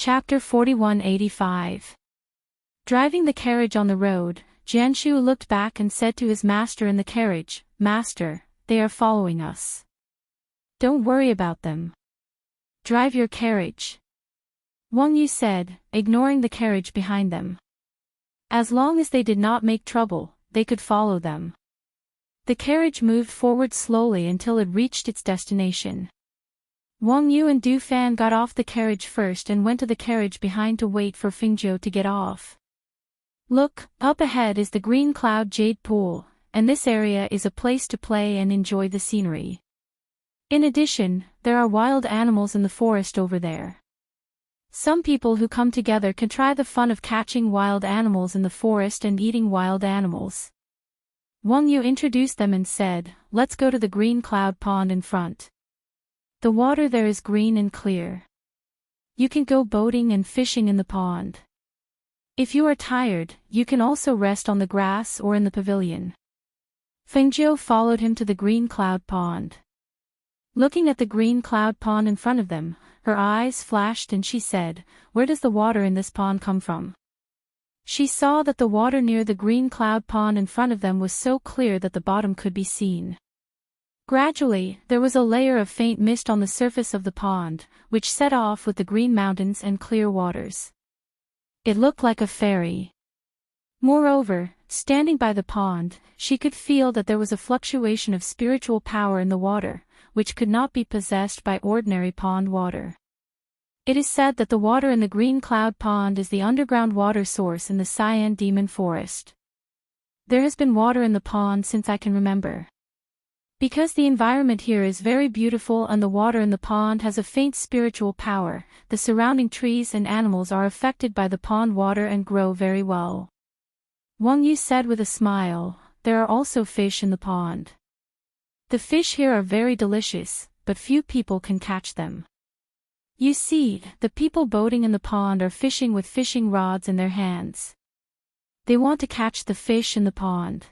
Chapter 4185. Driving the carriage on the road, Jianshu looked back and said to his master in the carriage, "Master, they are following us. Don't worry about them. Drive your carriage." Wang Yu said, ignoring the carriage behind them. As long as they did not make trouble, they could follow them. The carriage moved forward slowly until it reached its destination. Wang Yu and Du Fan got off the carriage first and went to the carriage behind to wait for Fingzhou to get off. Look, up ahead is the Green Cloud Jade Pool, and this area is a place to play and enjoy the scenery. In addition, there are wild animals in the forest over there. Some people who come together can try the fun of catching wild animals in the forest and eating wild animals. Wang Yu introduced them and said, "Let's go to the Green Cloud Pond in front. The water there is green and clear. You can go boating and fishing in the pond. If you are tired, you can also rest on the grass or in the pavilion." Fengzhou followed him to the Green Cloud Pond. Looking at the Green Cloud Pond in front of them, her eyes flashed and she said, "Where does the water in this pond come from?" She saw that the water near the Green Cloud Pond in front of them was so clear that the bottom could be seen. Gradually, there was a layer of faint mist on the surface of the pond, which set off with the green mountains and clear waters. It looked like a fairy. Moreover, standing by the pond, she could feel that there was a fluctuation of spiritual power in the water, which could not be possessed by ordinary pond water. It is said that the water in the Green Cloud Pond is the underground water source in the Cyan Demon Forest. There has been water in the pond since I can remember. Because the environment here is very beautiful and the water in the pond has a faint spiritual power, the surrounding trees and animals are affected by the pond water and grow very well. Wang Yu said with a smile, "There are also fish in the pond. The fish here are very delicious, but few people can catch them. You see, the people boating in the pond are fishing with fishing rods in their hands. They want to catch the fish in the pond.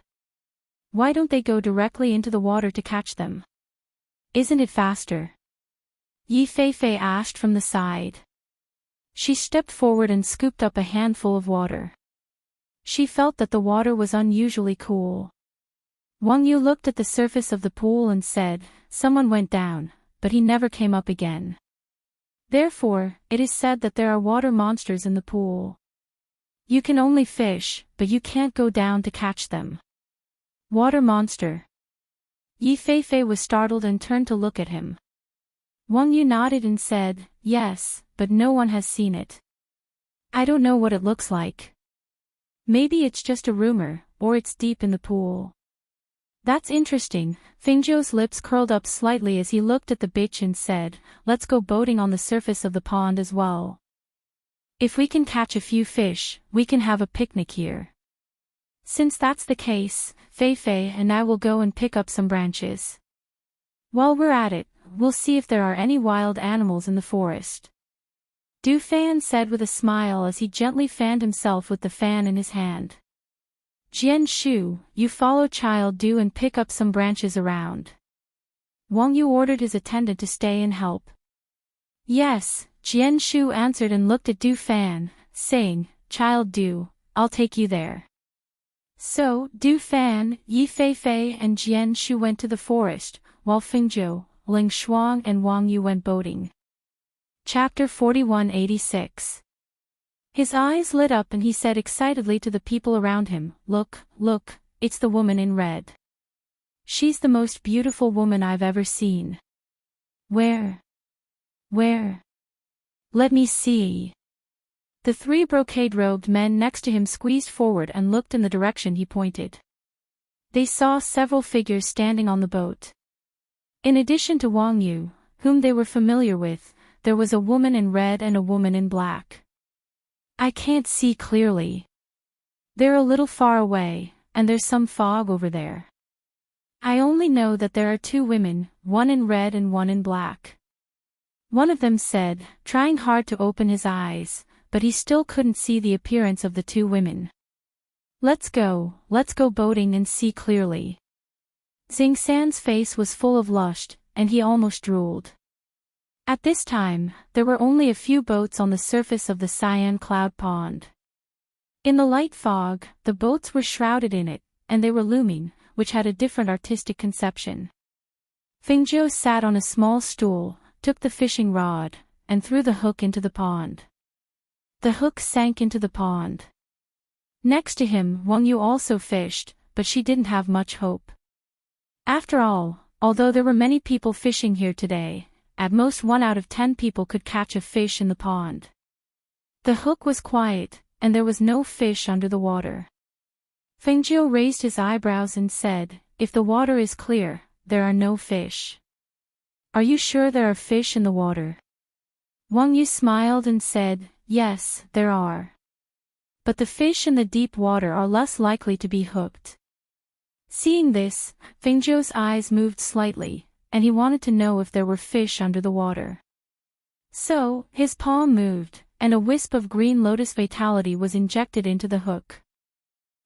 Why don't they go directly into the water to catch them? Isn't it faster?" Yi Feifei asked from the side. She stepped forward and scooped up a handful of water. She felt that the water was unusually cool. Wang Yu looked at the surface of the pool and said, "Someone went down, but he never came up again. Therefore, it is said that there are water monsters in the pool. You can only fish, but you can't go down to catch them." Water monster. Yi Feifei was startled and turned to look at him. Wang Yu nodded and said, "Yes, but no one has seen it. I don't know what it looks like. Maybe it's just a rumor, or it's deep in the pool." "That's interesting." Fingzhou's lips curled up slightly as he looked at the beach and said, "Let's go boating on the surface of the pond as well. If we can catch a few fish, we can have a picnic here. Since that's the case, Feifei and I will go and pick up some branches. While we're at it, we'll see if there are any wild animals in the forest." Du Fan said with a smile as he gently fanned himself with the fan in his hand. "Jianshu, you follow Child Du and pick up some branches around." Wang Yu ordered his attendant to stay and help. "Yes," Jianshu answered and looked at Du Fan, saying, "Child Du, I'll take you there." So, Du Fan, Yi Feifei and Jianshu went to the forest, while Fingzhou, Ling Shuang and Wang Yu went boating. Chapter 4186. His eyes lit up and he said excitedly to the people around him, "Look, look, it's the woman in red. She's the most beautiful woman I've ever seen." Where? Let me see." The three brocade-robed men next to him squeezed forward and looked in the direction he pointed. They saw several figures standing on the boat. In addition to Wang Yu, whom they were familiar with, there was a woman in red and a woman in black. "I can't see clearly. They're a little far away, and there's some fog over there. I only know that there are two women, one in red and one in black." One of them said, trying hard to open his eyes, but he still couldn't see the appearance of the two women. Let's go boating and see clearly." Xing San's face was full of lust, and he almost drooled. At this time, there were only a few boats on the surface of the cyan cloud pond. In the light fog, the boats were shrouded in it, and they were looming, which had a different artistic conception. Fingzhou sat on a small stool, took the fishing rod, and threw the hook into the pond. The hook sank into the pond. Next to him, Wang Yu also fished, but she didn't have much hope. After all, although there were many people fishing here today, at most 1 out of 10 people could catch a fish in the pond. The hook was quiet, and there was no fish under the water. Fengjiu raised his eyebrows and said, "If the water is clear, there are no fish." "Are you sure there are fish in the water?" Wang Yu smiled and said, "Yes, there are. But the fish in the deep water are less likely to be hooked." Seeing this, Fengjiu's eyes moved slightly, and he wanted to know if there were fish under the water. So, his palm moved, and a wisp of green lotus vitality was injected into the hook.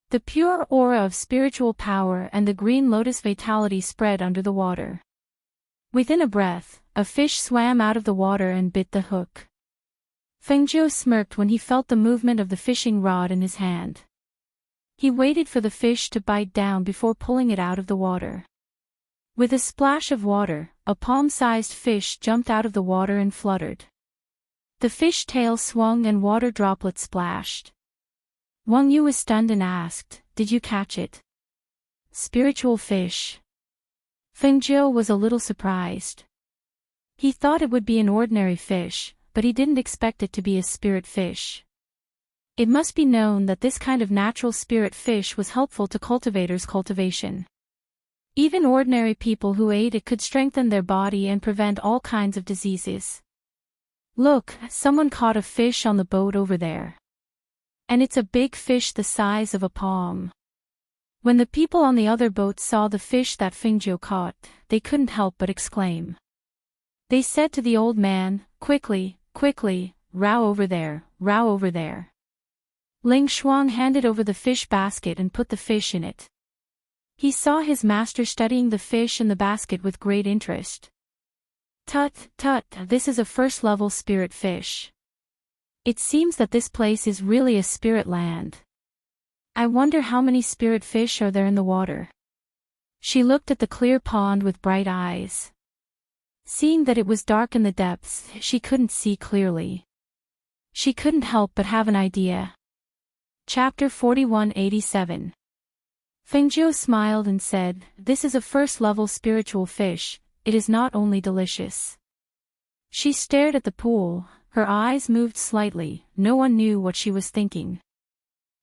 The pure aura of spiritual power and the green lotus vitality spread under the water. Within a breath, a fish swam out of the water and bit the hook. Fengjiu smirked when he felt the movement of the fishing rod in his hand. He waited for the fish to bite down before pulling it out of the water. With a splash of water, a palm-sized fish jumped out of the water and fluttered. The fish tail swung and water droplets splashed. Wang Yu was stunned and asked, "Did you catch it?" "Spiritual fish." Fengjiu was a little surprised. He thought it would be an ordinary fish, but he didn't expect it to be a spirit fish. It must be known that this kind of natural spirit fish was helpful to cultivators' cultivation. Even ordinary people who ate it could strengthen their body and prevent all kinds of diseases. "Look, someone caught a fish on the boat over there. And it's a big fish the size of a palm." When the people on the other boat saw the fish that Fengjiu caught, they couldn't help but exclaim. They said to the old man, "Quickly, quickly, row over there, row over there." Ling Shuang handed over the fish basket and put the fish in it. He saw his master studying the fish in the basket with great interest. "Tut, tut, this is a first-level spirit fish. It seems that this place is really a spirit land. I wonder how many spirit fish are there in the water." She looked at the clear pond with bright eyes. Seeing that it was dark in the depths, she couldn't see clearly. She couldn't help but have an idea. Chapter 4187. Fengjiu smiled and said, "This is a first-level spiritual fish, it is not only delicious." She stared at the pool, her eyes moved slightly, no one knew what she was thinking.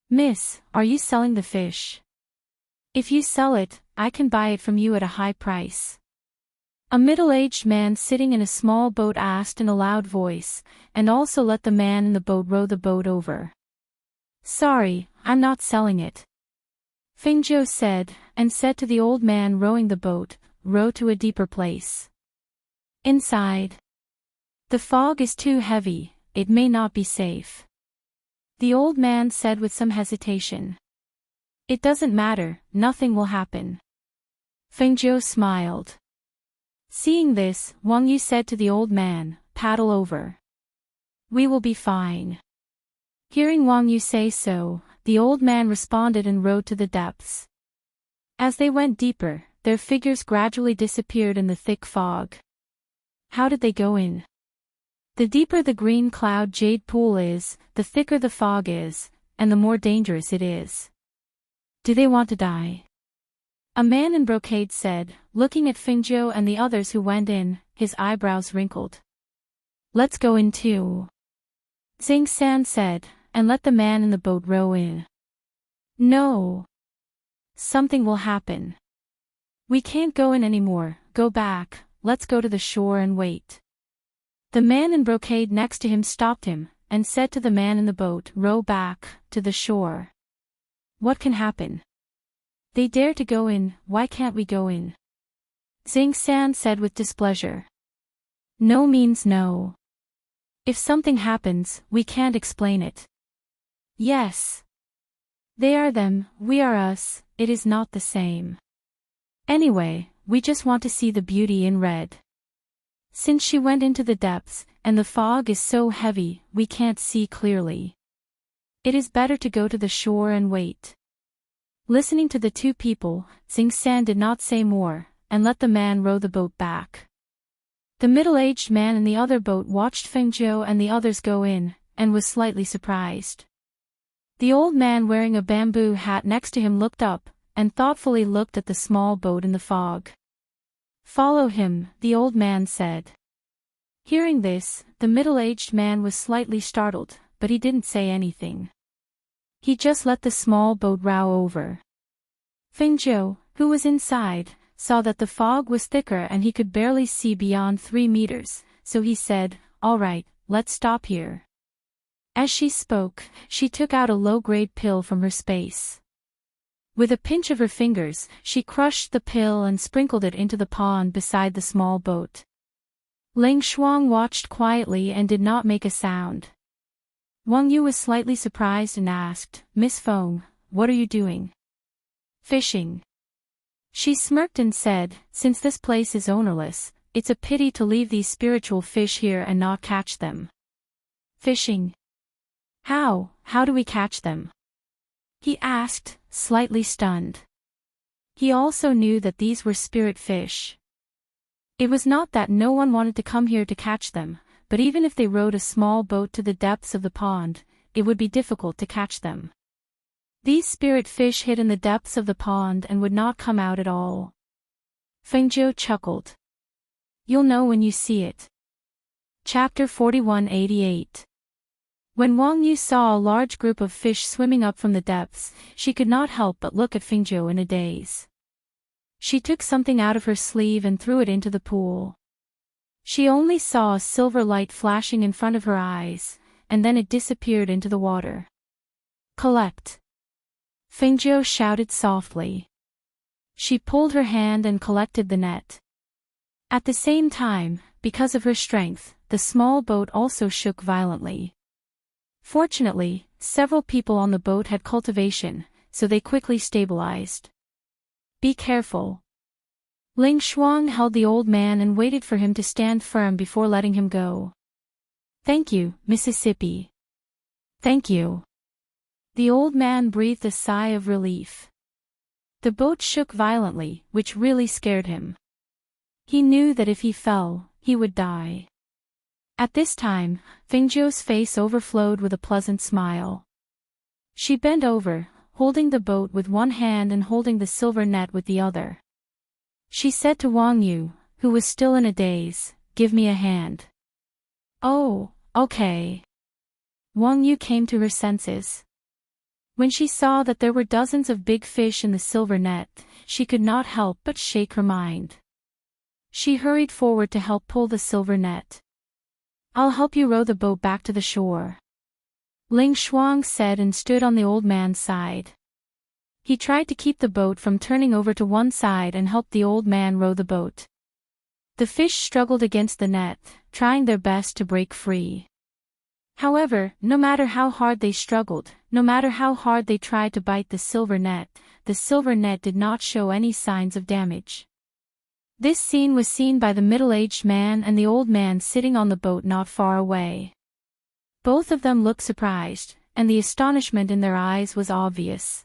"Miss, are you selling the fish? If you sell it, I can buy it from you at a high price." A middle-aged man sitting in a small boat asked in a loud voice, and also let the man in the boat row the boat over. "Sorry, I'm not selling it," Fengjiu said, and said to the old man rowing the boat, "Row to a deeper place." Inside. "The fog is too heavy, it may not be safe," the old man said with some hesitation. "It doesn't matter, nothing will happen." Fengjiu smiled. Seeing this, Wang Yu said to the old man, "Paddle over. We will be fine." Hearing Wang Yu say so, the old man responded and rowed to the depths. As they went deeper, their figures gradually disappeared in the thick fog. How did they go in? The deeper the green cloud jade pool is, the thicker the fog is, and the more dangerous it is. Do they want to die? A man in brocade said, looking at Fengjiu and the others who went in, his eyebrows wrinkled. "Let's go in too," Xing San said, and let the man in the boat row in. "No. Something will happen. We can't go in anymore, go back, let's go to the shore and wait." The man in brocade next to him stopped him, and said to the man in the boat, "Row back, to the shore. What can happen? They dare to go in, why can't we go in?" Xing San said with displeasure. "No means no. If something happens, we can't explain it." "Yes. They are them, we are us, it is not the same. Anyway, we just want to see the beauty in red." Since she went into the depths, and the fog is so heavy, we can't see clearly. It is better to go to the shore and wait. Listening to the two people, Xingsan did not say more, and let the man row the boat back. The middle-aged man in the other boat watched Fengzhou and the others go in, and was slightly surprised. The old man wearing a bamboo hat next to him looked up, and thoughtfully looked at the small boat in the fog. "Follow him," the old man said. Hearing this, the middle-aged man was slightly startled, but he didn't say anything. He just let the small boat row over. Fengzhou, who was inside, saw that the fog was thicker and he could barely see beyond 3 meters, so he said, "All right, let's stop here." As she spoke, she took out a low-grade pill from her space. With a pinch of her fingers, she crushed the pill and sprinkled it into the pond beside the small boat. Ling Shuang watched quietly and did not make a sound. Wang Yu was slightly surprised and asked, "Miss Feng, what are you doing?" "Fishing." She smirked and said, "Since this place is ownerless, it's a pity to leave these spiritual fish here and not catch them." "Fishing? How do we catch them?" he asked, slightly stunned. He also knew that these were spirit fish. It was not that no one wanted to come here to catch them, but even if they rowed a small boat to the depths of the pond, it would be difficult to catch them. These spirit fish hid in the depths of the pond and would not come out at all. Fengzhou chuckled. "You'll know when you see it." Chapter 4188. When Wang Yu saw a large group of fish swimming up from the depths, she could not help but look at Fengzhou in a daze. She took something out of her sleeve and threw it into the pool. She only saw a silver light flashing in front of her eyes, and then it disappeared into the water. "Collect!" Fengzhou shouted softly. She pulled her hand and collected the net. At the same time, because of her strength, the small boat also shook violently. Fortunately, several people on the boat had cultivation, so they quickly stabilized. "Be careful." Ling Shuang held the old man and waited for him to stand firm before letting him go. "Thank you, Mississippi." "Thank you." The old man breathed a sigh of relief. The boat shook violently, which really scared him. He knew that if he fell, he would die. At this time, Fengzhou's face overflowed with a pleasant smile. She bent over, holding the boat with one hand and holding the silver net with the other. She said to Wang Yu, who was still in a daze, "Give me a hand." "Oh, okay." Wang Yu came to her senses. When she saw that there were dozens of big fish in the silver net, she could not help but shake her mind. She hurried forward to help pull the silver net. "I'll help you row the boat back to the shore," Ling Shuang said and stood on the old man's side. He tried to keep the boat from turning over to one side and helped the old man row the boat. The fish struggled against the net, trying their best to break free. However, no matter how hard they struggled, no matter how hard they tried to bite the silver net did not show any signs of damage. This scene was seen by the middle-aged man and the old man sitting on the boat not far away. Both of them looked surprised, and the astonishment in their eyes was obvious.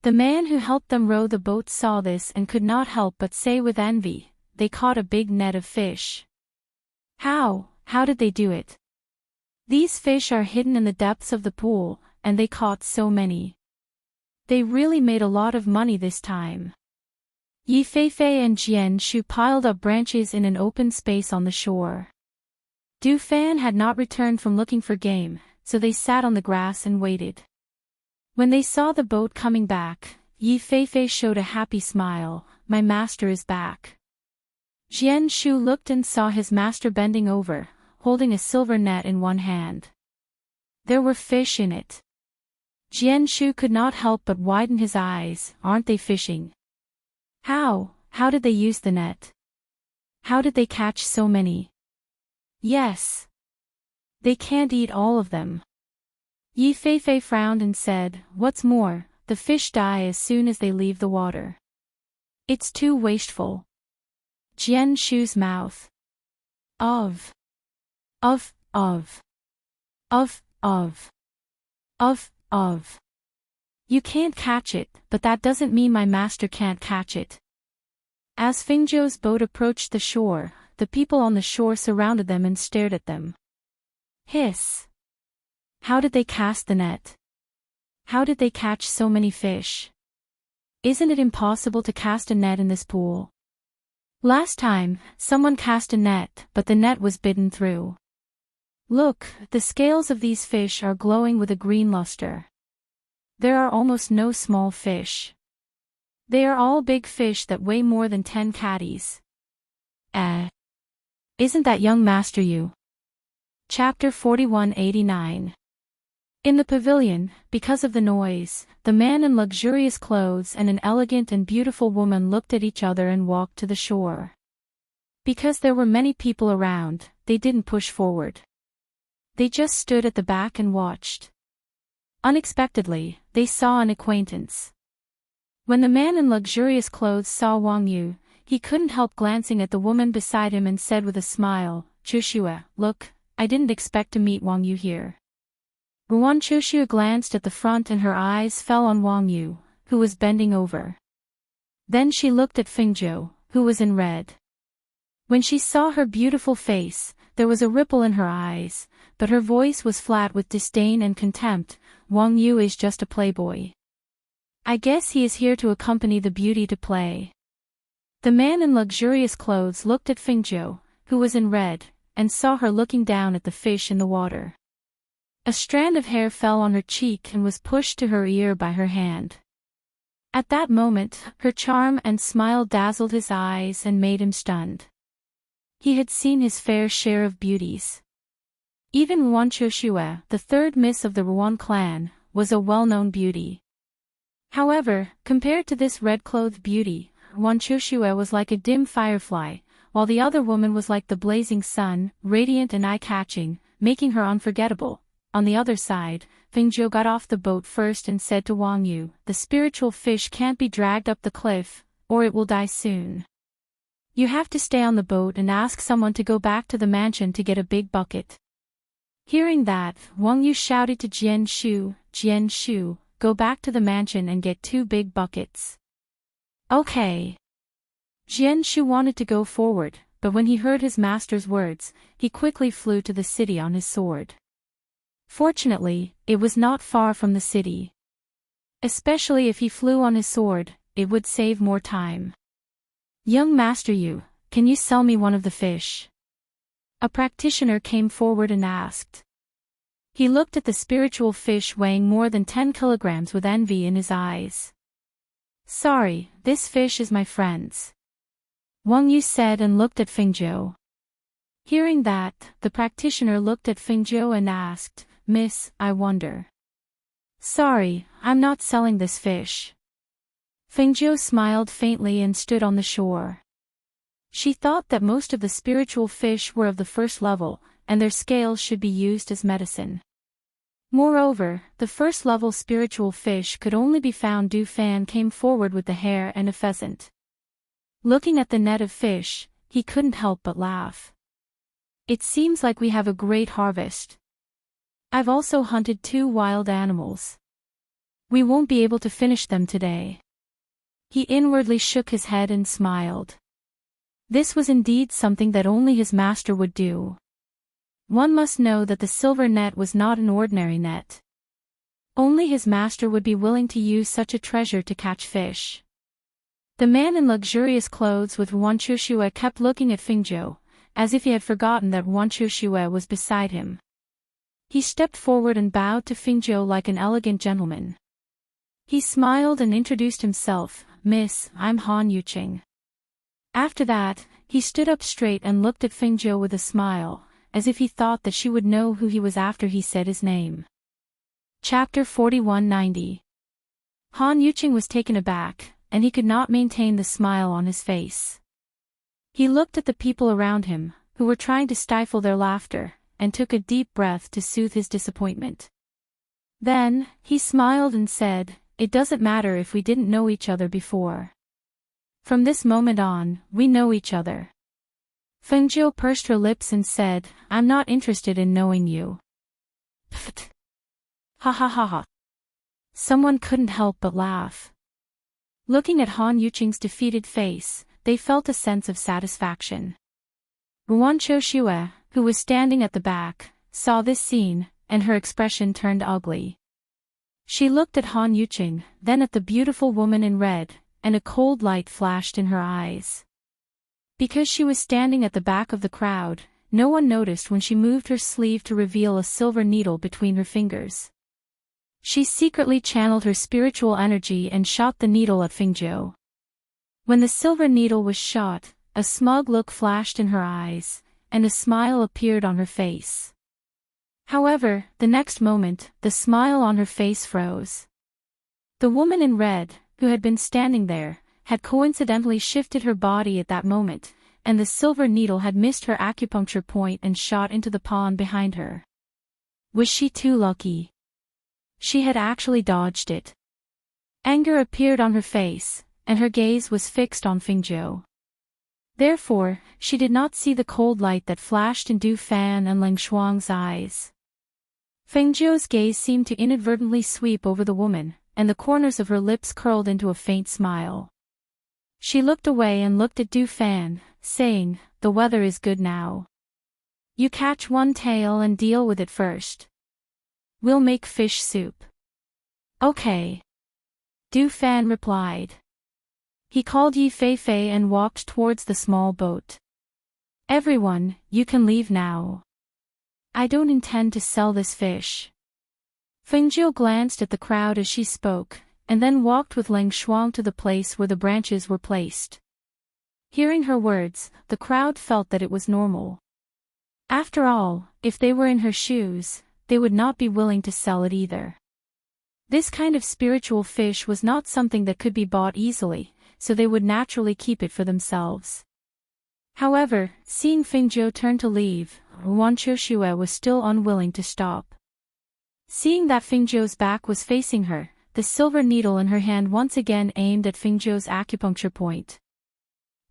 The man who helped them row the boat saw this and could not help but say with envy, "They caught a big net of fish." How did they do it? These fish are hidden in the depths of the pool, and they caught so many. They really made a lot of money this time. Yi Feifei and Jian Shu piled up branches in an open space on the shore. Du Fan had not returned from looking for game, so they sat on the grass and waited. When they saw the boat coming back, Yi Feifei showed a happy smile, "My master is back." Jian Shu looked and saw his master bending over, holding a silver net in one hand. There were fish in it. Jian Shu could not help but widen his eyes. "Aren't they fishing?" How did they use the net? How did they catch so many?" "Yes. They can't eat all of them." Yi Feifei frowned and said, "What's more, the fish die as soon as they leave the water. It's too wasteful." Jian Shu's mouth Of. Of. Of. Of. Of. Of. You can't catch it, but that doesn't mean my master can't catch it. As Fingzhou's boat approached the shore, the people on the shore surrounded them and stared at them. Hiss! How did they cast the net? How did they catch so many fish? Isn't it impossible to cast a net in this pool? Last time, someone cast a net, but the net was bitten through. Look, the scales of these fish are glowing with a green luster. There are almost no small fish. They are all big fish that weigh more than 10 caddies. Isn't that young master you? Chapter 4189. In the pavilion, because of the noise, the man in luxurious clothes and an elegant and beautiful woman looked at each other and walked to the shore. Because there were many people around, they didn't push forward. They just stood at the back and watched. Unexpectedly, they saw an acquaintance. When the man in luxurious clothes saw Wang Yu, he couldn't help glancing at the woman beside him and said with a smile, "Chuxue, look, I didn't expect to meet Wang Yu here." Ruan Chuxue glanced at the front and her eyes fell on Wang Yu, who was bending over. Then she looked at Fingzhou, who was in red. When she saw her beautiful face, there was a ripple in her eyes, but her voice was flat with disdain and contempt. "Wang Yu is just a playboy. I guess he is here to accompany the beauty to play." The man in luxurious clothes looked at Fingzhou, who was in red, and saw her looking down at the fish in the water. A strand of hair fell on her cheek and was pushed to her ear by her hand. At that moment, her charm and smile dazzled his eyes and made him stunned. He had seen his fair share of beauties. Even Ruan Chuxue, the third miss of the Ruan clan, was a well-known beauty. However, compared to this red-clothed beauty, Ruan Chuxue was like a dim firefly, while the other woman was like the blazing sun, radiant and eye-catching, making her unforgettable. On the other side, Fingzhou got off the boat first and said to Wang Yu, "The spiritual fish can't be dragged up the cliff, or it will die soon. You have to stay on the boat and ask someone to go back to the mansion to get a big bucket." Hearing that, Wang Yu shouted to Jian Shu, "Go back to the mansion and get 2 big buckets." Okay. Jian Shu wanted to go forward, but when he heard his master's words, he quickly flew to the city on his sword. Fortunately, it was not far from the city. Especially if he flew on his sword, it would save more time. "Young Master Yu, can you sell me one of the fish?" A practitioner came forward and asked. He looked at the spiritual fish weighing more than 10 kilograms with envy in his eyes. "Sorry, this fish is my friend's," Wang Yu said and looked at Fingzhou. Hearing that, the practitioner looked at Fingzhou and asked, "Miss, I wonder." "Sorry, I'm not selling this fish." Fingzhou smiled faintly and stood on the shore. She thought that most of the spiritual fish were of the first level, and their scales should be used as medicine. Moreover, the first-level spiritual fish could only be found. Du Fan came forward with the hare and a pheasant. Looking at the net of fish, he couldn't help but laugh. "It seems like we have a great harvest. I've also hunted 2 wild animals. We won't be able to finish them today." He inwardly shook his head and smiled. This was indeed something that only his master would do. One must know that the silver net was not an ordinary net. Only his master would be willing to use such a treasure to catch fish. The man in luxurious clothes with Ruan Chuxue kept looking at Fingzhou, as if he had forgotten that Ruan Chuxue was beside him. He stepped forward and bowed to Fingzhou like an elegant gentleman. He smiled and introduced himself, "Miss, I'm Han Yuqing." After that, he stood up straight and looked at Fingzhou with a smile, as if he thought that she would know who he was after he said his name. Chapter 4190. Han Yuqing was taken aback, and he could not maintain the smile on his face. He looked at the people around him, who were trying to stifle their laughter, and took a deep breath to soothe his disappointment. Then, he smiled and said, "It doesn't matter if we didn't know each other before. From this moment on, we know each other." Fengjiu pursed her lips and said, I'm not interested in knowing you. Pfft. Ha ha ha ha. Someone couldn't help but laugh. Looking at Han Yuqing's defeated face, they felt a sense of satisfaction. Ruan Qiuxue, who was standing at the back, saw this scene, and her expression turned ugly. She looked at Han Yuqing, then at the beautiful woman in red, and a cold light flashed in her eyes. Because she was standing at the back of the crowd, no one noticed when she moved her sleeve to reveal a silver needle between her fingers. She secretly channeled her spiritual energy and shot the needle at Fengjiu. When the silver needle was shot, a smug look flashed in her eyes, and a smile appeared on her face. However, the next moment, the smile on her face froze. The woman in red, who had been standing there, had coincidentally shifted her body at that moment, and the silver needle had missed her acupuncture point and shot into the pond behind her. Was she too lucky? She had actually dodged it. Anger appeared on her face, and her gaze was fixed on Fengjiu. Therefore, she did not see the cold light that flashed in Du Fan and Leng Shuang's eyes. Fengjiu's gaze seemed to inadvertently sweep over the woman, and the corners of her lips curled into a faint smile. She looked away and looked at Du Fan, saying, the weather is good now. You catch one tail and deal with it first. We'll make fish soup. Okay. Du Fan replied. He called Yi Feifei and walked towards the small boat. Everyone, you can leave now. I don't intend to sell this fish. Fengjiu glanced at the crowd as she spoke, and then walked with Leng Shuang to the place where the branches were placed. Hearing her words, the crowd felt that it was normal. After all, if they were in her shoes, they would not be willing to sell it either. This kind of spiritual fish was not something that could be bought easily, so they would naturally keep it for themselves. However, seeing Fengjiu turn to leave, Ruan Qiuxue was still unwilling to stop. Seeing that Fengjiu's back was facing her, the silver needle in her hand once again aimed at Fengjiu's acupuncture point.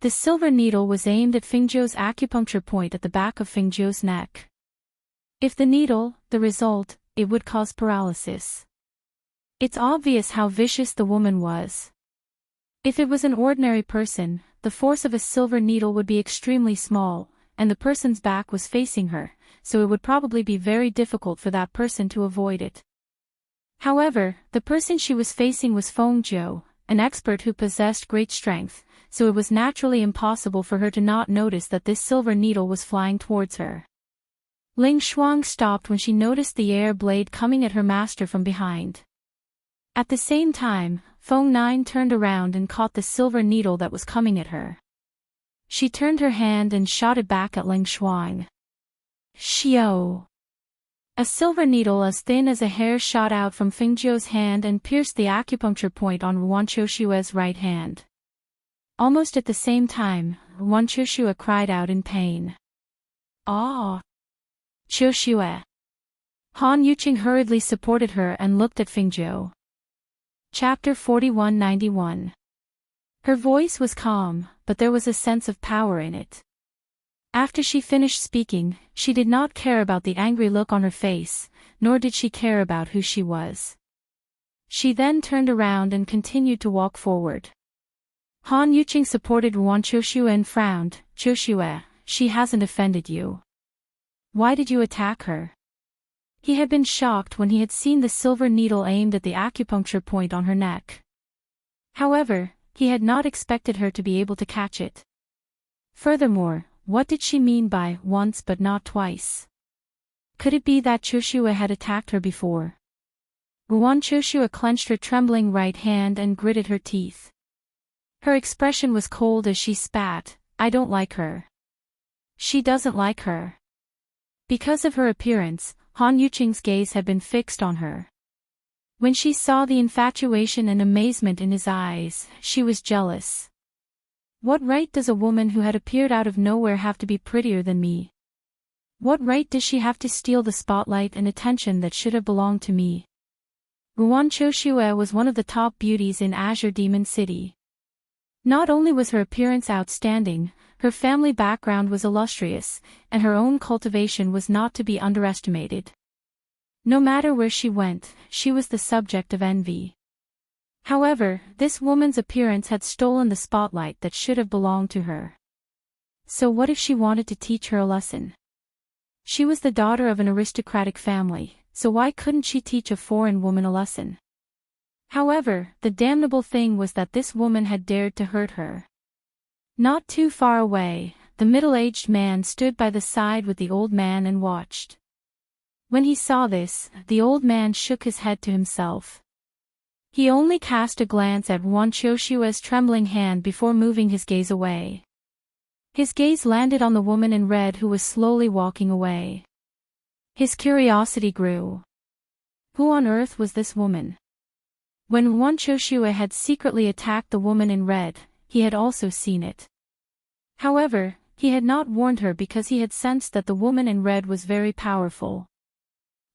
The silver needle was aimed at Fengjiu's acupuncture point at the back of Fengjiu's neck. If the needle, the result, it would cause paralysis. It's obvious how vicious the woman was. If it was an ordinary person, the force of a silver needle would be extremely small, and the person's back was facing her, so it would probably be very difficult for that person to avoid it. However, the person she was facing was Fengjiu, an expert who possessed great strength, so it was naturally impossible for her to not notice that this silver needle was flying towards her. Leng Shuang stopped when she noticed the air blade coming at her master from behind. At the same time, Feng Nine turned around and caught the silver needle that was coming at her. She turned her hand and shot it back at Leng Shuang. Xiao! A silver needle as thin as a hair shot out from Fengjiu's hand and pierced the acupuncture point on Ruan Qiushue's right hand. Almost at the same time, Ruan Qiushue cried out in pain. Ah! Qiushue! Han Yuqing hurriedly supported her and looked at Fengjiu. Chapter 4191. Her voice was calm, but there was a sense of power in it. After she finished speaking, she did not care about the angry look on her face, nor did she care about who she was. She then turned around and continued to walk forward. Han Yuqing supported Ruan Qiushue and frowned. Qiushue, she hasn't offended you. Why did you attack her? He had been shocked when he had seen the silver needle aimed at the acupuncture point on her neck. However, he had not expected her to be able to catch it. Furthermore, what did she mean by once but not twice? Could it be that Qiushue had attacked her before? Ruan Qiushue clenched her trembling right hand and gritted her teeth. Her expression was cold as she spat. I don't like her. She doesn't like her. Because of her appearance, Han Yuqing's gaze had been fixed on her. When she saw the infatuation and amazement in his eyes, she was jealous. What right does a woman who had appeared out of nowhere have to be prettier than me? What right does she have to steal the spotlight and attention that should have belonged to me? Ruan Qiushue was one of the top beauties in Azure Demon City. Not only was her appearance outstanding, her family background was illustrious, and her own cultivation was not to be underestimated. No matter where she went, she was the subject of envy. However, this woman's appearance had stolen the spotlight that should have belonged to her. So what if she wanted to teach her a lesson? She was the daughter of an aristocratic family, so why couldn't she teach a foreign woman a lesson? However, the damnable thing was that this woman had dared to hurt her. Not too far away, the middle-aged man stood by the side with the old man and watched. When he saw this, the old man shook his head to himself. He only cast a glance at Wan Choshua's trembling hand before moving his gaze away. His gaze landed on the woman in red who was slowly walking away. His curiosity grew. Who on earth was this woman? When Wan Choshua had secretly attacked the woman in red, he had also seen it. However, he had not warned her because he had sensed that the woman in red was very powerful.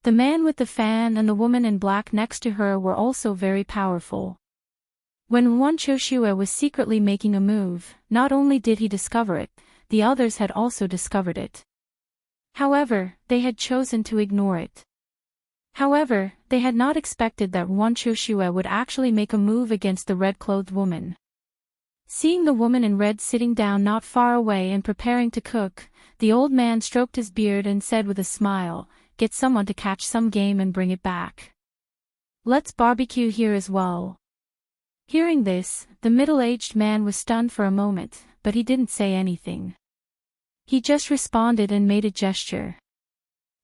The man with the fan and the woman in black next to her were also very powerful. When Wan Choshua was secretly making a move, not only did he discover it, the others had also discovered it. However, they had chosen to ignore it. However, they had not expected that Wan Choshua would actually make a move against the red-clothed woman. Seeing the woman in red sitting down not far away and preparing to cook, the old man stroked his beard and said with a smile, "Get someone to catch some game and bring it back. Let's barbecue here as well." Hearing this, the middle-aged man was stunned for a moment, but he didn't say anything. He just responded and made a gesture.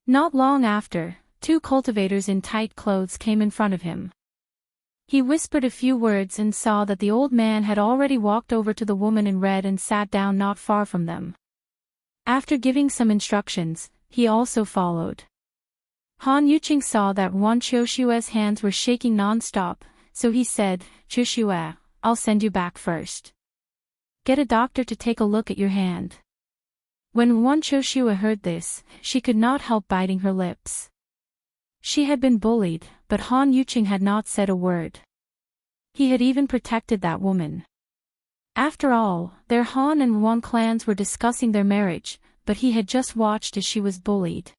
Not long after, two cultivators in tight clothes came in front of him. He whispered a few words and saw that the old man had already walked over to the woman in red and sat down not far from them. After giving some instructions, he also followed. Han Yuqing saw that Wan Choshua's hands were shaking non-stop, so he said, "Choshua, I'll send you back first. Get a doctor to take a look at your hand." When Wan Choshua heard this, she could not help biting her lips. She had been bullied, but Han Yuqing had not said a word. He had even protected that woman. After all, their Han and Wan clans were discussing their marriage, but he had just watched as she was bullied.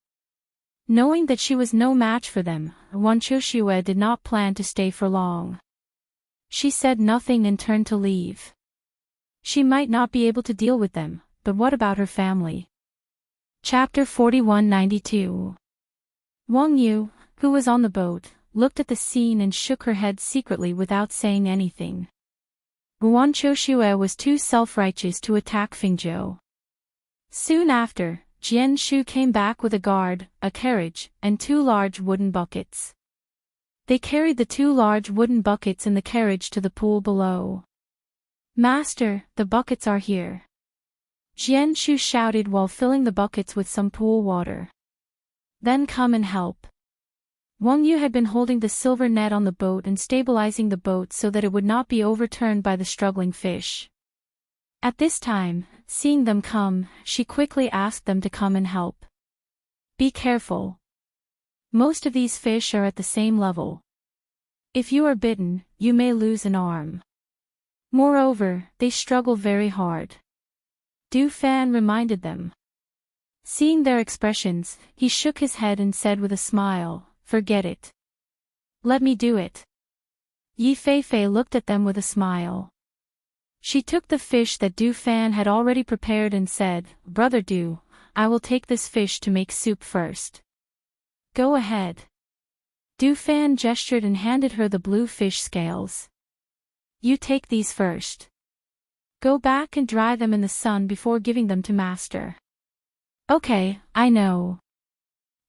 Knowing that she was no match for them, Wan Choshua did not plan to stay for long. She said nothing and turned to leave. She might not be able to deal with them, but what about her family? Chapter 4192. Wang Yu, who was on the boat, looked at the scene and shook her head secretly without saying anything. Wan Choshua was too self-righteous to attack Fingzhou. Soon after, Jian Shu came back with a guard, a carriage, and two large wooden buckets. They carried the two large wooden buckets in the carriage to the pool below. "Master, the buckets are here," Jian Shu shouted while filling the buckets with some pool water. "Then come and help." Wang Yu had been holding the silver net on the boat and stabilizing the boat so that it would not be overturned by the struggling fish. At this time, seeing them come, she quickly asked them to come and help. "Be careful. Most of these fish are at the same level. If you are bitten, you may lose an arm. Moreover, they struggle very hard." Du Fan reminded them. Seeing their expressions, he shook his head and said with a smile, "Forget it. Let me do it." Yi Feifei looked at them with a smile. She took the fish that Du Fan had already prepared and said, "Brother Du, I will take this fish to make soup first." "Go ahead." Du Fan gestured and handed her the blue fish scales. "You take these first. Go back and dry them in the sun before giving them to master." "Okay, I know,"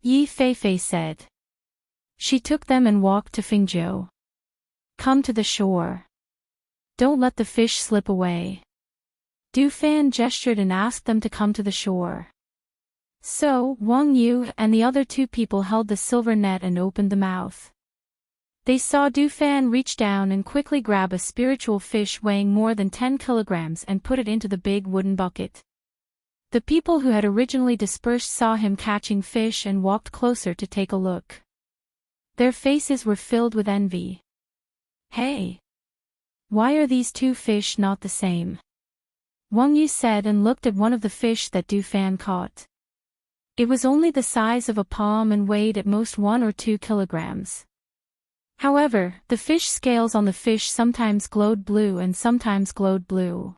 Yi Feifei said. She took them and walked to Fingzhou. "Come to the shore. Don't let the fish slip away." Du Fan gestured and asked them to come to the shore. So, Wang Yu and the other two people held the silver net and opened the mouth. They saw Du Fan reach down and quickly grab a spiritual fish weighing more than 10 kilograms and put it into the big wooden bucket. The people who had originally dispersed saw him catching fish and walked closer to take a look. Their faces were filled with envy. "Hey! Why are these two fish not the same? Wang Yu said and looked at one of the fish that Du Fan caught. It was only the size of a palm and weighed at most 1 or 2 kilograms. However, the fish scales on the fish sometimes glowed blue and sometimes glowed blue.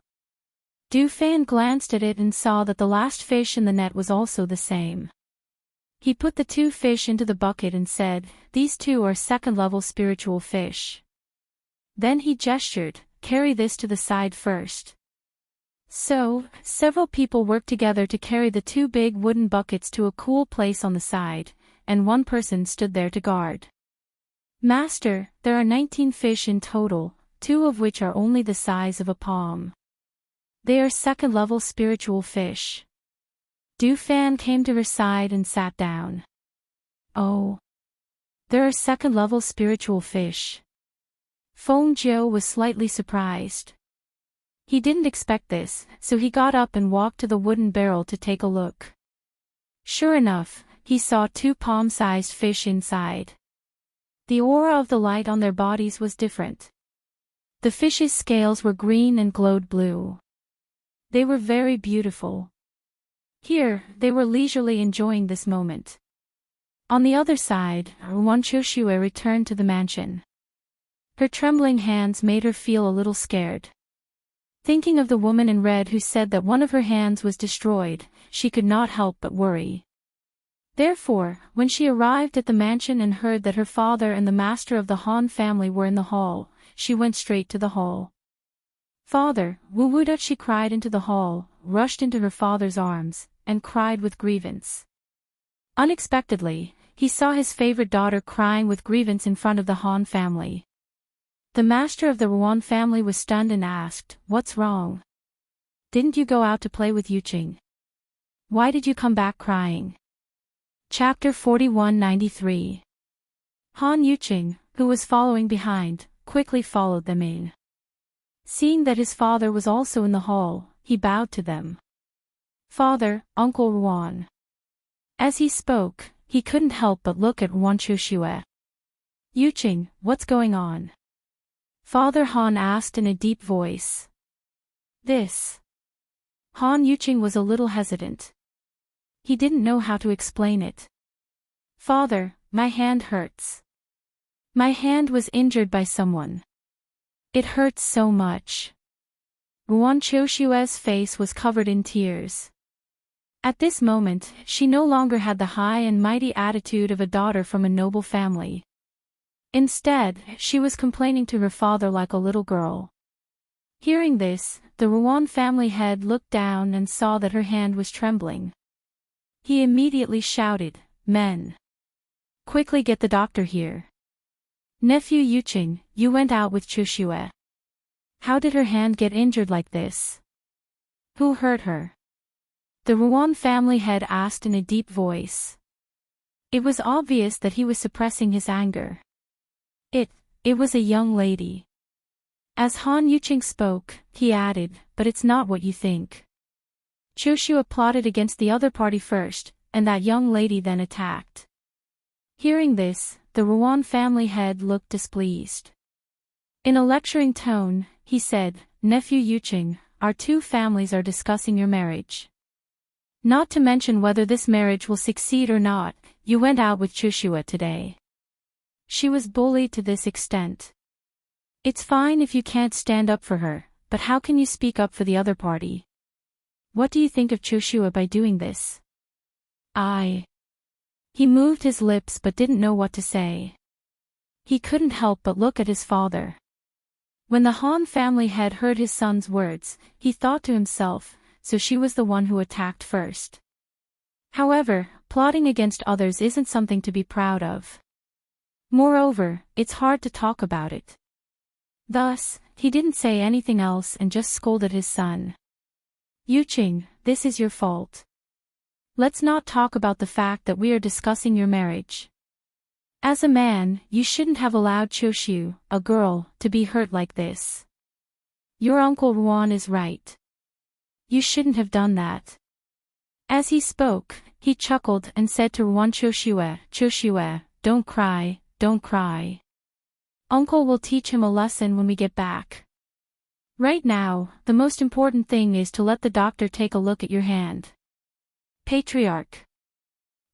Du Fan glanced at it and saw that the last fish in the net was also the same. He put the 2 fish into the bucket and said, "These 2 are second-level spiritual fish." Then he gestured, "Carry this to the side first." So, several people worked together to carry the 2 big wooden buckets to a cool place on the side, and one person stood there to guard. "Master, there are 19 fish in total, 2 of which are only the size of a palm. They are second-level spiritual fish." Du Fan came to her side and sat down. "Oh. There are second-level spiritual fish." Feng Jiu was slightly surprised. He didn't expect this, so he got up and walked to the wooden barrel to take a look. Sure enough, he saw 2 palm-sized fish inside. The aura of the light on their bodies was different. The fish's scales were green and glowed blue. They were very beautiful. Here, they were leisurely enjoying this moment. On the other side, Wan Qiushue returned to the mansion. Her trembling hands made her feel a little scared. Thinking of the woman in red who said that one of her hands was destroyed, she could not help but worry. Therefore, when she arrived at the mansion and heard that her father and the master of the Han family were in the hall, she went straight to the hall. "Father, Wu-Wuda!" She cried into the hall, rushed into her father's arms, and cried with grievance. Unexpectedly, he saw his favorite daughter crying with grievance in front of the Han family. The master of the Ruan family was stunned and asked, "What's wrong? Didn't you go out to play with Yuqing? Why did you come back crying?" Chapter 4193. Han Yuqing, who was following behind, quickly followed them in. Seeing that his father was also in the hall, he bowed to them. "Father, Uncle Ruan." As he spoke, he couldn't help but look at Wan Qiushue. "Yuqing, what's going on?" Father Han asked in a deep voice. "This." Han Yuqing was a little hesitant. He didn't know how to explain it. "Father, my hand hurts. My hand was injured by someone. It hurts so much." Wan Qiushue's face was covered in tears. At this moment, she no longer had the high and mighty attitude of a daughter from a noble family. Instead, she was complaining to her father like a little girl. Hearing this, the Ruan family head looked down and saw that her hand was trembling. He immediately shouted, "Men! Quickly get the doctor here. Nephew Yuqing, you went out with Qiushue. How did her hand get injured like this? Who hurt her?" The Ruan family head asked in a deep voice. It was obvious that he was suppressing his anger. It was a young lady. As Han Yuqing spoke, he added, "But it's not what you think. Qiushue plotted against the other party first, and that young lady then attacked." Hearing this, the Ruan family head looked displeased. In a lecturing tone, he said, "Nephew Yuqing, our 2 families are discussing your marriage. Not to mention whether this marriage will succeed or not, you went out with Qiushue today. She was bullied to this extent. It's fine if you can't stand up for her, but how can you speak up for the other party? What do you think of Qiushue by doing this?" He moved his lips but didn't know what to say. He couldn't help but look at his father. When the Han family head heard his son's words, he thought to himself, so she was the one who attacked first. However, plotting against others isn't something to be proud of. Moreover, it's hard to talk about it. Thus, he didn't say anything else and just scolded his son. "Yuqing, this is your fault. Let's not talk about the fact that we are discussing your marriage. As a man, you shouldn't have allowed Qiushue, a girl, to be hurt like this. Your uncle Ruan is right. You shouldn't have done that." As he spoke, he chuckled and said to Wan Qiushue, "Qiushue, don't cry, don't cry. Uncle will teach him a lesson when we get back." Right now, the most important thing is to let the doctor take a look at your hand. Patriarch.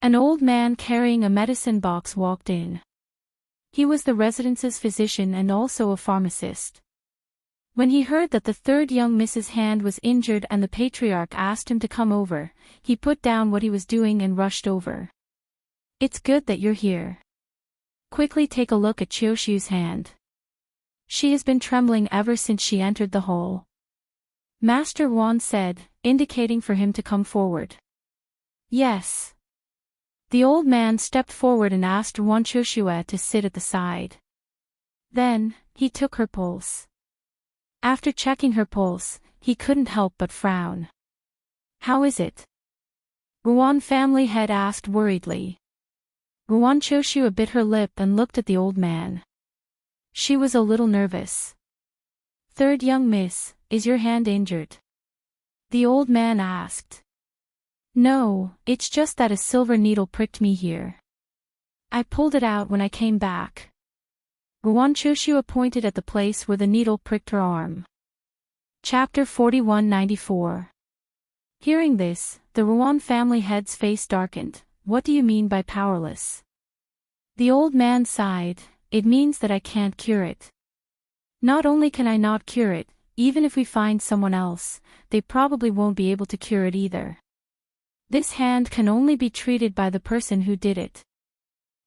An old man carrying a medicine box walked in. He was the residence's physician and also a pharmacist. When he heard that the third young Mrs. Hand was injured and the patriarch asked him to come over, he put down what he was doing and rushed over. It's good that you're here. Quickly take a look at Chioshu's hand. She has been trembling ever since she entered the hole. Master Wan said, indicating for him to come forward. Yes. The old man stepped forward and asked Wan Chioshue to sit at the side. Then, he took her pulse. After checking her pulse, he couldn't help but frown. How is it? Ruan family head asked worriedly. Ruan Chioshue bit her lip and looked at the old man. She was a little nervous. Third young miss, is your hand injured? The old man asked. No, it's just that a silver needle pricked me here. I pulled it out when I came back. Ruan Chioshue pointed at the place where the needle pricked her arm. Chapter 4194. Hearing this, the Ruan family head's face darkened. What do you mean by powerless? The old man sighed. It means that I can't cure it. Not only can I not cure it, even if we find someone else, they probably won't be able to cure it either. This hand can only be treated by the person who did it.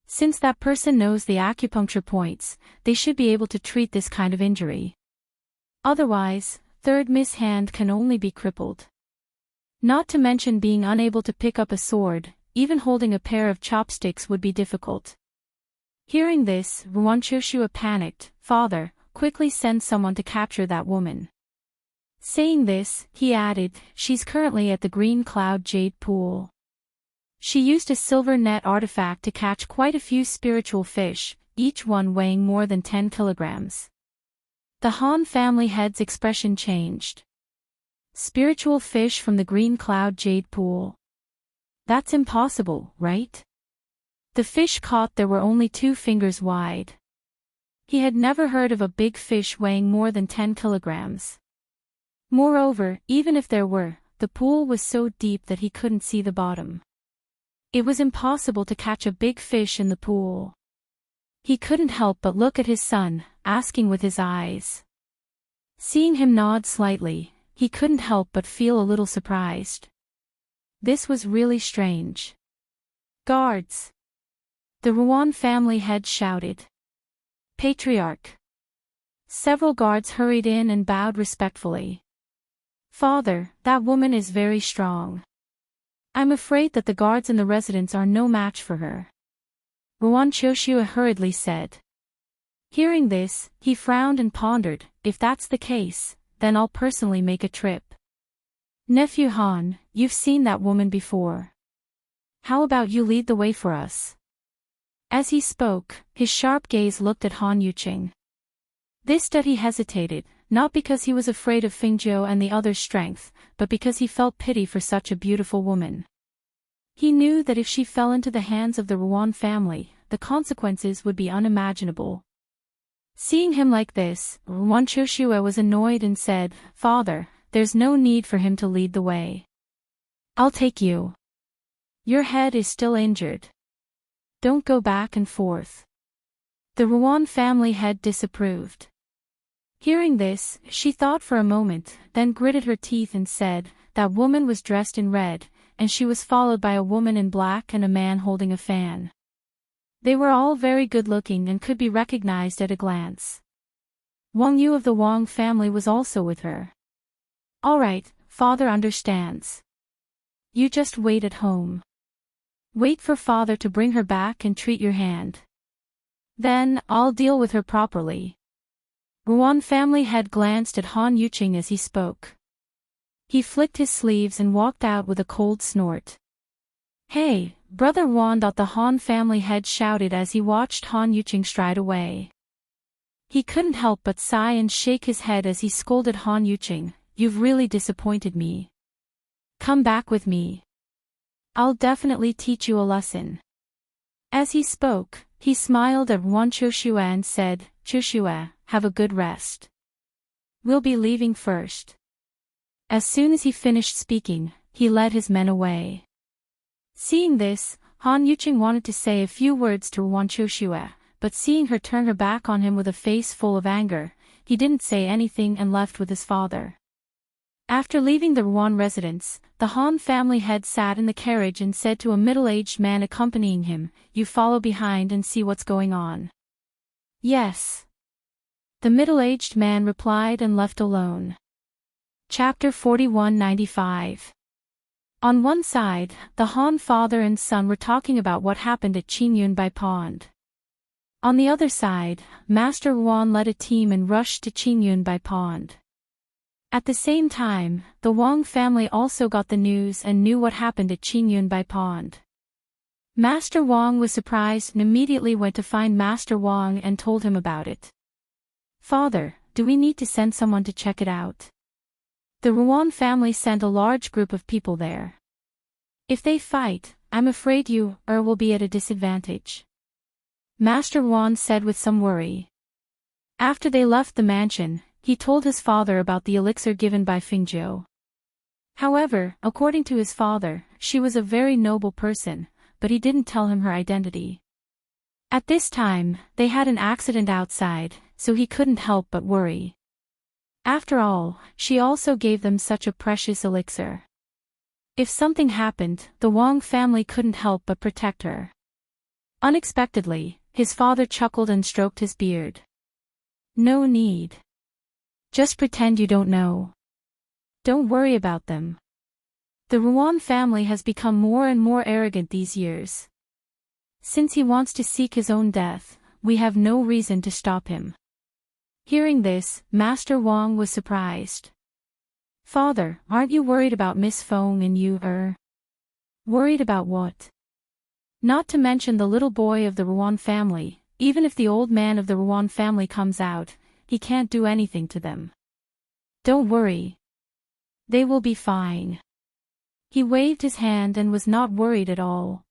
Since that person knows the acupuncture points, they should be able to treat this kind of injury. Otherwise, third miss hand can only be crippled. Not to mention being unable to pick up a sword, even holding a pair of chopsticks would be difficult. Hearing this, Ruan Chioshue panicked. Father, quickly send someone to capture that woman. Saying this, he added, she's currently at the Green Cloud Jade Pool. She used a silver net artifact to catch quite a few spiritual fish, each one weighing more than 10 kilograms. The Han family head's expression changed. Spiritual fish from the Green Cloud Jade Pool. That's impossible, right? The fish caught there were only 2 fingers wide. He had never heard of a big fish weighing more than 10 kilograms. Moreover, even if there were, the pool was so deep that he couldn't see the bottom. It was impossible to catch a big fish in the pool. He couldn't help but look at his son, asking with his eyes. Seeing him nod slightly, he couldn't help but feel a little surprised. This was really strange. Guards! The Ruan family head shouted. Patriarch! Several guards hurried in and bowed respectfully. Father, that woman is very strong. I'm afraid that the guards in the residence are no match for her. Ruan Chioshue hurriedly said. Hearing this, he frowned and pondered. If that's the case, then I'll personally make a trip. Nephew Han, you've seen that woman before. How about you lead the way for us? As he spoke, his sharp gaze looked at Han Yuqing. This time he hesitated, not because he was afraid of Fingzhou and the other's strength, but because he felt pity for such a beautiful woman. He knew that if she fell into the hands of the Ruan family, the consequences would be unimaginable. Seeing him like this, Ruan Chioshue was annoyed and said, Father, there's no need for him to lead the way. I'll take you. Your head is still injured. Don't go back and forth. The Ruan family head disapproved. Hearing this, she thought for a moment, then gritted her teeth and said, that woman was dressed in red, and she was followed by a woman in black and a man holding a fan. They were all very good-looking and could be recognized at a glance. Wang Yu of the Wang family was also with her. All right, father understands. You just wait at home. Wait for father to bring her back and treat your hand. Then, I'll deal with her properly. Ruan family head glanced at Han Yuqing as he spoke. He flicked his sleeves and walked out with a cold snort. Hey, brother Wan! The Han family head shouted as he watched Han Yuqing stride away. He couldn't help but sigh and shake his head as he scolded Han Yuqing, you've really disappointed me. Come back with me. I'll definitely teach you a lesson. As he spoke, he smiled at Ruan Chioshue and said, Chioshue, have a good rest. We'll be leaving first. As soon as he finished speaking, he led his men away. Seeing this, Han Yuqing wanted to say a few words to Wan Qiuxue, but seeing her turn her back on him with a face full of anger, he didn't say anything and left with his father. After leaving the Ruan residence, the Han family head sat in the carriage and said to a middle-aged man accompanying him, "You follow behind and see what's going on." "Yes." The middle-aged man replied and left alone. Chapter 4195. On one side, the Han father and son were talking about what happened at Qingyunbai Pond. On the other side, Master Ruan led a team and rushed to Qingyunbai Pond. At the same time, the Wang family also got the news and knew what happened at Qingyunbai Pond. Master Wang was surprised and immediately went to find Master Wang and told him about it. "Father, do we need to send someone to check it out?" The Ruan family sent a large group of people there. "If they fight, I'm afraid you will be at a disadvantage," Master Ruan said with some worry. After they left the mansion, he told his father about the elixir given by Fingzhou. However, according to his father, she was a very noble person, but he didn't tell him her identity. At this time, they had an accident outside, so he couldn't help but worry. After all, she also gave them such a precious elixir. If something happened, the Wang family couldn't help but protect her. Unexpectedly, his father chuckled and stroked his beard. "No need. Just pretend you don't know. Don't worry about them. The Ruan family has become more and more arrogant these years. Since he wants to seek his own death, we have no reason to stop him." Hearing this, Master Wang was surprised. "Father, aren't you worried about Miss Feng and you Worried about what?" "Not to mention the little boy of the Ruan family. Even if the old man of the Ruan family comes out, he can't do anything to them. Don't worry. They will be fine." He waved his hand and was not worried at all.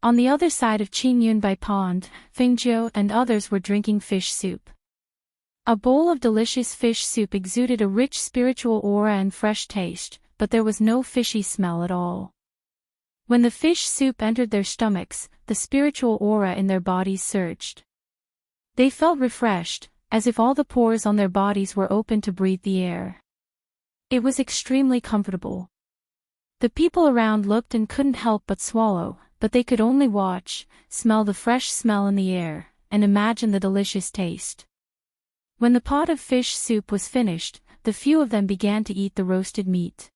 On the other side of Qingyunbai Pond, Fingzhou and others were drinking fish soup. A bowl of delicious fish soup exuded a rich spiritual aura and fresh taste, but there was no fishy smell at all. When the fish soup entered their stomachs, the spiritual aura in their bodies surged. They felt refreshed, as if all the pores on their bodies were open to breathe the air. It was extremely comfortable. The people around looked and couldn't help but swallow, but they could only watch, smell the fresh smell in the air, and imagine the delicious taste. When the pot of fish soup was finished, the few of them began to eat the roasted meat.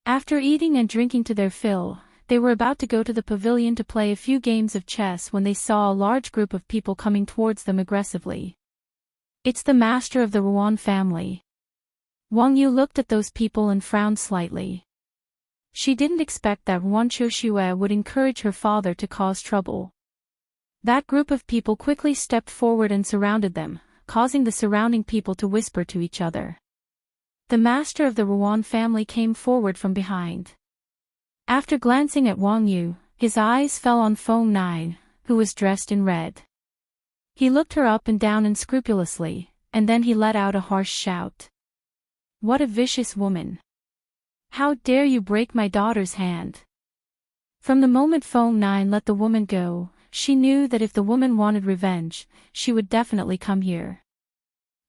After eating and drinking to their fill, they were about to go to the pavilion to play a few games of chess when they saw a large group of people coming towards them aggressively. "It's the master of the Ruan family." Wang Yu looked at those people and frowned slightly. She didn't expect that Wan Qiuxue would encourage her father to cause trouble. That group of people quickly stepped forward and surrounded them, causing the surrounding people to whisper to each other. The master of the Ruan family came forward from behind. After glancing at Wang Yu, his eyes fell on Feng Nine, who was dressed in red. He looked her up and down unscrupulously, and then he let out a harsh shout. "What a vicious woman! How dare you break my daughter's hand?" From the moment Feng Nine let the woman go, she knew that if the woman wanted revenge, she would definitely come here.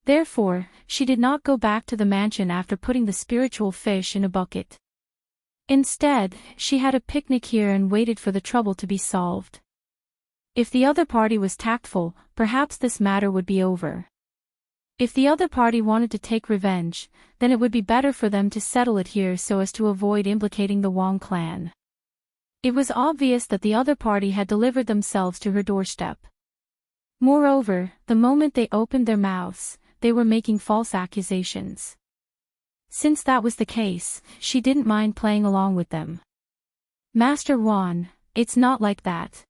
Therefore, she did not go back to the mansion after putting the spiritual fish in a bucket. Instead, she had a picnic here and waited for the trouble to be solved. If the other party was tactful, perhaps this matter would be over. If the other party wanted to take revenge, then it would be better for them to settle it here so as to avoid implicating the Wang clan. It was obvious that the other party had delivered themselves to her doorstep. Moreover, the moment they opened their mouths, they were making false accusations. Since that was the case, she didn't mind playing along with them. "Master Ruan, it's not like that.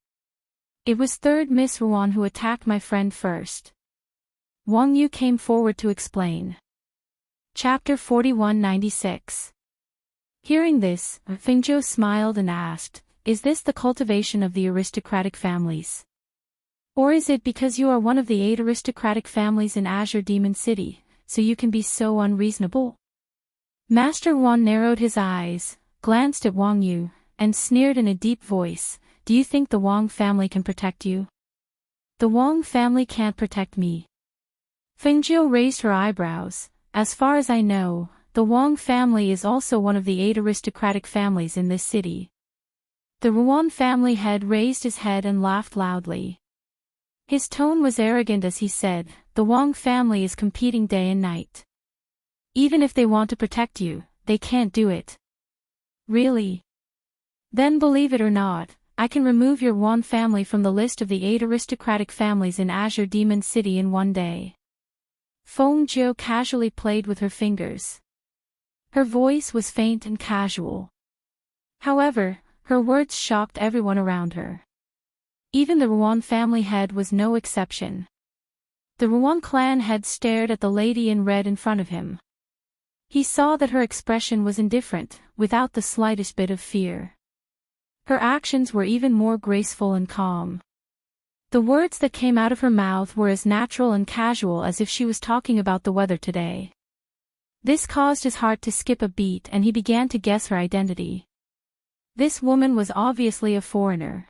It was third Miss Ruan who attacked my friend first." Wang Yu came forward to explain. Chapter 4196. Hearing this, Fingzhou smiled and asked, "Is this the cultivation of the aristocratic families? Or is it because you are one of the 8 aristocratic families in Azure Demon City, so you can be so unreasonable? Master Wan narrowed his eyes, glanced at Wang Yu, and sneered in a deep voice, "Do you think the Wang family can protect you?" "The Wang family can't protect me." Fengjiu raised her eyebrows. "As far as I know, the Wang family is also one of the 8 aristocratic families in this city." The Ruan family head raised his head and laughed loudly. His tone was arrogant as he said, "The Wang family is competing day and night. Even if they want to protect you, they can't do it." "Really? Then believe it or not, I can remove your Wan family from the list of the 8 aristocratic families in Azure Demon City in one day." Feng Jiu casually played with her fingers. Her voice was faint and casual. However, her words shocked everyone around her. Even the Ruan family head was no exception. The Ruan clan head stared at the lady in red in front of him. He saw that her expression was indifferent, without the slightest bit of fear. Her actions were even more graceful and calm. The words that came out of her mouth were as natural and casual as if she was talking about the weather today. This caused his heart to skip a beat and he began to guess her identity. This woman was obviously a foreigner.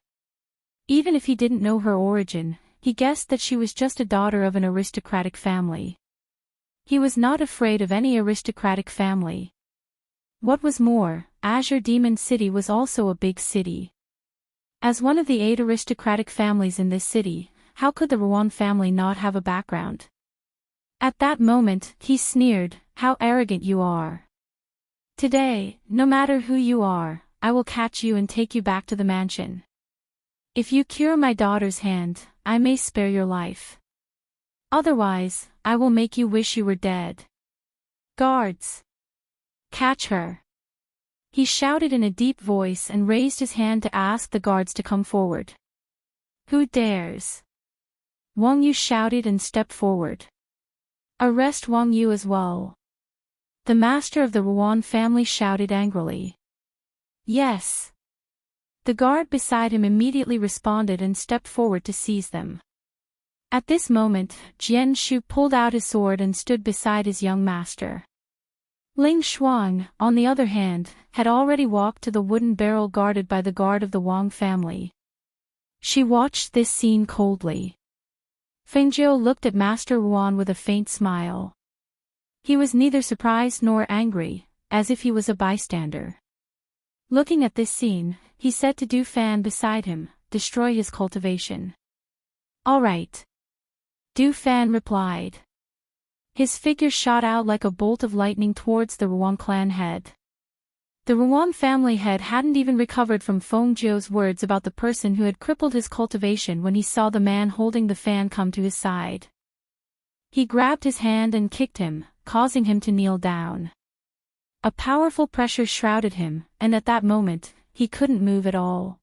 Even if he didn't know her origin, he guessed that she was just a daughter of an aristocratic family. He was not afraid of any aristocratic family. What was more, Azure Demon City was also a big city. As one of the 8 aristocratic families in this city, how could the Ruan family not have a background? At that moment, he sneered, "How arrogant you are. Today, no matter who you are, I will catch you and take you back to the mansion. If you cure my daughter's hand, I may spare your life. Otherwise, I will make you wish you were dead. Guards! Catch her!" He shouted in a deep voice and raised his hand to ask the guards to come forward. "Who dares?" Wang Yu shouted and stepped forward. "Arrest Wang Yu as well." The master of the Ruan family shouted angrily. "Yes." The guard beside him immediately responded and stepped forward to seize them. At this moment, Jian Shu pulled out his sword and stood beside his young master. Ling Shuang, on the other hand, had already walked to the wooden barrel guarded by the guard of the Wang family. She watched this scene coldly. Fengjiu looked at Master Ruan with a faint smile. He was neither surprised nor angry, as if he was a bystander. Looking at this scene, he said to Du Fan beside him, "Destroy his cultivation." "All right." Du Fan replied. His figure shot out like a bolt of lightning towards the Ruan clan head. The Ruan family head hadn't even recovered from Feng Jiu's words about the person who had crippled his cultivation when he saw the man holding the fan come to his side. He grabbed his hand and kicked him, causing him to kneel down. A powerful pressure shrouded him, and at that moment, he couldn't move at all.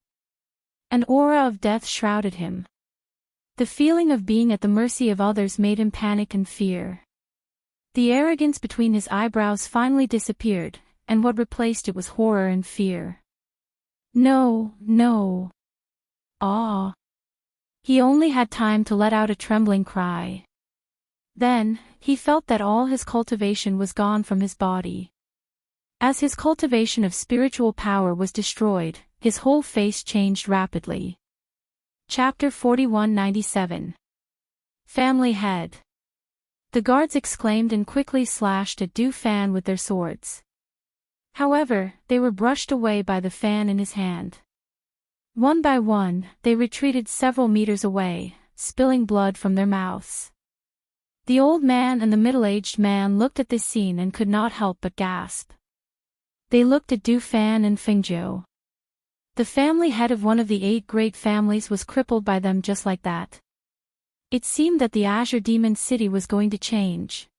An aura of death shrouded him. The feeling of being at the mercy of others made him panic and fear. The arrogance between his eyebrows finally disappeared, and what replaced it was horror and fear. "No, no. Ah." He only had time to let out a trembling cry. Then, he felt that all his cultivation was gone from his body. As his cultivation of spiritual power was destroyed, his whole face changed rapidly. Chapter 4197. Family Head. The guards exclaimed and quickly slashed at Du Fan with their swords. However, they were brushed away by the fan in his hand. One by one, they retreated several meters away, spilling blood from their mouths. The old man and the middle-aged man looked at this scene and could not help but gasp. They looked at Du Fan and Fengjiu. The family head of one of the 8 great families was crippled by them just like that. It seemed that the Azure Demon City was going to change.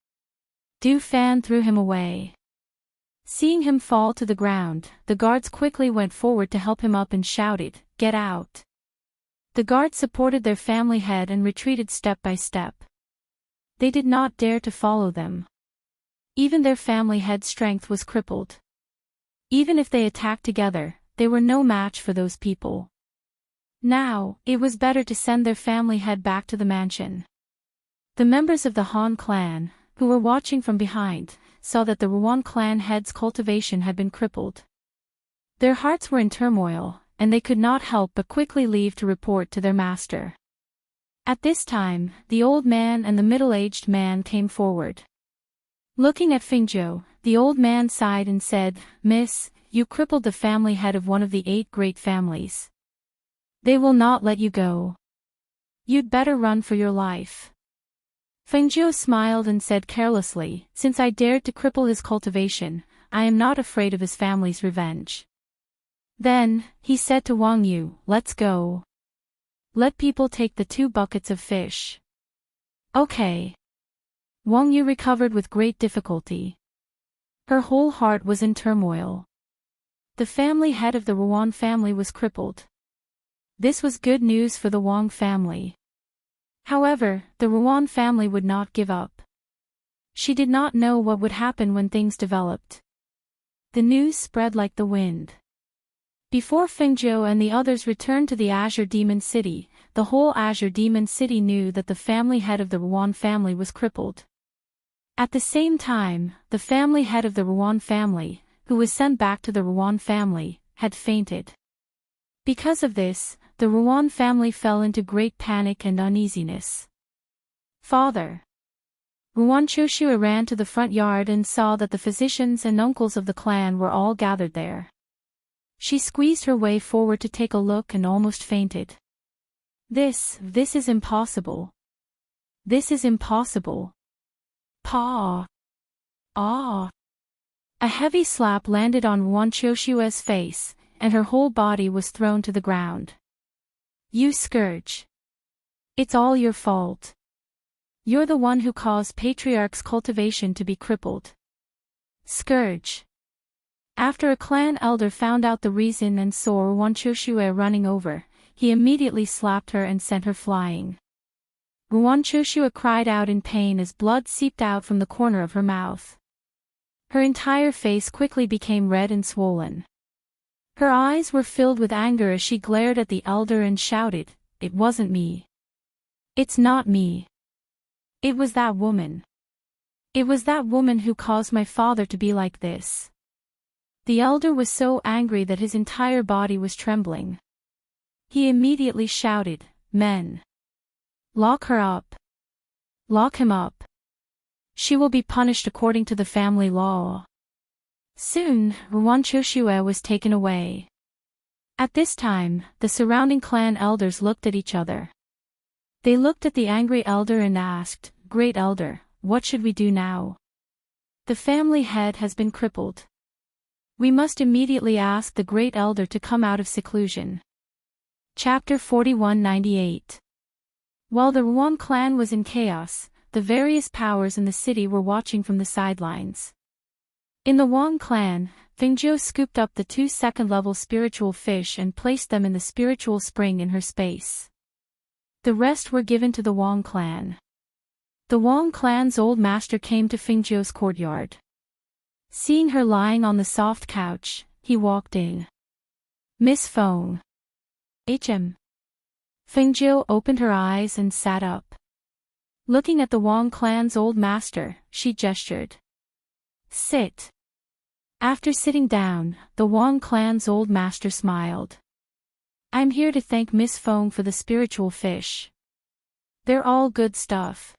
Du Fan threw him away. Seeing him fall to the ground, the guards quickly went forward to help him up and shouted, "Get out!" The guards supported their family head and retreated step by step. They did not dare to follow them. Even their family head's strength was crippled. Even if they attacked together, they were no match for those people. Now, it was better to send their family head back to the mansion. The members of the Han clan, who were watching from behind, saw that the Ruan clan head's cultivation had been crippled. Their hearts were in turmoil, and they could not help but quickly leave to report to their master. At this time, the old man and the middle-aged man came forward. Looking at Fingzhou, the old man sighed and said, "Miss, you crippled the family head of one of the 8 great families. They will not let you go. You'd better run for your life." Fengzhou smiled and said carelessly, "Since I dared to cripple his cultivation, I am not afraid of his family's revenge." Then, he said to Wang Yu, "Let's go. Let people take the 2 buckets of fish." Okay. Wang Yu recovered with great difficulty. Her whole heart was in turmoil. The family head of the Ruan family was crippled. This was good news for the Wang family. However, the Ruan family would not give up. She did not know what would happen when things developed. The news spread like the wind. Before Fengzhou and the others returned to the Azure Demon City, the whole Azure Demon City knew that the family head of the Ruan family was crippled. At the same time, the family head of the Ruan family, who was sent back to the Ruan family, had fainted. Because of this, the Ruan family fell into great panic and uneasiness. "Father!" Ruan Choshua ran to the front yard and saw that the physicians and uncles of the clan were all gathered there. She squeezed her way forward to take a look and almost fainted. This is impossible. This is impossible. Pa! Ah! A heavy slap landed on Ruan Choshua's face, and her whole body was thrown to the ground. "You scourge! It's all your fault. You're the one who caused Patriarch's cultivation to be crippled. Scourge!" After a clan elder found out the reason and saw Ruan Choshua running over, he immediately slapped her and sent her flying. Ruan Choshua cried out in pain as blood seeped out from the corner of her mouth. Her entire face quickly became red and swollen. Her eyes were filled with anger as she glared at the elder and shouted, "It wasn't me. It's not me. It was that woman. It was that woman who caused my father to be like this." The elder was so angry that his entire body was trembling. He immediately shouted, "Men! Lock her up. Lock him up. She will be punished according to the family law." Soon, Ruan Choshua was taken away. At this time, the surrounding clan elders looked at each other. They looked at the angry elder and asked, "Great elder, what should we do now? The family head has been crippled. We must immediately ask the great elder to come out of seclusion." Chapter 4198. While the Ruan clan was in chaos, the various powers in the city were watching from the sidelines. In the Wang clan, Fingzhou scooped up the 2 second-level spiritual fish and placed them in the spiritual spring in her space. The rest were given to the Wang clan. The Wang clan's old master came to Fingzhou's courtyard. Seeing her lying on the soft couch, he walked in. "Miss Feng." "HM." Fengzhou opened her eyes and sat up. Looking at the Wang clan's old master, she gestured. "Sit." After sitting down, the Wang clan's old master smiled. "I'm here to thank Miss Feng for the spiritual fish. They're all good stuff.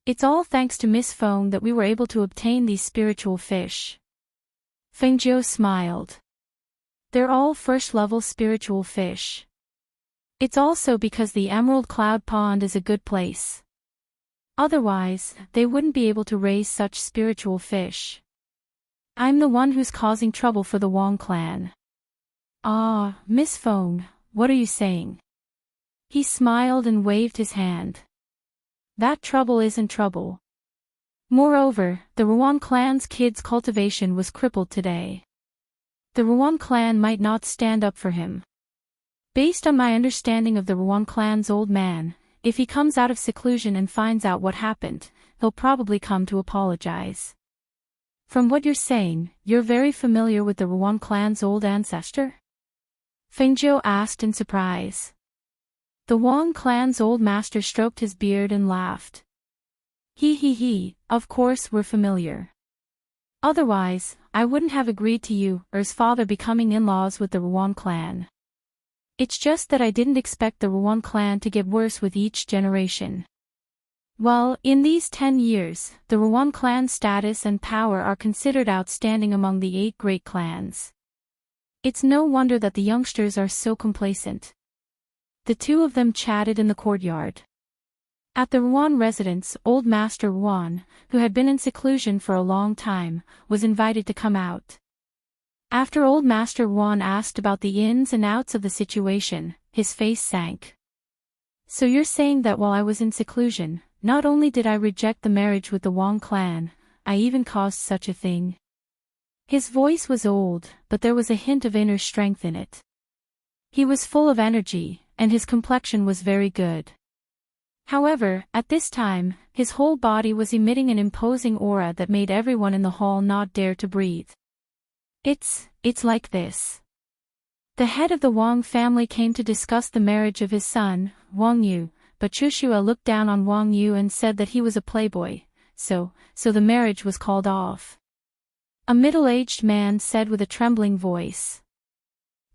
It's all thanks to Miss Feng that we were able to obtain these spiritual fish." Fengzhou smiled. "They're all first-level spiritual fish. It's also because the Emerald Cloud Pond is a good place. Otherwise, they wouldn't be able to raise such spiritual fish. I'm the one who's causing trouble for the Wang clan." "Ah, Miss Feng, what are you saying?" He smiled and waved his hand. "That trouble isn't trouble. Moreover, the Ruan clan's kids' cultivation was crippled today. The Ruan clan might not stand up for him. Based on my understanding of the Ruan clan's old man, if he comes out of seclusion and finds out what happened, he'll probably come to apologize." "From what you're saying, you're very familiar with the Ruan clan's old ancestor?" Fengzhou asked in surprise. The Wang clan's old master stroked his beard and laughed. He, of course we're familiar. Otherwise, I wouldn't have agreed to you or his father becoming in-laws with the Ruan clan. It's just that I didn't expect the Ruan clan to get worse with each generation. Well, in these 10 years, the Ruan clan's status and power are considered outstanding among the 8 great clans. It's no wonder that the youngsters are so complacent. The two of them chatted in the courtyard. At the Ruan residence, old Master Ruan, who had been in seclusion for a long time, was invited to come out. After old Master Ruan asked about the ins and outs of the situation, his face sank. So you're saying that while I was in seclusion, not only did I reject the marriage with the Wang clan, I even caused such a thing? His voice was old, but there was a hint of inner strength in it. He was full of energy, and his complexion was very good. However, at this time, his whole body was emitting an imposing aura that made everyone in the hall not dare to breathe. It's like this. The head of the Wang family came to discuss the marriage of his son, Wang Yu, but Chushua looked down on Wang Yu and said that he was a playboy, so the marriage was called off. A middle-aged man said with a trembling voice.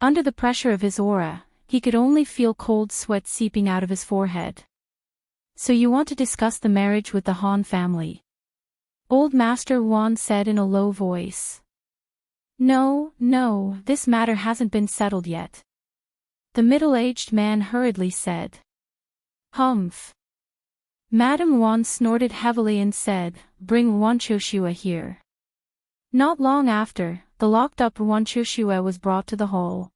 Under the pressure of his aura, he could only feel cold sweat seeping out of his forehead. So you want to discuss the marriage with the Han family? Old Master Wan said in a low voice. No, this matter hasn't been settled yet. The middle-aged man hurriedly said. Humph. Madame Wan snorted heavily and said, bring Wan Choshua here. Not long after, the locked-up Wan Choshua was brought to the hall.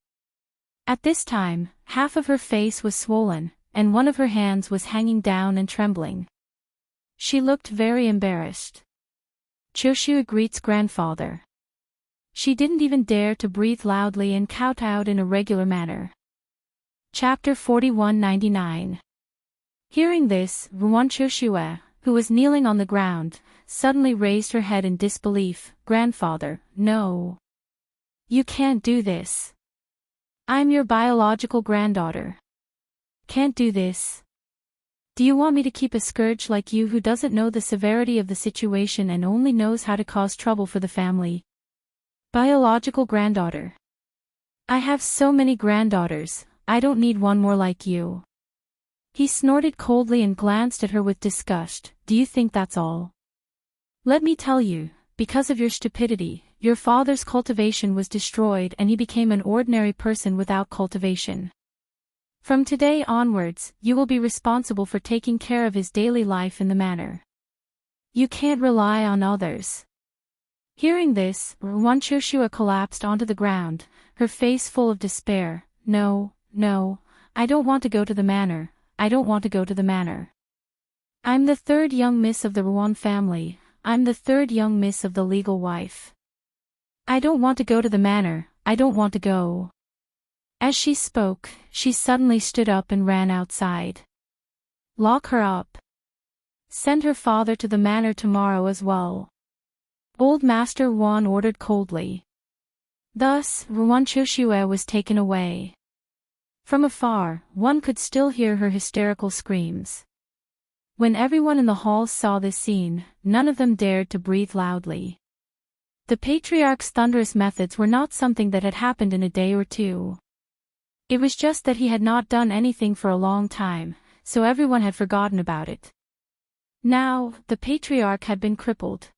At this time, half of her face was swollen, and one of her hands was hanging down and trembling. She looked very embarrassed. Choshua greets grandfather. She didn't even dare to breathe loudly and kowtowed in a regular manner. Chapter 4199. Hearing this, Ruan Choshua, who was kneeling on the ground, suddenly raised her head in disbelief. Grandfather, no. You can't do this. I'm your biological granddaughter. Can't do this. Do you want me to keep a scourge like you who doesn't know the severity of the situation and only knows how to cause trouble for the family? Biological granddaughter. I have so many granddaughters, I don't need one more like you. He snorted coldly and glanced at her with disgust. Do you think that's all? Let me tell you, because of your stupidity, your father's cultivation was destroyed and he became an ordinary person without cultivation. From today onwards, you will be responsible for taking care of his daily life in the manor. You can't rely on others. Hearing this, Ruan Choshua collapsed onto the ground, her face full of despair. No, I don't want to go to the manor, I don't want to go to the manor. I'm the third young miss of the Ruan family, I'm the third young miss of the legal wife. I don't want to go to the manor, I don't want to go. As she spoke, she suddenly stood up and ran outside. Lock her up. Send her father to the manor tomorrow as well. Old Master Wan ordered coldly. Thus, Ruan Choshua was taken away. From afar, one could still hear her hysterical screams. When everyone in the hall saw this scene, none of them dared to breathe loudly. The patriarch's thunderous methods were not something that had happened in a day or two. It was just that he had not done anything for a long time, so everyone had forgotten about it. Now, the patriarch had been crippled.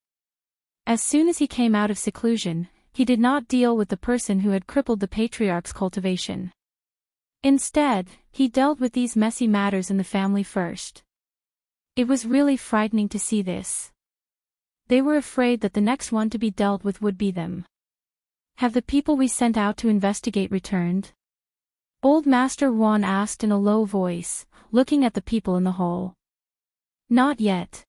As soon as he came out of seclusion, he did not deal with the person who had crippled the patriarch's cultivation. Instead, he dealt with these messy matters in the family first. It was really frightening to see this. They were afraid that the next one to be dealt with would be them. Have the people we sent out to investigate returned? Old Master Wan asked in a low voice, looking at the people in the hall. Not yet.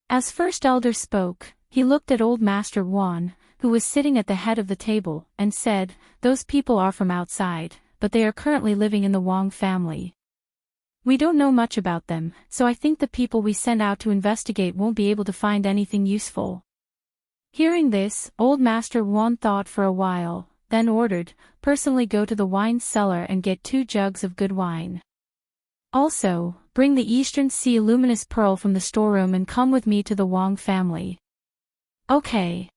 As First Elder spoke, he looked at Old Master Wan, who was sitting at the head of the table, and said, those people are from outside, but they are currently living in the Wang family. We don't know much about them, so I think the people we send out to investigate won't be able to find anything useful. Hearing this, Old Master Wan thought for a while, then ordered, personally go to the wine cellar and get 2 jugs of good wine. Also, bring the Eastern Sea luminous pearl from the storeroom and come with me to the Wang family. Okay.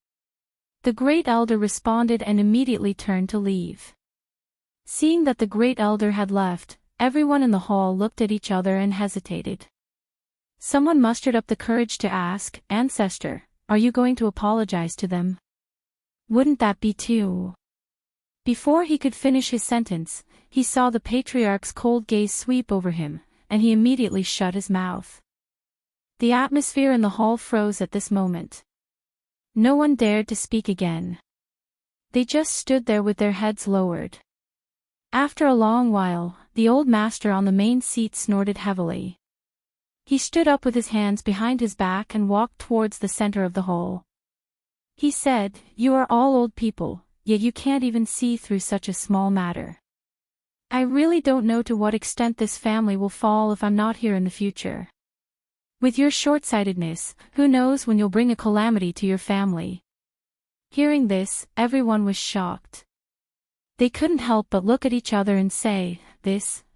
The Great Elder responded and immediately turned to leave. Seeing that the Great Elder had left, everyone in the hall looked at each other and hesitated. Someone mustered up the courage to ask, "Ancestor, are you going to apologize to them? Wouldn't that be too?" Before he could finish his sentence, he saw the patriarch's cold gaze sweep over him, and he immediately shut his mouth. The atmosphere in the hall froze at this moment. No one dared to speak again. They just stood there with their heads lowered. After a long while, the old master on the main seat snorted heavily. He stood up with his hands behind his back and walked towards the center of the hall. He said, "You are all old people, yet you can't even see through such a small matter. I really don't know to what extent this family will fall if I'm not here in the future. With your short-sightedness, who knows when you'll bring a calamity to your family." Hearing this, everyone was shocked. They couldn't help but look at each other and say,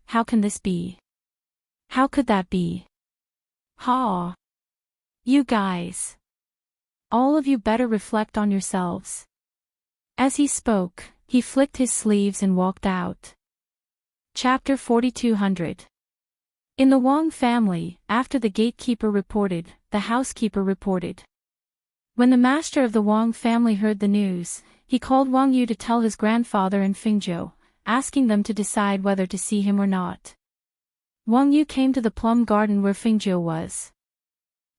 how can this be? How could that be? Ha! You guys. All of you better reflect on yourselves. As he spoke, he flicked his sleeves and walked out. Chapter 4200. In the Wang family, after the gatekeeper reported, the housekeeper reported. When the master of the Wang family heard the news, he called Wang Yu to tell his grandfather and Fingzhou, asking them to decide whether to see him or not. Wang Yu came to the plum garden where Fingzhou was.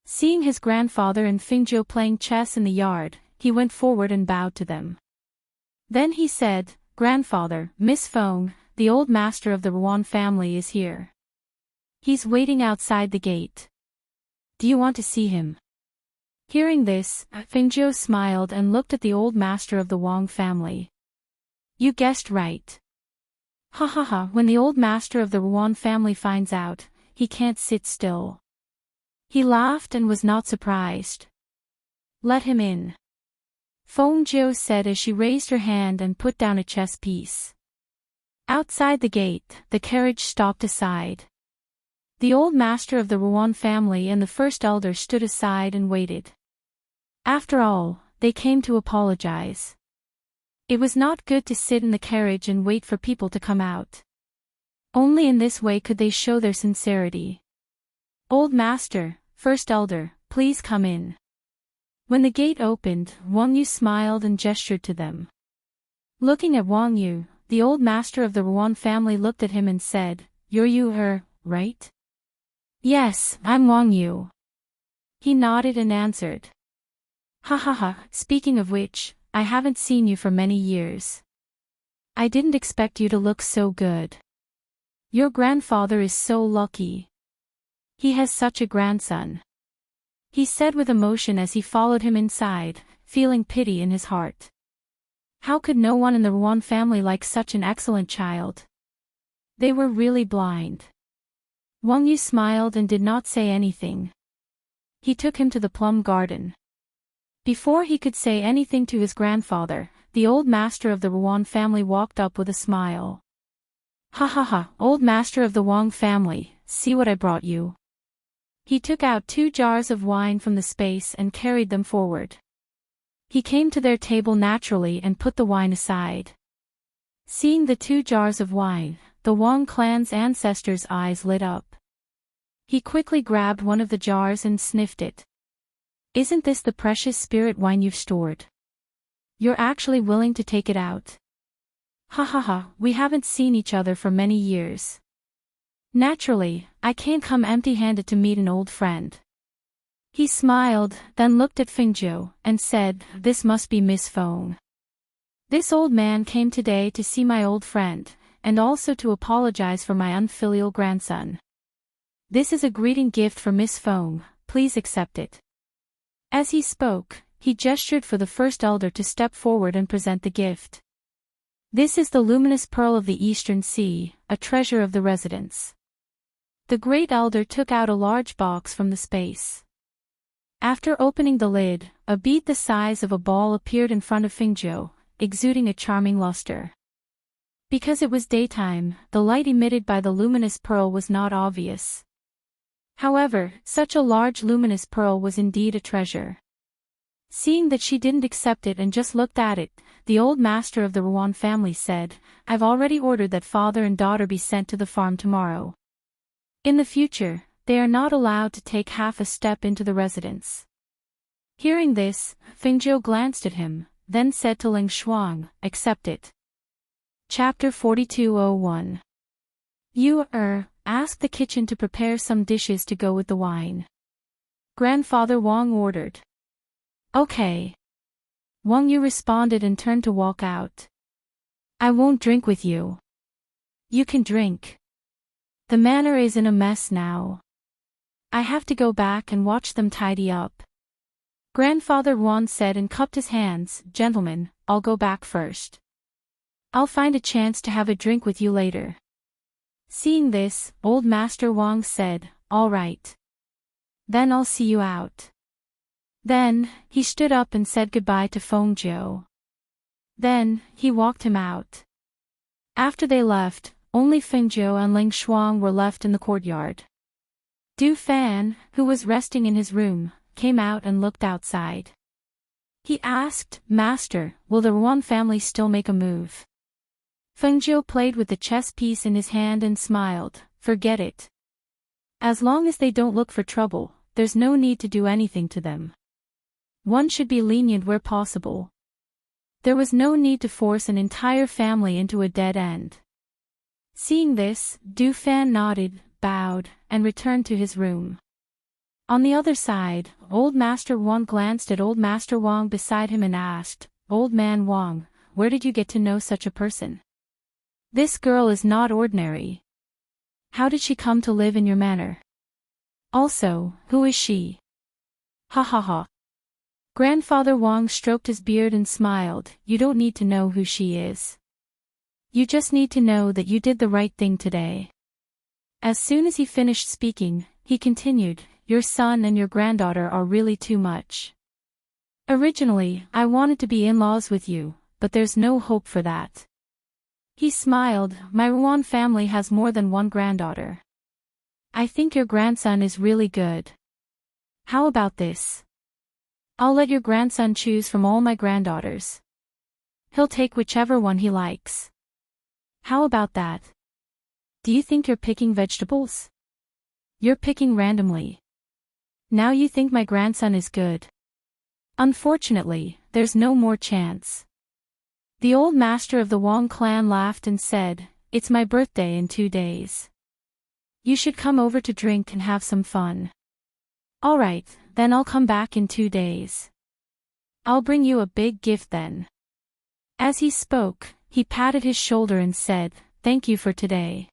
Seeing his grandfather and Fingzhou playing chess in the yard, he went forward and bowed to them. Then he said, "Grandfather, Miss Feng, the old master of the Ruan family is here. He's waiting outside the gate. Do you want to see him?" Hearing this, Fingzhou smiled and looked at the old master of the Wang family. "You guessed right. Ha ha ha, when the old master of the Ruan family finds out, he can't sit still." He laughed and was not surprised. "Let him in," Fengzhou said as she raised her hand and put down a chess piece. Outside the gate, the carriage stopped aside. The old master of the Ruan family and the first elder stood aside and waited. After all, they came to apologize. It was not good to sit in the carriage and wait for people to come out. Only in this way could they show their sincerity. "Old master, first elder, please come in." When the gate opened, Wang Yu smiled and gestured to them. Looking at Wang Yu, the old master of the Ruan family looked at him and said, "You're Yu, right?" "Yes, I'm Wang Yu." He nodded and answered. "Ha ha ha, speaking of which, I haven't seen you for many years. I didn't expect you to look so good. Your grandfather is so lucky. He has such a grandson," he said with emotion as he followed him inside, feeling pity in his heart. How could no one in the Ruan family like such an excellent child? They were really blind. Wang Yu smiled and did not say anything. He took him to the plum garden. Before he could say anything to his grandfather, the old master of the Ruan family walked up with a smile. "Ha ha ha, old master of the Wang family, see what I brought you." He took out 2 jars of wine from the space and carried them forward. He came to their table naturally and put the wine aside. Seeing the 2 jars of wine, the Wang clan's ancestors' eyes lit up. He quickly grabbed one of the jars and sniffed it. "Isn't this the precious spirit wine you've stored? You're actually willing to take it out? Ha ha ha, we haven't seen each other for many years. Naturally, I can't come empty-handed to meet an old friend." He smiled, then looked at Fingzhou, and said, "This must be Miss Feng. This old man came today to see my old friend, and also to apologize for my unfilial grandson. This is a greeting gift for Miss Feng, please accept it." As he spoke, he gestured for the first elder to step forward and present the gift. "This is the luminous pearl of the Eastern Sea, a treasure of the residence." The great elder took out a large box from the space. After opening the lid, a bead the size of a ball appeared in front of Fingzhou, exuding a charming luster. Because it was daytime, the light emitted by the luminous pearl was not obvious. However, such a large luminous pearl was indeed a treasure. Seeing that she didn't accept it and just looked at it, the old master of the Rouen family said, "I've already ordered that father and daughter be sent to the farm tomorrow. In the future, they are not allowed to take half a step into the residence." Hearing this, Fengjiu glanced at him, then said to Ling Shuang, "Accept it." Chapter 4201. Ask the kitchen to prepare some dishes to go with the wine. Grandfather Wang ordered. "Okay." Wang Yu responded and turned to walk out. "I won't drink with you." "You can drink. The manor is in a mess now. I have to go back and watch them tidy up." Grandfather Wang said and cupped his hands. "Gentlemen, I'll go back first. I'll find a chance to have a drink with you later." Seeing this, Old Master Wang said, "All right. Then I'll see you out." Then, he stood up and said goodbye to Fengjiu. Then, he walked him out. After they left, only Fengjiu and Ling Shuang were left in the courtyard. Du Fan, who was resting in his room, came out and looked outside. He asked, "Master, will the Rouen family still make a move?" Fengjiu played with the chess piece in his hand and smiled, "Forget it. As long as they don't look for trouble, there's no need to do anything to them. One should be lenient where possible." There was no need to force an entire family into a dead end. Seeing this, Du Fan nodded, bowed, and returned to his room. On the other side, Old Master Wang glanced at Old Master Wang beside him and asked, "Old Man Wang, where did you get to know such a person? This girl is not ordinary. How did she come to live in your manor? Also, who is she?" "Ha ha ha." Grandfather Wang stroked his beard and smiled, "You don't need to know who she is. You just need to know that you did the right thing today." As soon as he finished speaking, he continued, "Your son and your granddaughter are really too much. Originally, I wanted to be in-laws with you, but there's no hope for that." He smiled, "My Rouen family has more than one granddaughter. I think your grandson is really good. How about this? I'll let your grandson choose from all my granddaughters. He'll take whichever one he likes. How about that? Do you think you're picking vegetables? You're picking randomly. Now you think my grandson is good. Unfortunately, there's no more chance." The old master of the Wang clan laughed and said, "It's my birthday in 2 days. You should come over to drink and have some fun." "All right, then I'll come back in 2 days. I'll bring you a big gift then." As he spoke, he patted his shoulder and said, "Thank you for today."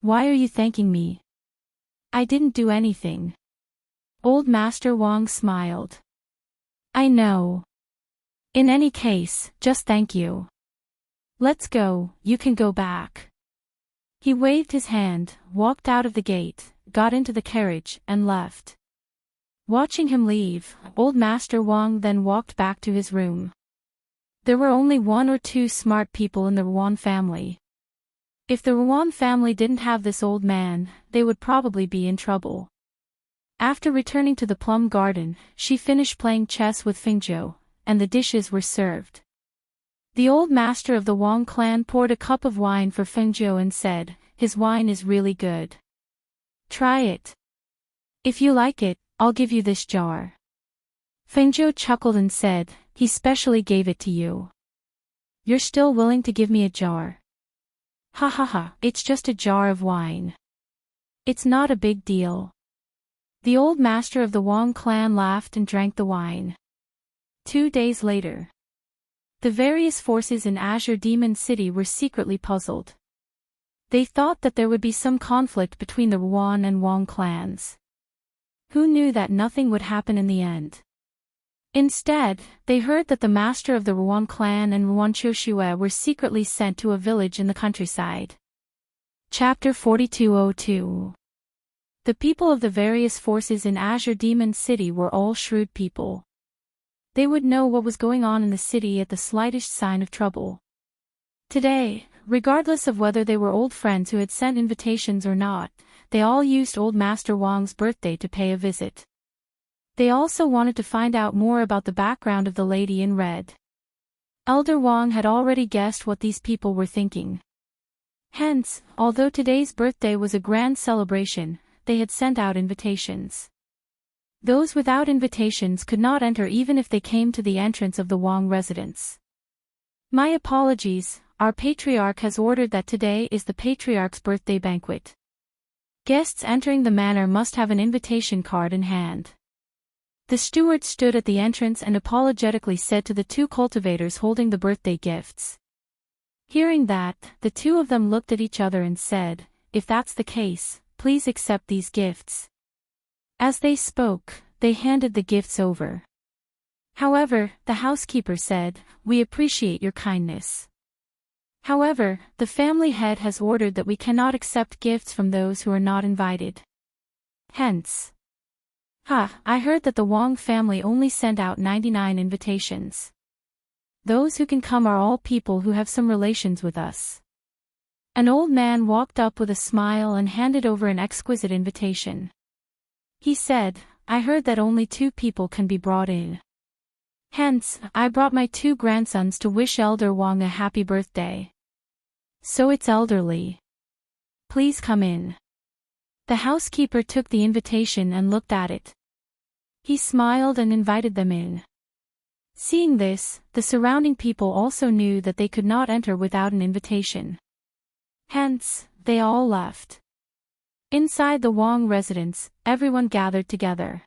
"Why are you thanking me? I didn't do anything." Old Master Wang smiled. "I know. In any case, just thank you. Let's go, you can go back." He waved his hand, walked out of the gate, got into the carriage, and left. Watching him leave, Old Master Wang then walked back to his room. There were only 1 or 2 smart people in the Rouen family. If the Rouen family didn't have this old man, they would probably be in trouble. After returning to the plum garden, she finished playing chess with Fengjiu, and the dishes were served. The old master of the Wang clan poured a cup of wine for Fengjiu and said, "His wine is really good. Try it. If you like it, I'll give you this jar." Fengjiu chuckled and said, "He specially gave it to you. You're still willing to give me a jar?" "Ha ha ha, it's just a jar of wine. It's not a big deal." The old master of the Wang clan laughed and drank the wine. 2 days later. The various forces in Azure Demon City were secretly puzzled. They thought that there would be some conflict between the Rouen and Wang clans. Who knew that nothing would happen in the end? Instead, they heard that the master of the Rouen clan and Rouen Choshue were secretly sent to a village in the countryside. Chapter 4202. The people of the various forces in Azure Demon City were all shrewd people. They would know what was going on in the city at the slightest sign of trouble. Today, regardless of whether they were old friends who had sent invitations or not, they all used Old Master Wang's birthday to pay a visit. They also wanted to find out more about the background of the lady in red. Elder Wang had already guessed what these people were thinking. Hence, although today's birthday was a grand celebration, they had sent out invitations. Those without invitations could not enter even if they came to the entrance of the Wang residence. My apologies, our patriarch has ordered that today is the patriarch's birthday banquet. Guests entering the manor must have an invitation card in hand. The steward stood at the entrance and apologetically said to the two cultivators holding the birthday gifts. Hearing that, the two of them looked at each other and said, "If that's the case, please accept these gifts." As they spoke, they handed the gifts over. However, the housekeeper said, "We appreciate your kindness. However, the family head has ordered that we cannot accept gifts from those who are not invited. Hence." I heard that the Wang family only sent out 99 invitations. Those who can come are all people who have some relations with us. An old man walked up with a smile and handed over an exquisite invitation. He said, "I heard that only 2 people can be brought in. Hence, I brought my 2 grandsons to wish Elder Wang a happy birthday. So it's elderly. Please come in." The housekeeper took the invitation and looked at it. He smiled and invited them in. Seeing this, the surrounding people also knew that they could not enter without an invitation. Hence, they all left. Inside the Wang residence, everyone gathered together.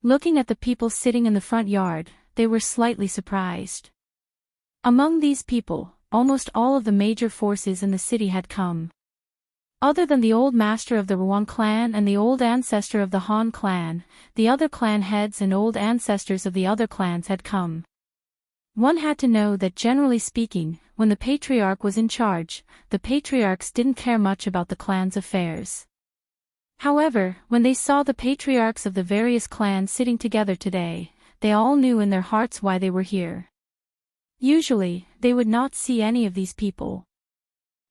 Looking at the people sitting in the front yard, they were slightly surprised. Among these people, almost all of the major forces in the city had come. Other than the old master of the Wang clan and the old ancestor of the Han clan, the other clan heads and old ancestors of the other clans had come. One had to know that generally speaking, when the patriarch was in charge, the patriarchs didn't care much about the clan's affairs. However, when they saw the patriarchs of the various clans sitting together today, they all knew in their hearts why they were here. Usually, they would not see any of these people.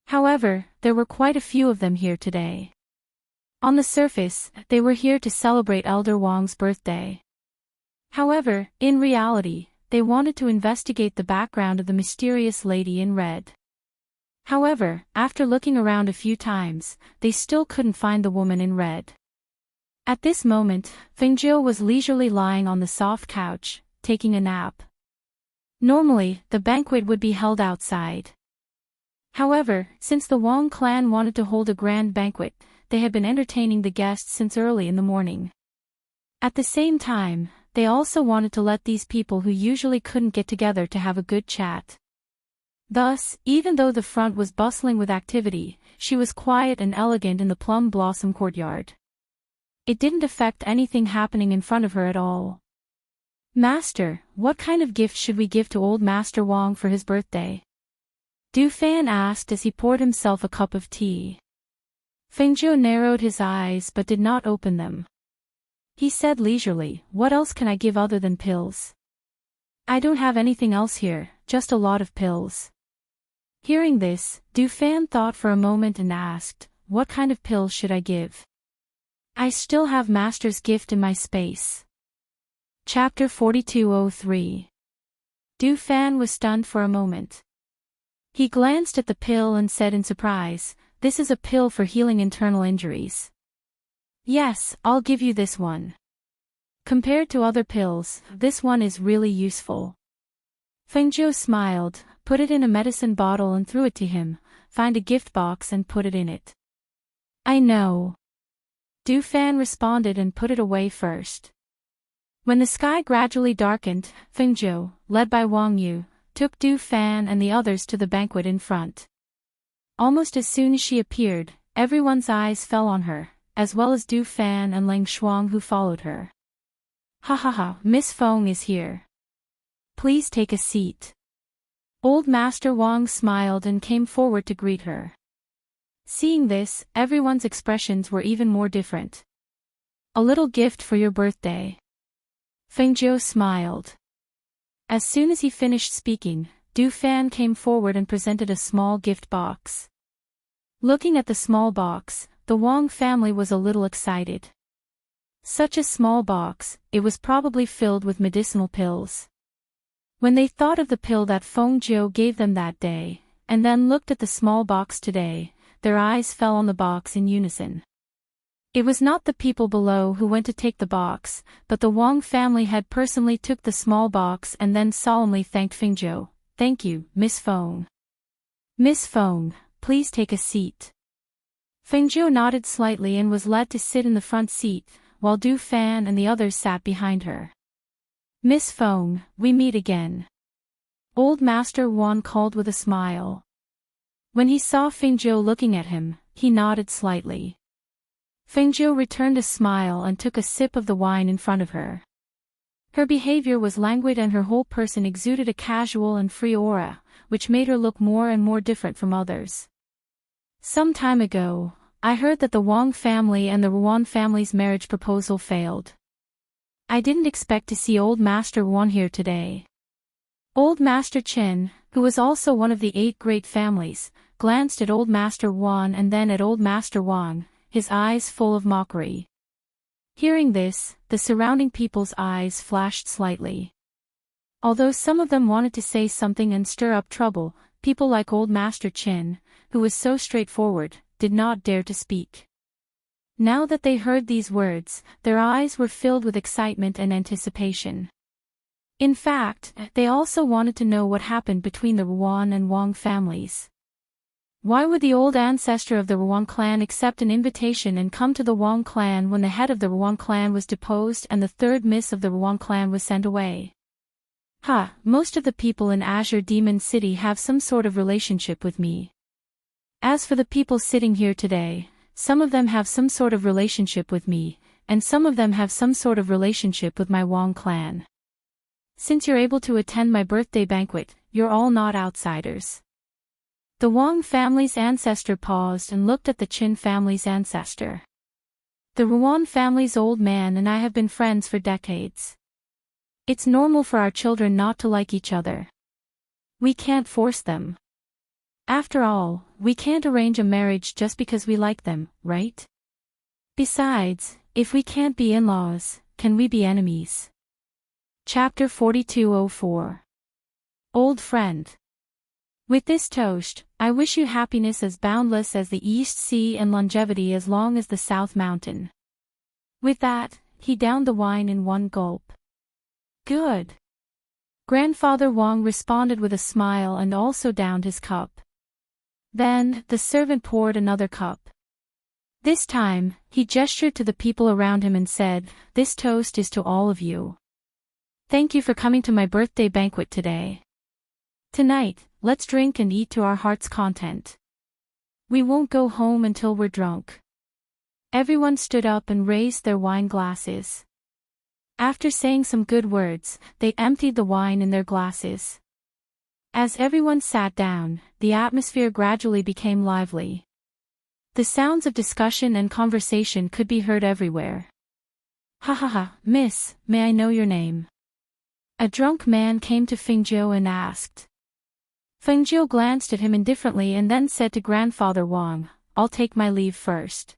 However, there were quite a few of them here today. On the surface, they were here to celebrate Elder Wang's birthday. However, in reality, they wanted to investigate the background of the mysterious lady in red. However, after looking around a few times, they still couldn't find the woman in red. At this moment, Fengjiu was leisurely lying on the soft couch, taking a nap. Normally, the banquet would be held outside. However, since the Wang clan wanted to hold a grand banquet, they had been entertaining the guests since early in the morning. At the same time, they also wanted to let these people who usually couldn't get together to have a good chat. Thus, even though the front was bustling with activity, she was quiet and elegant in the plum blossom courtyard. It didn't affect anything happening in front of her at all. "Master, what kind of gift should we give to old Master Wang for his birthday?" Du Fan asked as he poured himself a cup of tea. Fengjiu narrowed his eyes but did not open them. He said leisurely, "What else can I give other than pills? I don't have anything else here, just a lot of pills." Hearing this, Du Fan thought for a moment and asked, "What kind of pills should I give? I still have Master's gift in my space." Chapter 4203. Du Fan was stunned for a moment. He glanced at the pill and said in surprise, "This is a pill for healing internal injuries." "Yes, I'll give you this one. Compared to other pills, this one is really useful." Fengjiu smiled, put it in a medicine bottle and threw it to him, "Find a gift box and put it in it." "I know." Du Fan responded and put it away first. When the sky gradually darkened, Fengjiu, led by Wang Yu, took Du Fan and the others to the banquet in front. Almost as soon as she appeared, everyone's eyes fell on her, as well as Du Fan and Lang Shuang who followed her. "Ha, Miss Feng is here. Please take a seat." Old Master Wang smiled and came forward to greet her. Seeing this, everyone's expressions were even more different. "A little gift for your birthday." Fengjiu smiled. As soon as he finished speaking, Du Fan came forward and presented a small gift box. Looking at the small box, the Wang family was a little excited. Such a small box, it was probably filled with medicinal pills. When they thought of the pill that Feng Jiu gave them that day, and then looked at the small box today, their eyes fell on the box in unison. It was not the people below who went to take the box, but the Wang family had personally took the small box and then solemnly thanked Feng Jiu. "Thank you, Miss Feng. Miss Feng, please take a seat." Feng Jiu nodded slightly and was led to sit in the front seat, while Du Fan and the others sat behind her. "Miss Feng, we meet again." Old Master Wan called with a smile. When he saw Feng Jiu looking at him, he nodded slightly. Feng Jiu returned a smile and took a sip of the wine in front of her. Her behavior was languid and her whole person exuded a casual and free aura, which made her look more and more different from others. "Some time ago, I heard that the Wang family and the Ruan family's marriage proposal failed. I didn't expect to see Old Master Wan here today." Old Master Chen, who was also one of the 8 great families, glanced at Old Master Wan and then at Old Master Wang, his eyes full of mockery. Hearing this, the surrounding people's eyes flashed slightly. Although some of them wanted to say something and stir up trouble, people like Old Master Chen, who was so straightforward, did not dare to speak. Now that they heard these words, their eyes were filled with excitement and anticipation. In fact, they also wanted to know what happened between the Ruan and Wang families. Why would the old ancestor of the Ruan clan accept an invitation and come to the Wang clan when the head of the Ruan clan was deposed and the third miss of the Ruan clan was sent away? Most of the people in Azure Demon City have some sort of relationship with me. As for the people sitting here today, some of them have some sort of relationship with me, and some of them have some sort of relationship with my Wang clan. Since you're able to attend my birthday banquet, you're all not outsiders. The Wang family's ancestor paused and looked at the Qin family's ancestor. The Ruan family's old man and I have been friends for decades. It's normal for our children not to like each other. We can't force them. After all, we can't arrange a marriage just because we like them, right? Besides, if we can't be in-laws, can we be enemies? Chapter 4204. Old Friend. With this toast, I wish you happiness as boundless as the East Sea and longevity as long as the South Mountain. With that, he downed the wine in one gulp. Good. Grandfather Wang responded with a smile and also downed his cup. Then, the servant poured another cup. This time, he gestured to the people around him and said, "This toast is to all of you. Thank you for coming to my birthday banquet today. Tonight, let's drink and eat to our heart's content. We won't go home until we're drunk." Everyone stood up and raised their wine glasses. After saying some good words, they emptied the wine in their glasses. As everyone sat down, the atmosphere gradually became lively. The sounds of discussion and conversation could be heard everywhere. Miss, may I know your name?" A drunk man came to Feng Jiu and asked. Feng Jiu glanced at him indifferently and then said to Grandfather Wang, "I'll take my leave first."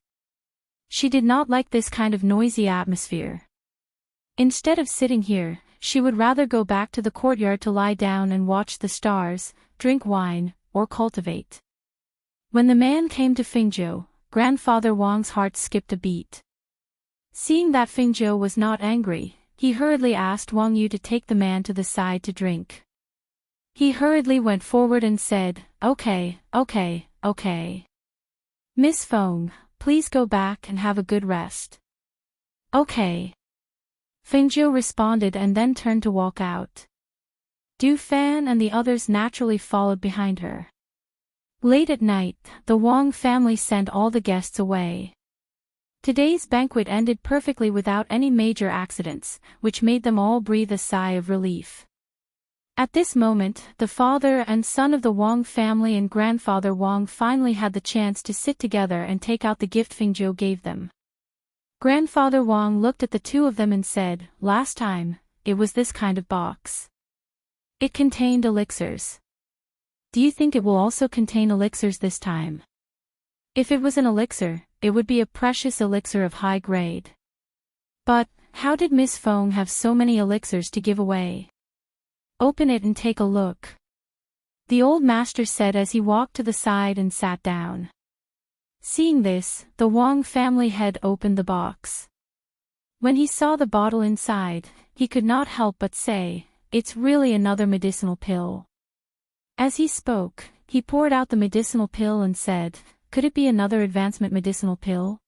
She did not like this kind of noisy atmosphere. Instead of sitting here, she would rather go back to the courtyard to lie down and watch the stars, drink wine, or cultivate. When the man came to Feng Jiu, Grandfather Wang's heart skipped a beat. Seeing that Feng Jiu was not angry, he hurriedly asked Wang Yu to take the man to the side to drink. He hurriedly went forward and said, Okay. Miss Feng, please go back and have a good rest." "Okay." Feng Jiu responded and then turned to walk out. Du Fan and the others naturally followed behind her. Late at night, the Wang family sent all the guests away. Today's banquet ended perfectly without any major accidents, which made them all breathe a sigh of relief. At this moment, the father and son of the Wang family and Grandfather Wang finally had the chance to sit together and take out the gift Feng Jiu gave them. Grandfather Wang looked at the two of them and said, "Last time, it was this kind of box. It contained elixirs. Do you think it will also contain elixirs this time? If it was an elixir, it would be a precious elixir of high grade. But, how did Miss Fong have so many elixirs to give away? Open it and take a look. The old master said as he walked to the side and sat down. Seeing this, the Wong family head opened the box. When he saw the bottle inside, he could not help but say, "It's really another medicinal pill." As he spoke, he poured out the medicinal pill and said, "Could it be another advancement medicinal pill?"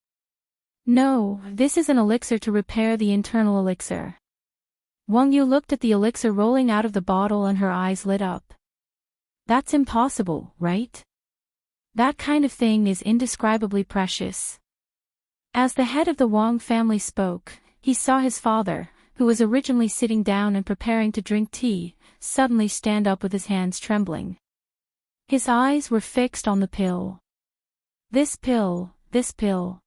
"No, this is an elixir to repair the internal elixir." Wang Yu looked at the elixir rolling out of the bottle and her eyes lit up. "That's impossible, right? That kind of thing is indescribably precious." As the head of the Wang family spoke, he saw his father, who was originally sitting down and preparing to drink tea, suddenly stand up with his hands trembling. His eyes were fixed on the pill. This pill, this pill.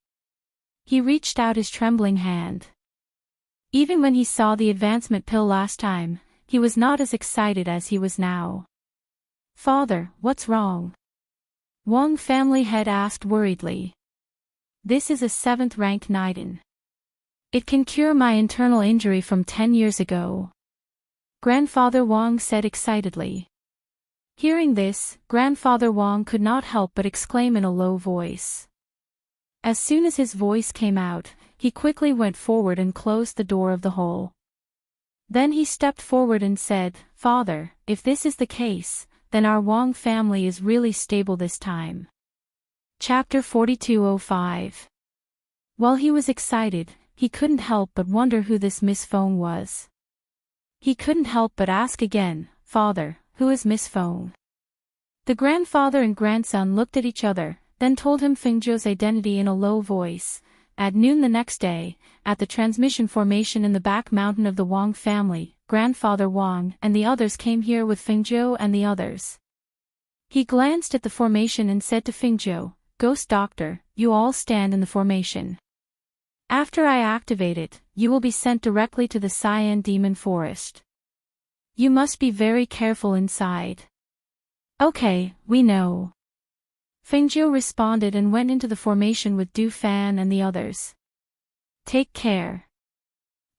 He reached out his trembling hand. Even when he saw the advancement pill last time, he was not as excited as he was now. "Father, what's wrong?" Wang family head asked worriedly. "This is a 7th rank Niden. It can cure my internal injury from 10 years ago," Grandfather Wang said excitedly. Hearing this, Grandfather Wang could not help but exclaim in a low voice. As soon as his voice came out, he quickly went forward and closed the door of the hole. Then he stepped forward and said, "Father, if this is the case, then our Wang family is really stable this time." Chapter 4205. While he was excited, he couldn't help but wonder who this Miss Fong was. He couldn't help but ask again, "Father, who is Miss Fong?" The grandfather and grandson looked at each other, then told him Fengzhou's identity in a low voice. At noon the next day, at the transmission formation in the back mountain of the Wang family, Grandfather Wang and the others came here with Fengzhou and the others. He glanced at the formation and said to Fengzhou, "Ghost Doctor, you all stand in the formation. After I activate it, you will be sent directly to the Cyan Demon Forest. You must be very careful inside." "Okay, we know." Fengzhou responded and went into the formation with Du Fan and the others. "Take care,"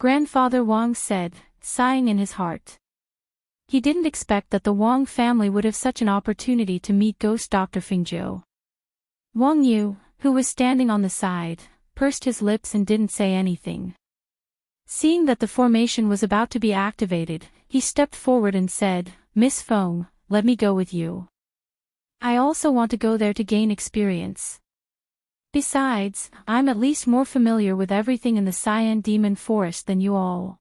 Grandfather Wang said, sighing in his heart. He didn't expect that the Wang family would have such an opportunity to meet Ghost Dr. Fengzhou. Wang Yu, who was standing on the side, pursed his lips and didn't say anything. Seeing that the formation was about to be activated, he stepped forward and said, "Miss Fong, let me go with you. I also want to go there to gain experience. Besides, I'm at least more familiar with everything in the Cyan Demon Forest than you all."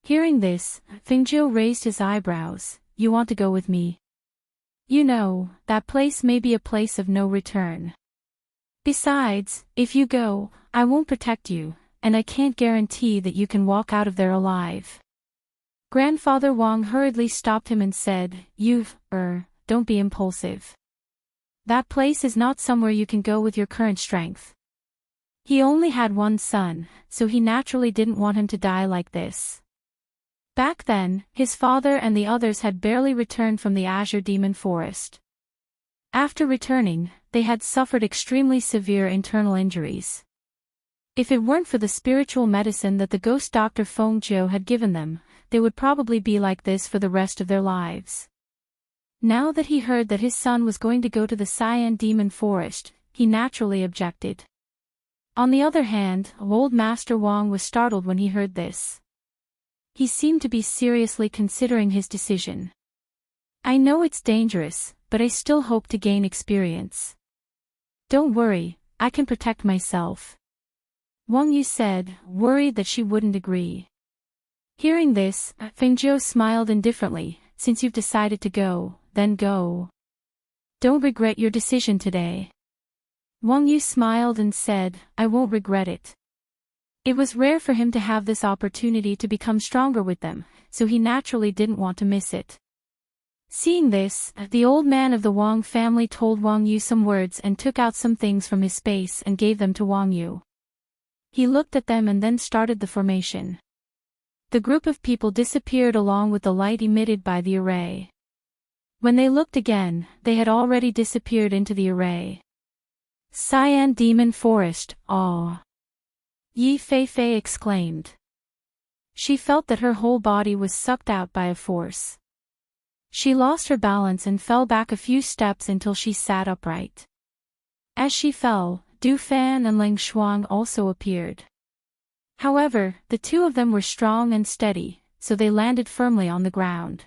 Hearing this, Fengzhou raised his eyebrows. "You want to go with me? You know, that place may be a place of no return. Besides, if you go, I won't protect you, and I can't guarantee that you can walk out of there alive." Grandfather Wang hurriedly stopped him and said, Don't be impulsive. That place is not somewhere you can go with your current strength." He only had one son, so he naturally didn't want him to die like this. Back then, his father and the others had barely returned from the Azure Demon Forest. After returning, they had suffered extremely severe internal injuries. If it weren't for the spiritual medicine that the ghost Dr. Feng Zhou had given them, they would probably be like this for the rest of their lives. Now that he heard that his son was going to go to the Cyan Demon Forest, he naturally objected. On the other hand, old Master Wang was startled when he heard this. He seemed to be seriously considering his decision. "I know it's dangerous, but I still hope to gain experience." "Don't worry, I can protect myself," Wang Yu said, worried that she wouldn't agree. Hearing this, Fengzhou smiled indifferently. "Since you've decided to go, then go. Don't regret your decision today." Wang Yu smiled and said, "I won't regret it." It was rare for him to have this opportunity to become stronger with them, so he naturally didn't want to miss it. Seeing this, the old man of the Wang family told Wang Yu some words and took out some things from his space and gave them to Wang Yu. He looked at them and then started the formation. The group of people disappeared along with the light emitted by the array. When they looked again, they had already disappeared into the array. Cyan Demon Forest, aw! Yi Fei exclaimed. She felt that her whole body was sucked out by a force. She lost her balance and fell back a few steps until she sat upright. As she fell, Du Fan and Ling Shuang also appeared. However, the two of them were strong and steady, so they landed firmly on the ground.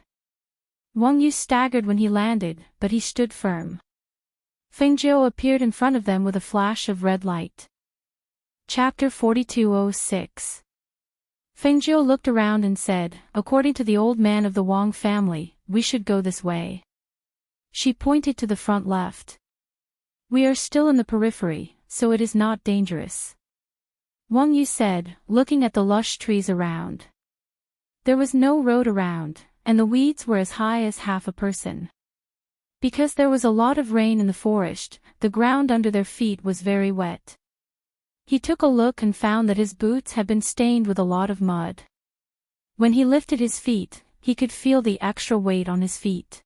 Wang Yu staggered when he landed, but he stood firm. Feng Jiu appeared in front of them with a flash of red light. Chapter 4206. Feng Jiu looked around and said, "According to the old man of the Wang family, we should go this way." She pointed to the front left. "We are still in the periphery, so it is not dangerous," Wang Yu said, looking at the lush trees around. There was no road around, and the weeds were as high as half a person. Because there was a lot of rain in the forest, the ground under their feet was very wet. He took a look and found that his boots had been stained with a lot of mud. When he lifted his feet, he could feel the extra weight on his feet.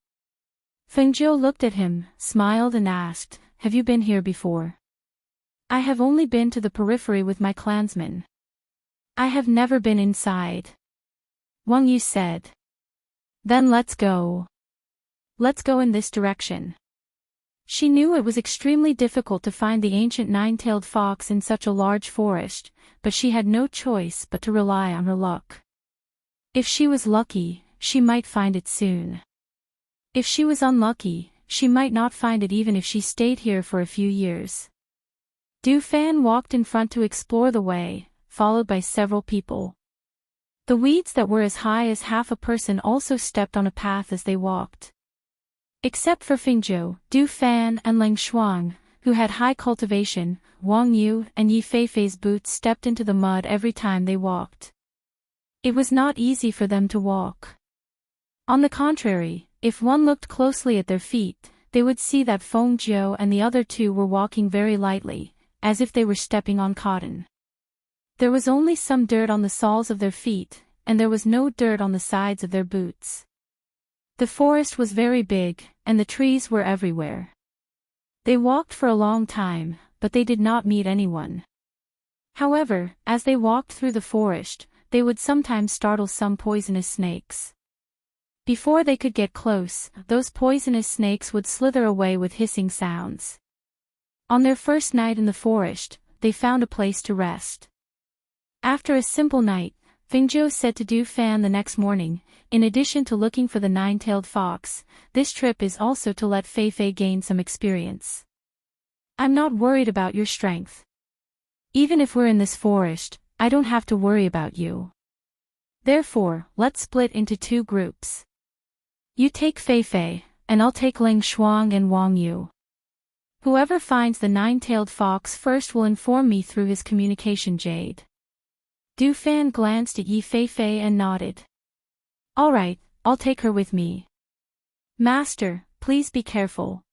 Feng Jiu looked at him, smiled and asked, "Have you been here before?" "I have only been to the periphery with my clansmen. I have never been inside," Wang Yu said. "Then let's go. Let's go in this direction." She knew it was extremely difficult to find the ancient nine-tailed fox in such a large forest, but she had no choice but to rely on her luck. If she was lucky, she might find it soon. If she was unlucky, she might not find it even if she stayed here for a few years. Du Fan walked in front to explore the way, followed by several people. The weeds that were as high as half a person also stepped on a path as they walked. Except for Feng Jiu, Du Fan and Ling Shuang, who had high cultivation, Wang Yu and Yi Feifei's boots stepped into the mud every time they walked. It was not easy for them to walk. On the contrary, if one looked closely at their feet, they would see that Feng Jiu and the other two were walking very lightly, as if they were stepping on cotton. There was only some dirt on the soles of their feet, and there was no dirt on the sides of their boots. The forest was very big, and the trees were everywhere. They walked for a long time, but they did not meet anyone. However, as they walked through the forest, they would sometimes startle some poisonous snakes. Before they could get close, those poisonous snakes would slither away with hissing sounds. On their first night in the forest, they found a place to rest. After a simple night, Feng Jiu said to Du Fan the next morning, "In addition to looking for the nine-tailed fox, this trip is also to let Fei Fei gain some experience. I'm not worried about your strength. Even if we're in this forest, I don't have to worry about you. Therefore, let's split into two groups. You take Fei Fei, and I'll take Ling Shuang and Wang Yu. Whoever finds the nine-tailed fox first will inform me through his communication jade." Du Fan glanced at Yi Feifei and nodded. "All right, I'll take her with me." "Master, please be careful."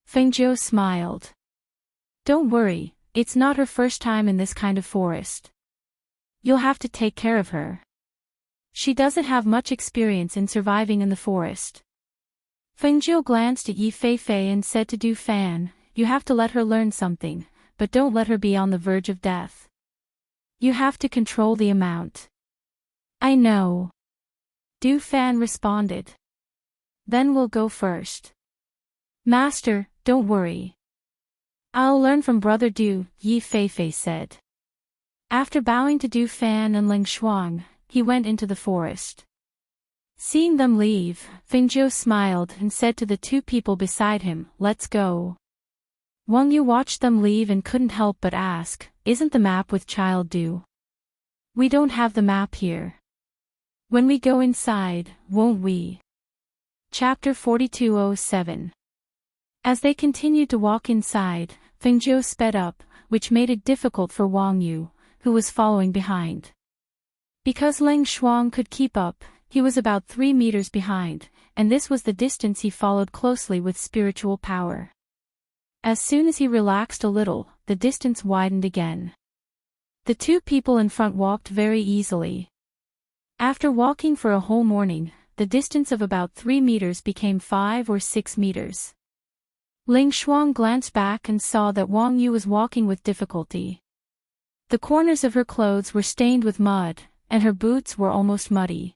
Feng Jiu smiled. "Don't worry, it's not her first time in this kind of forest. You'll have to take care of her. She doesn't have much experience in surviving in the forest." Feng Jiu glanced at Yi Feifei and said to Du Fan, "You have to let her learn something, but don't let her be on the verge of death. You have to control the amount." "I know," Du Fan responded. "Then we'll go first." "Master, don't worry. I'll learn from Brother Du," Yi Feifei said. After bowing to Du Fan and Ling Shuang, he went into the forest. Seeing them leave, Feng Jiu smiled and said to the two people beside him, "Let's go." Wang Yu watched them leave and couldn't help but ask, "Isn't the map with Child Du?" "We don't have the map here. When we go inside, won't we?" Chapter 4207. As they continued to walk inside, Feng Jiu sped up, which made it difficult for Wang Yu, who was following behind. Because Ling Shuang could keep up, he was about 3 meters behind, and this was the distance he followed closely with spiritual power. As soon as he relaxed a little, the distance widened again. The two people in front walked very easily. After walking for a whole morning, the distance of about 3 meters became 5 or 6 meters. Ling Shuang glanced back and saw that Wang Yu was walking with difficulty. The corners of her clothes were stained with mud, and her boots were almost muddy.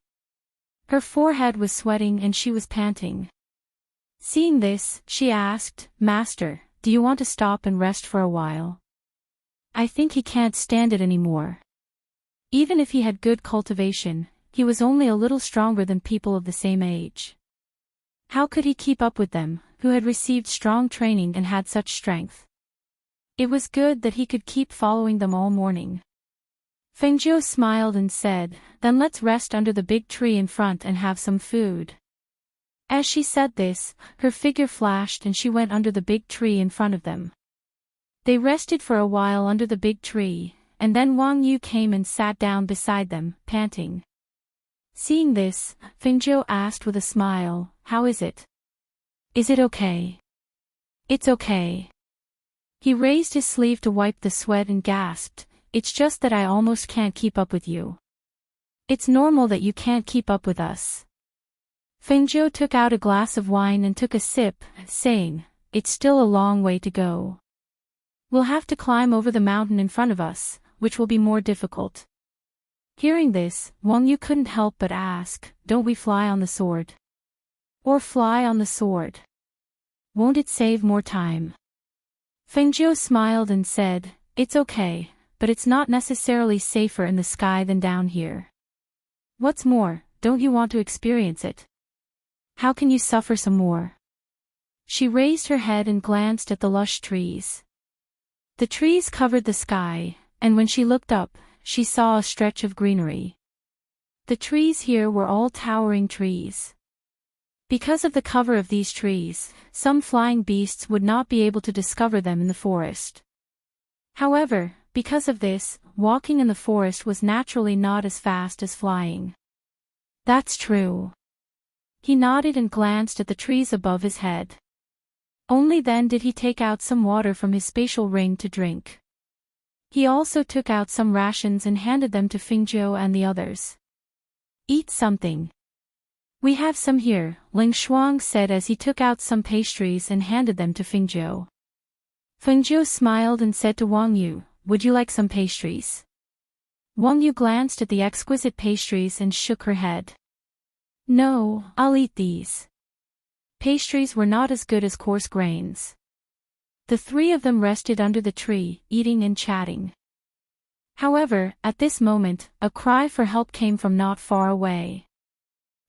Her forehead was sweating and she was panting. Seeing this, she asked, "Master, do you want to stop and rest for a while? I think he can't stand it anymore." Even if he had good cultivation, he was only a little stronger than people of the same age. How could he keep up with them, who had received strong training and had such strength? It was good that he could keep following them all morning. Feng Zhou smiled and said, "Then let's rest under the big tree in front and have some food." As she said this, her figure flashed and she went under the big tree in front of them. They rested for a while under the big tree, and then Wang Yu came and sat down beside them, panting. Seeing this, Feng Zhou asked with a smile, "How is it? Is it okay?" "It's okay." He raised his sleeve to wipe the sweat and gasped, "It's just that I almost can't keep up with you." "It's normal that you can't keep up with us." Feng Zhou took out a glass of wine and took a sip, saying, "It's still a long way to go. We'll have to climb over the mountain in front of us, which will be more difficult." Hearing this, Wang Yu couldn't help but ask, "Don't we fly on the sword? Or fly on the sword? Won't it save more time?" Feng Zhou smiled and said, "It's okay, but it's not necessarily safer in the sky than down here. What's more, don't you want to experience it? How can you suffer some more?" She raised her head and glanced at the lush trees. The trees covered the sky, and when she looked up, she saw a stretch of greenery. The trees here were all towering trees. Because of the cover of these trees, some flying beasts would not be able to discover them in the forest. However, because of this, walking in the forest was naturally not as fast as flying. "That's true." He nodded and glanced at the trees above his head. Only then did he take out some water from his spatial ring to drink. He also took out some rations and handed them to Feng Zhou and the others. "Eat something." "We have some here," Ling Shuang said as he took out some pastries and handed them to Feng Zhou. Feng Zhou smiled and said to Wang Yu, "Would you like some pastries?" Wang Yu glanced at the exquisite pastries and shook her head. "No, I'll eat these." Pastries were not as good as coarse grains. The three of them rested under the tree, eating and chatting. However, at this moment, a cry for help came from not far away.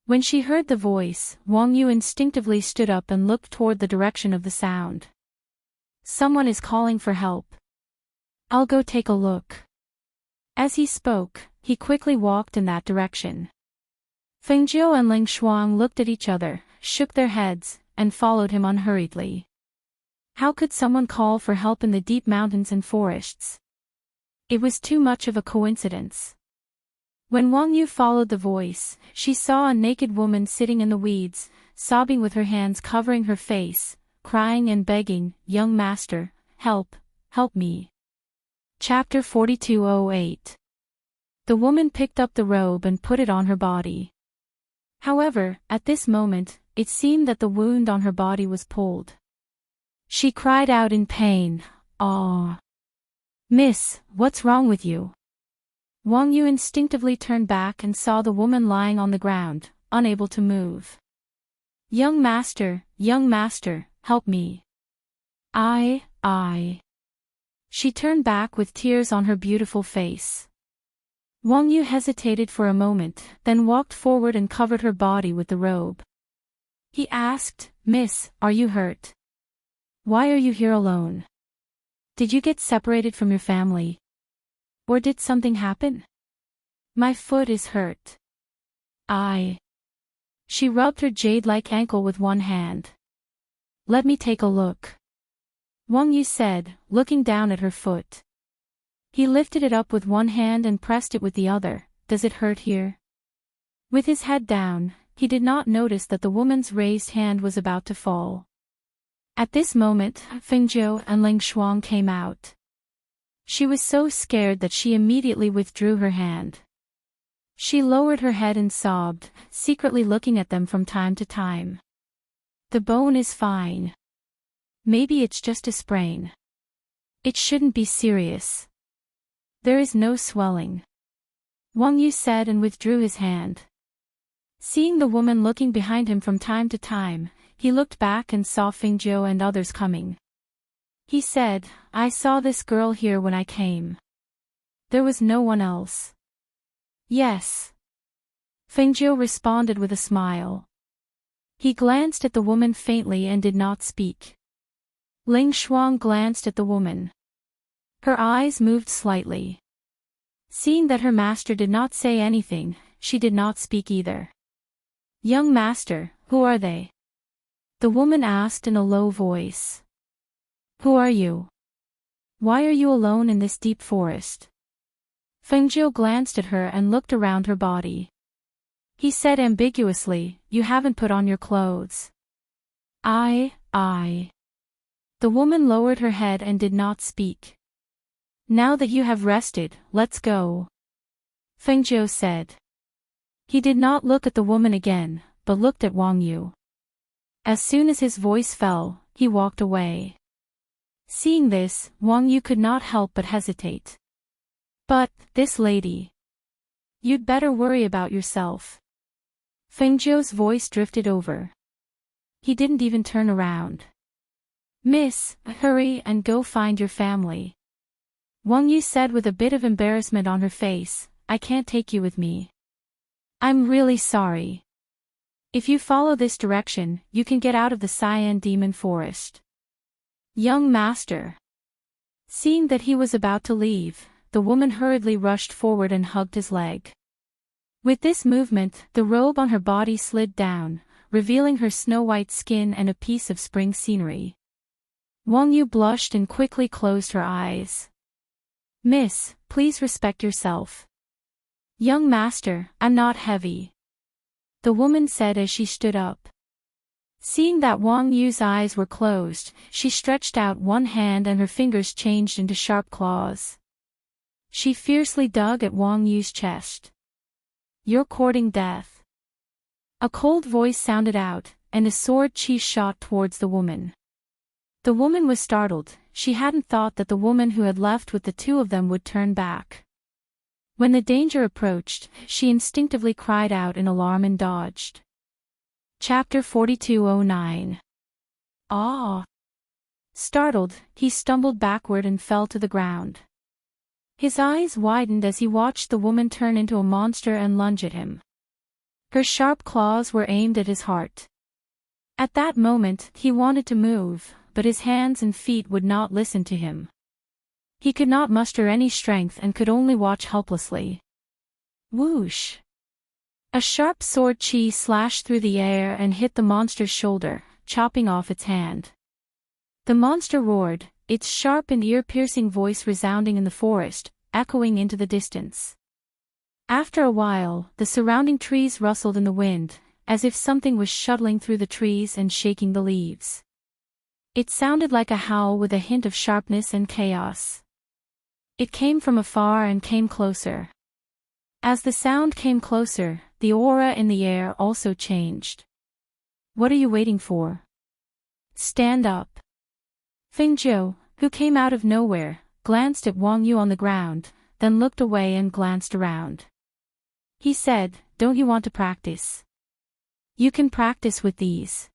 When she heard the voice, Wang Yu instinctively stood up and looked toward the direction of the sound. "Someone is calling for help. I'll go take a look." As he spoke, he quickly walked in that direction. Feng Zhou and Ling Shuang looked at each other, shook their heads, and followed him unhurriedly. How could someone call for help in the deep mountains and forests? It was too much of a coincidence. When Wang Yu followed the voice, she saw a naked woman sitting in the weeds, sobbing with her hands covering her face, crying and begging, "Young master, help me." Chapter 4208. The woman picked up the robe and put it on her body. However, at this moment, it seemed that the wound on her body was pulled. She cried out in pain, "Aw! Miss, what's wrong with you?" Wang Yu instinctively turned back and saw the woman lying on the ground, unable to move. Young master, help me." I. She turned back with tears on her beautiful face. Wang Yu hesitated for a moment, then walked forward and covered her body with the robe. He asked, "Miss, are you hurt? Why are you here alone? Did you get separated from your family? Or did something happen? My foot is hurt." She rubbed her jade-like ankle with one hand. "Let me take a look," Wang Yu said, looking down at her foot. He lifted it up with one hand and pressed it with the other. "Does it hurt here?" With his head down, he did not notice that the woman's raised hand was about to fall. At this moment, Feng Zhou and Ling Shuang came out. She was so scared that she immediately withdrew her hand. She lowered her head and sobbed, secretly looking at them from time to time. The bone is fine. Maybe it's just a sprain. It shouldn't be serious. There is no swelling. Wang Yu said and withdrew his hand. Seeing the woman looking behind him from time to time, he looked back and saw Fengjiu and others coming. He said, I saw this girl here when I came. There was no one else. Yes. Fengjiu responded with a smile. He glanced at the woman faintly and did not speak. Ling Shuang glanced at the woman. Her eyes moved slightly. Seeing that her master did not say anything, she did not speak either. Young master, who are they? The woman asked in a low voice. Who are you? Why are you alone in this deep forest? Fengjiu glanced at her and looked around her body. He said ambiguously, you haven't put on your clothes. I. The woman lowered her head and did not speak. Now that you have rested, let's go. Fengjiu said. He did not look at the woman again, but looked at Wang Yu. As soon as his voice fell, he walked away. Seeing this, Wang Yu could not help but hesitate. But, this lady. You'd better worry about yourself. Fengjiu's voice drifted over. He didn't even turn around. Miss, hurry and go find your family. Wang Yu said with a bit of embarrassment on her face, I can't take you with me. I'm really sorry. If you follow this direction, you can get out of the Cyan Demon Forest. Young master. Seeing that he was about to leave, the woman hurriedly rushed forward and hugged his leg. With this movement, the robe on her body slid down, revealing her snow-white skin and a piece of spring scenery. Wang Yu blushed and quickly closed her eyes. Miss, please respect yourself. Young master, I'm not heavy. The woman said as she stood up. Seeing that Wang Yu's eyes were closed, she stretched out one hand and her fingers changed into sharp claws. She fiercely dug at Wang Yu's chest. You're courting death. A cold voice sounded out, and a sword chi shot towards the woman. The woman was startled, she hadn't thought that the woman who had left with the two of them would turn back. When the danger approached, she instinctively cried out in alarm and dodged. Chapter 4209. Ah! Startled, he stumbled backward and fell to the ground. His eyes widened as he watched the woman turn into a monster and lunge at him. Her sharp claws were aimed at his heart. At that moment, he wanted to move, but his hands and feet would not listen to him. He could not muster any strength and could only watch helplessly. Whoosh! A sharp sword chi slashed through the air and hit the monster's shoulder, chopping off its hand. The monster roared, its sharp and ear-piercing voice resounding in the forest, echoing into the distance. After a while, the surrounding trees rustled in the wind, as if something was shuttling through the trees and shaking the leaves. It sounded like a howl with a hint of sharpness and chaos. It came from afar and came closer. As the sound came closer, the aura in the air also changed. What are you waiting for? Stand up. Fengjiu, who came out of nowhere, glanced at Wang Yu on the ground, then looked away and glanced around. He said, Don't you want to practice? You can practice with these.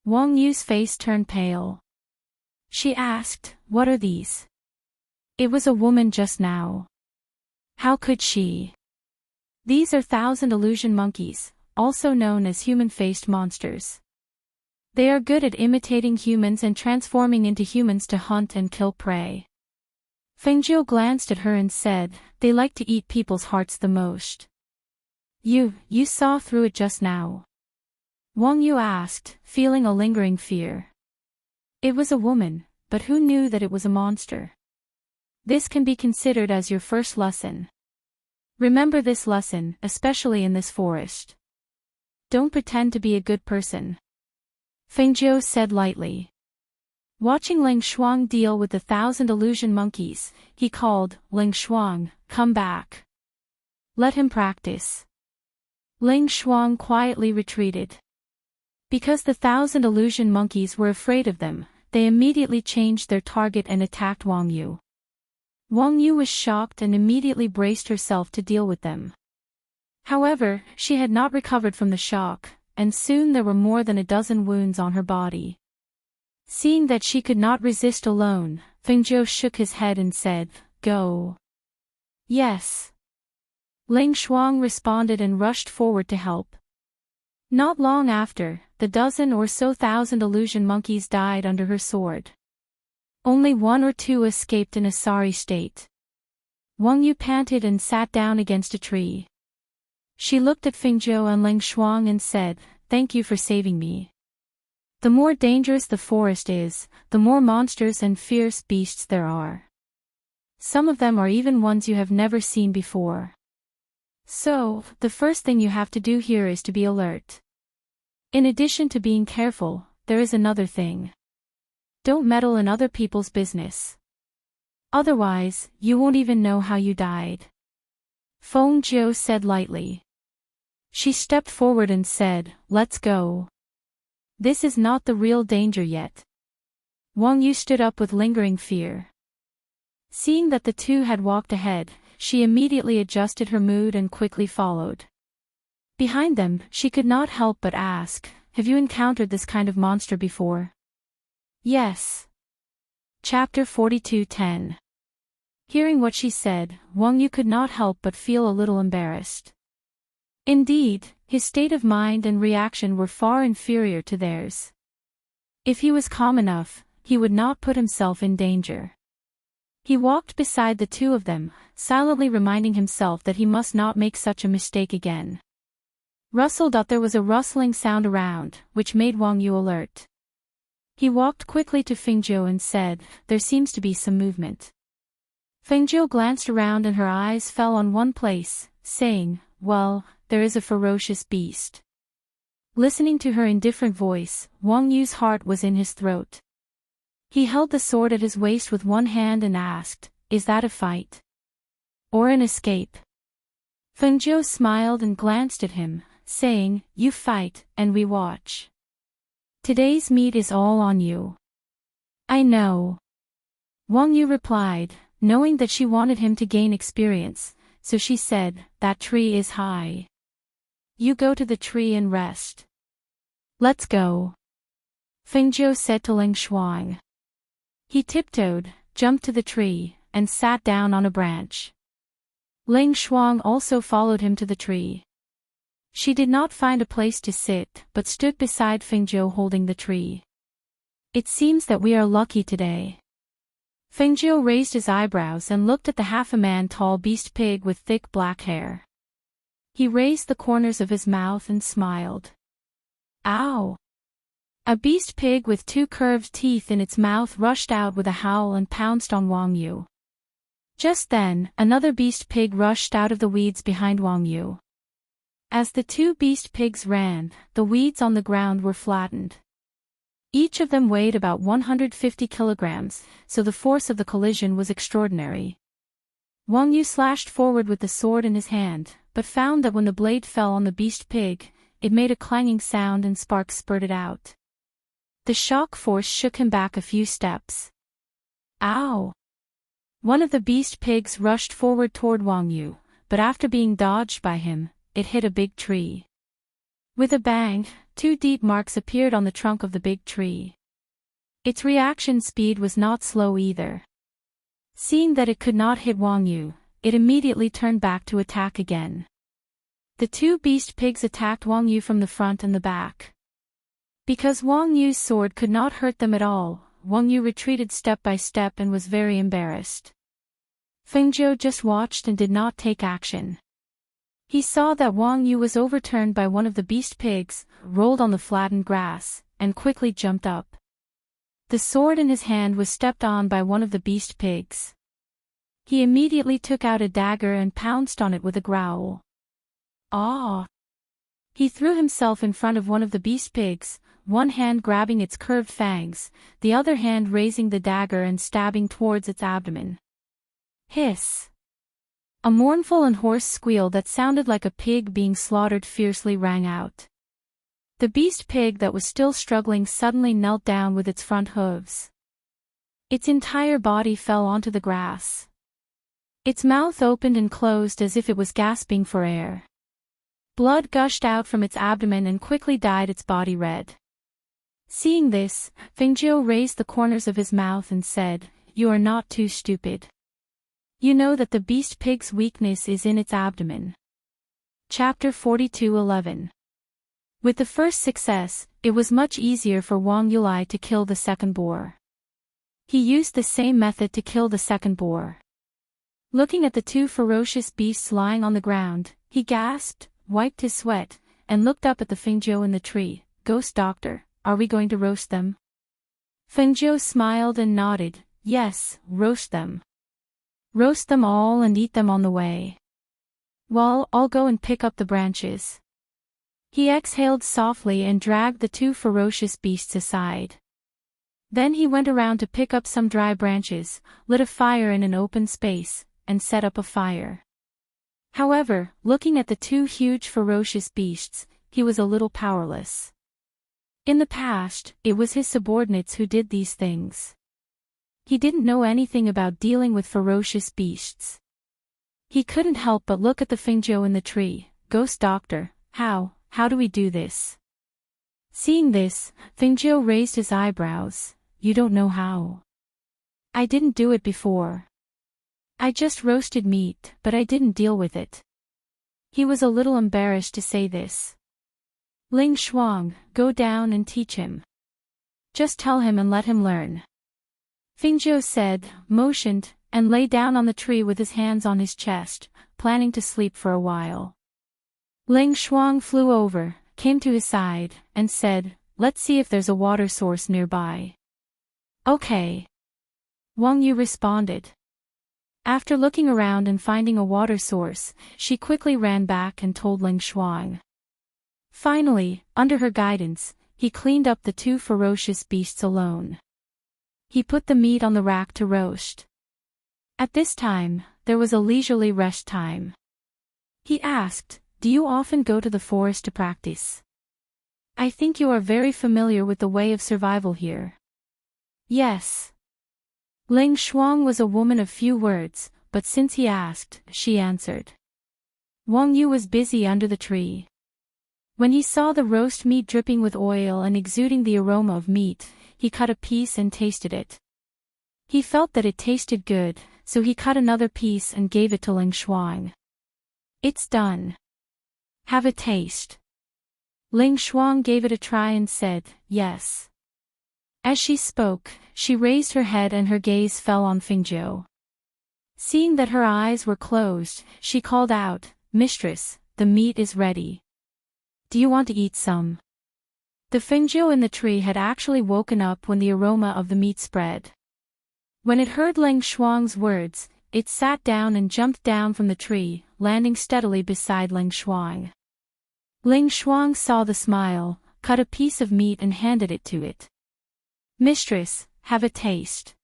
Wang Yu's face turned pale. She asked, What are these? It was a woman just now. How could she? These are 1,000 illusion monkeys, also known as human-faced monsters. They are good at imitating humans and transforming into humans to hunt and kill prey. Fengjiu glanced at her and said, They like to eat people's hearts the most. You saw through it just now. Wang Yu asked, feeling a lingering fear. It was a woman, but who knew that it was a monster? This can be considered as your first lesson. Remember this lesson, especially in this forest. Don't pretend to be a good person. Fengjiu said lightly. Watching Ling Shuang deal with the 1,000 illusion monkeys, he called, Ling Shuang, come back. Let him practice. Ling Shuang quietly retreated. Because the 1,000 illusion monkeys were afraid of them, they immediately changed their target and attacked Wang Yu. Wang Yu was shocked and immediately braced herself to deal with them. However, she had not recovered from the shock, and soon there were more than a dozen wounds on her body. Seeing that she could not resist alone, Fengzhou shook his head and said, "Go." "Yes." Ling Shuang responded and rushed forward to help. Not long after, the dozen or so thousand illusion monkeys died under her sword. Only one or two escaped in a sorry state. Wang Yu panted and sat down against a tree. She looked at Fengzhou and Ling Shuang and said, "Thank you for saving me. The more dangerous the forest is, the more monsters and fierce beasts there are. Some of them are even ones you have never seen before. So, the first thing you have to do here is to be alert. In addition to being careful, there is another thing. Don't meddle in other people's business. Otherwise, you won't even know how you died." Feng Zhou said lightly. She stepped forward and said, "Let's go. This is not the real danger yet." Wang Yu stood up with lingering fear. Seeing that the two had walked ahead, she immediately adjusted her mood and quickly followed. Behind them, she could not help but ask, "Have you encountered this kind of monster before?" "Yes." Chapter 42:10. Hearing what she said, Wang Yu could not help but feel a little embarrassed. Indeed, his state of mind and reaction were far inferior to theirs. If he was calm enough, he would not put himself in danger. He walked beside the two of them, silently reminding himself that he must not make such a mistake again. There was a rustling sound around, which made Wang Yu alert. He walked quickly to Fengzhou and said, "There seems to be some movement." Fengzhou glanced around and her eyes fell on one place, saying, "Well, there is a ferocious beast." Listening to her indifferent voice, Wang Yu's heart was in his throat. He held the sword at his waist with one hand and asked, "Is that a fight? Or an escape?" Fengzhou smiled and glanced at him, saying, "You fight, and we watch. Today's meat is all on you." "I know." Wang Yu replied, knowing that she wanted him to gain experience, so she said, "That tree is high. You go to the tree and rest." "Let's go," Fengzhou said to Ling Shuang. He tiptoed, jumped to the tree, and sat down on a branch. Ling Shuang also followed him to the tree. She did not find a place to sit, but stood beside Fengzhou holding the tree. "It seems that we are lucky today." Fengzhou raised his eyebrows and looked at the half-a-man-tall beast pig with thick black hair. He raised the corners of his mouth and smiled. "Ow!" A beast pig with two curved teeth in its mouth rushed out with a howl and pounced on Wang Yu. Just then, another beast pig rushed out of the weeds behind Wang Yu. As the two beast pigs ran, the weeds on the ground were flattened. Each of them weighed about 150 kilograms, so the force of the collision was extraordinary. Wang Yu slashed forward with the sword in his hand, but found that when the blade fell on the beast pig, it made a clanging sound and sparks spurted out. The shock force shook him back a few steps. "Ow!" One of the beast pigs rushed forward toward Wang Yu, but after being dodged by him, it hit a big tree. With a bang, two deep marks appeared on the trunk of the big tree. Its reaction speed was not slow either. Seeing that it could not hit Wang Yu, it immediately turned back to attack again. The two beast pigs attacked Wang Yu from the front and the back. Because Wang Yu's sword could not hurt them at all, Wang Yu retreated step by step and was very embarrassed. Fengzhou just watched and did not take action. He saw that Wang Yu was overturned by one of the beast pigs, rolled on the flattened grass, and quickly jumped up. The sword in his hand was stepped on by one of the beast pigs. He immediately took out a dagger and pounced on it with a growl. "Ah!" He threw himself in front of one of the beast pigs, one hand grabbing its curved fangs, the other hand raising the dagger and stabbing towards its abdomen. Hiss! A mournful and hoarse squeal that sounded like a pig being slaughtered fiercely rang out. The beast pig that was still struggling suddenly knelt down with its front hooves. Its entire body fell onto the grass. Its mouth opened and closed as if it was gasping for air. Blood gushed out from its abdomen and quickly dyed its body red. Seeing this, Fengjiu raised the corners of his mouth and said, "You are not too stupid. You know that the beast pig's weakness is in its abdomen." Chapter 42:11. With the first success, it was much easier for Wang Yulai to kill the second boar. He used the same method to kill the second boar. Looking at the two ferocious beasts lying on the ground, he gasped, wiped his sweat, and looked up at the Fengjiu in the tree. "Ghost doctor, are we going to roast them?" Fengjiu smiled and nodded. "Yes, roast them. Roast them all and eat them on the way. Well, I'll go and pick up the branches." He exhaled softly and dragged the two ferocious beasts aside. Then he went around to pick up some dry branches, lit a fire in an open space, and set up a fire. However, looking at the two huge ferocious beasts, he was a little powerless. In the past, it was his subordinates who did these things. He didn't know anything about dealing with ferocious beasts. He couldn't help but look at the Fengjiu in the tree. "Ghost doctor, how do we do this?" Seeing this, Fengjiu raised his eyebrows. "You don't know how?" "I didn't do it before. I just roasted meat, but I didn't deal with it." He was a little embarrassed to say this. "Ling Shuang, go down and teach him. Just tell him and let him learn." Fengjiu said, motioned, and lay down on the tree with his hands on his chest, planning to sleep for a while. Ling Shuang flew over, came to his side, and said, "Let's see if there's a water source nearby." "Okay." Wang Yu responded. After looking around and finding a water source, she quickly ran back and told Ling Shuang. Finally, under her guidance, he cleaned up the two ferocious beasts alone. He put the meat on the rack to roast. At this time, there was a leisurely rest time. He asked, "Do you often go to the forest to practice? I think you are very familiar with the way of survival here." "Yes." Ling Shuang was a woman of few words, but since he asked, she answered. Wang Yu was busy under the tree. When he saw the roast meat dripping with oil and exuding the aroma of meat, he cut a piece and tasted it. He felt that it tasted good, so he cut another piece and gave it to Ling Shuang. "It's done. Have a taste." Ling Shuang gave it a try and said, "Yes." As she spoke, she raised her head and her gaze fell on Fengjiu. Seeing that her eyes were closed, she called out, "Mistress, the meat is ready. Do you want to eat some?" The Fengjiu in the tree had actually woken up when the aroma of the meat spread. When it heard Ling Shuang's words, it sat down and jumped down from the tree, landing steadily beside Ling Shuang. Ling Shuang saw the smile, cut a piece of meat and handed it to it. "Mistress, have a taste."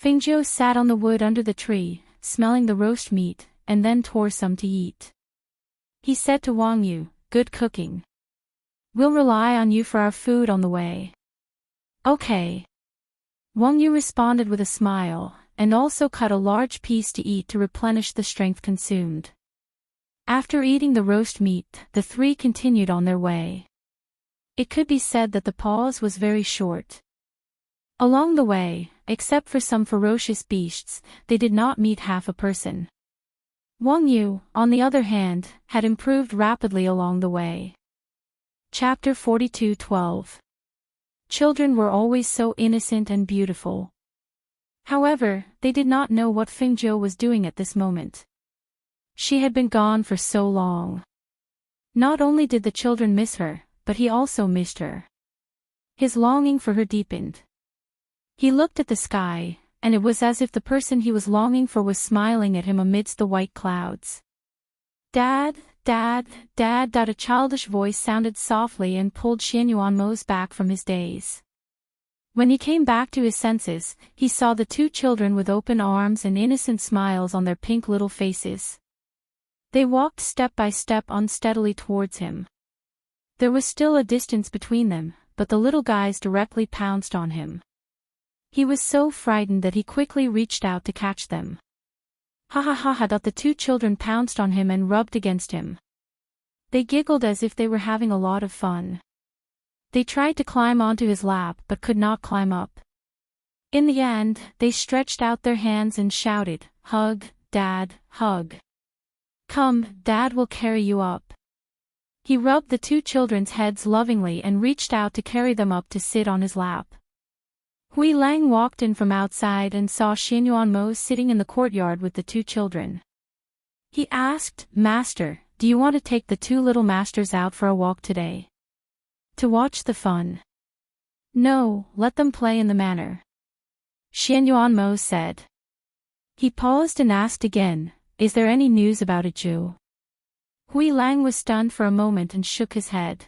Fengjiu sat on the wood under the tree, smelling the roast meat, and then tore some to eat. He said to Wang Yu, "Good cooking. We'll rely on you for our food on the way." "Okay." Wang Yu responded with a smile, and also cut a large piece to eat to replenish the strength consumed. After eating the roast meat, the three continued on their way. It could be said that the pause was very short. Along the way, except for some ferocious beasts, they did not meet half a person. Wang Yu, on the other hand, had improved rapidly along the way. Chapter 42:12. Children were always so innocent and beautiful. However, they did not know what Fengjiu was doing at this moment. She had been gone for so long. Not only did the children miss her, but he also missed her. His longing for her deepened. He looked at the sky, and it was as if the person he was longing for was smiling at him amidst the white clouds. "Dad, Dad, Dad." A childish voice sounded softly and pulled Xianyuanmo's back from his daze. When he came back to his senses, he saw the two children with open arms and innocent smiles on their pink little faces. They walked step by step unsteadily towards him. There was still a distance between them, but the little guys directly pounced on him. He was so frightened that he quickly reached out to catch them. Ha ha ha ha! The two children pounced on him and rubbed against him. They giggled as if they were having a lot of fun. They tried to climb onto his lap but could not climb up. In the end, they stretched out their hands and shouted, "Hug, Dad, hug. Come, Dad will carry you up." He rubbed the two children's heads lovingly and reached out to carry them up to sit on his lap. Hui Lang walked in from outside and saw Xianyuanmo sitting in the courtyard with the two children. He asked, "Master, do you want to take the two little masters out for a walk today? To watch the fun?" "No, let them play in the manor," Xianyuanmo said. He paused and asked again, "Is there any news about Iju?" Hui Lang was stunned for a moment and shook his head.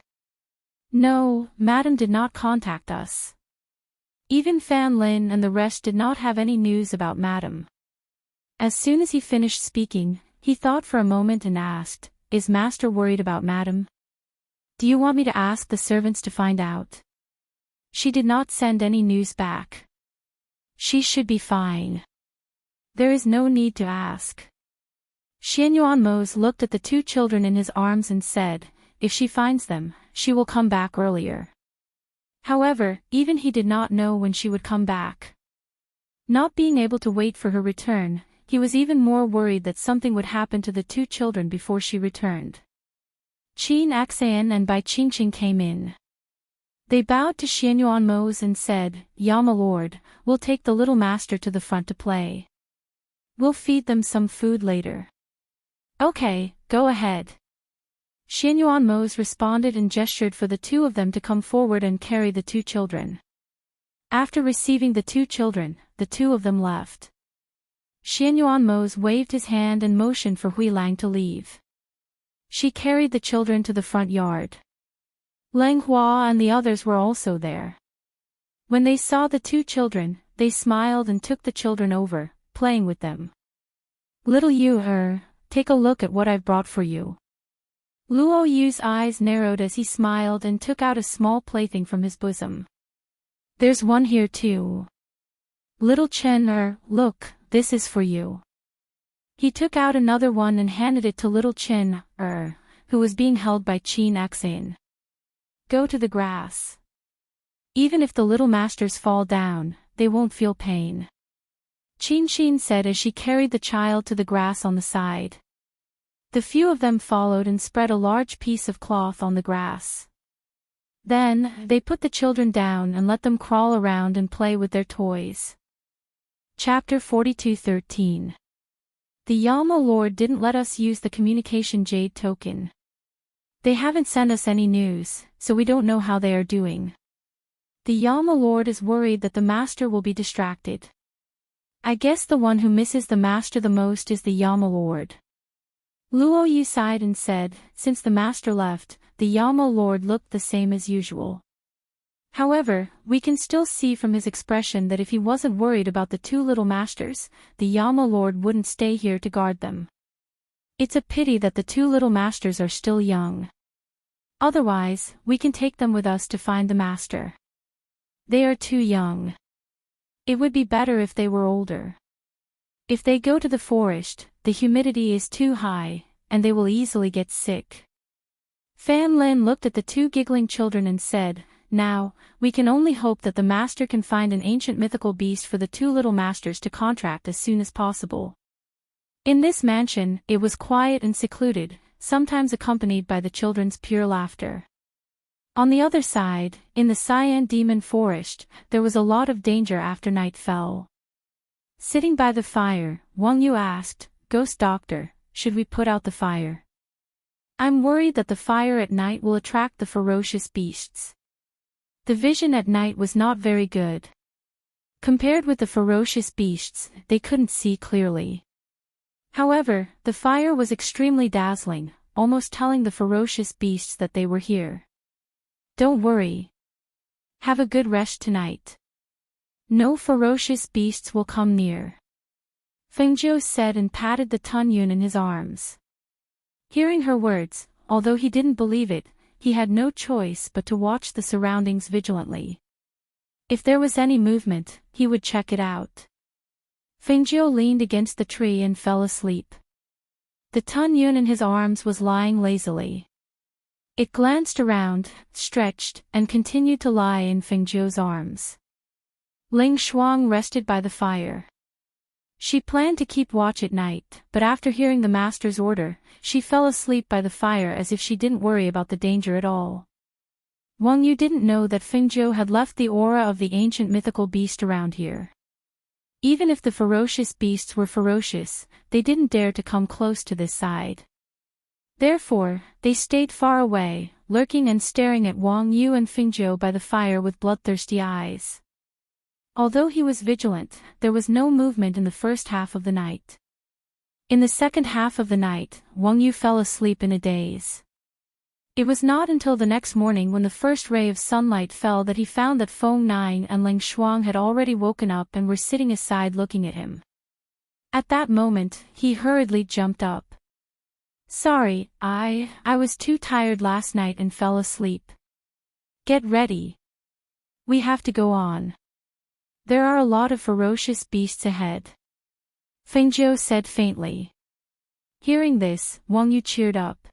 "No, Madam did not contact us. Even Fan Lin and the rest did not have any news about Madam." As soon as he finished speaking, he thought for a moment and asked, "Is Master worried about Madam? Do you want me to ask the servants to find out?" She did not send any news back. She should be fine. There is no need to ask. Xianyuanmo looked at the two children in his arms and said, "If she finds them, she will come back earlier." However, even he did not know when she would come back. Not being able to wait for her return, he was even more worried that something would happen to the two children before she returned. Qin Axan and Bai Qingqing came in. They bowed to Xianyuanmo and said, "Ya my lord, we'll take the little master to the front to play. We'll feed them some food later." "Okay, go ahead." Xianyuanmo responded and gestured for the two of them to come forward and carry the two children. After receiving the two children, the two of them left. Xianyuanmo waved his hand and motioned for Hui Lang to leave. She carried the children to the front yard. Lang Hua and the others were also there. When they saw the two children, they smiled and took the children over, playing with them. "Little Yu, take a look at what I've brought for you." Luo Yu's eyes narrowed as he smiled and took out a small plaything from his bosom. "There's one here too. Little Chen, look, this is for you." He took out another one and handed it to little Chen, who was being held by Qin Axan. "Go to the grass. Even if the little masters fall down, they won't feel pain," Qin said as she carried the child to the grass on the side. The few of them followed and spread a large piece of cloth on the grass. Then, they put the children down and let them crawl around and play with their toys. Chapter 42:13. The Yama Lord didn't let us use the communication jade token. They haven't sent us any news, so we don't know how they are doing. The Yama Lord is worried that the master will be distracted. I guess the one who misses the master the most is the Yama Lord. Luo Yu sighed and said, since the master left, the Yama Lord looked the same as usual. However, we can still see from his expression that if he wasn't worried about the two little masters, the Yama Lord wouldn't stay here to guard them. It's a pity that the two little masters are still young. Otherwise, we can take them with us to find the master. They are too young. It would be better if they were older. If they go to the forest, the humidity is too high, and they will easily get sick. Fan Lin looked at the two giggling children and said, now, we can only hope that the master can find an ancient mythical beast for the two little masters to contract as soon as possible. In this mansion, it was quiet and secluded, sometimes accompanied by the children's pure laughter. On the other side, in the Cyan Demon Forest, there was a lot of danger after night fell. Sitting by the fire, Wang Yu asked, Ghost Doctor, should we put out the fire? I'm worried that the fire at night will attract the ferocious beasts. The vision at night was not very good. Compared with the ferocious beasts, they couldn't see clearly. However, the fire was extremely dazzling, almost telling the ferocious beasts that they were here. Don't worry. Have a good rest tonight. No ferocious beasts will come near, Fengjiu said and patted the Tunyun in his arms. Hearing her words, although he didn't believe it, he had no choice but to watch the surroundings vigilantly. If there was any movement, he would check it out. Fengjiu leaned against the tree and fell asleep. The Tunyun in his arms was lying lazily. It glanced around, stretched, and continued to lie in Fengjiu's arms. Ling Shuang rested by the fire. She planned to keep watch at night, but after hearing the master's order, she fell asleep by the fire as if she didn't worry about the danger at all. Wang Yu didn't know that Fengjiu had left the aura of the ancient mythical beast around here. Even if the ferocious beasts were ferocious, they didn't dare to come close to this side. Therefore, they stayed far away, lurking and staring at Wang Yu and Fengjiu by the fire with bloodthirsty eyes. Although he was vigilant, there was no movement in the first half of the night. In the second half of the night, Wang Yu fell asleep in a daze. It was not until the next morning when the first ray of sunlight fell that he found that Feng Nine and Ling Shuang had already woken up and were sitting aside looking at him. At that moment, he hurriedly jumped up. "Sorry, I was too tired last night and fell asleep. Get ready. We have to go on. There are a lot of ferocious beasts ahead," Fengjiu said faintly. Hearing this, Wang Yu cheered up.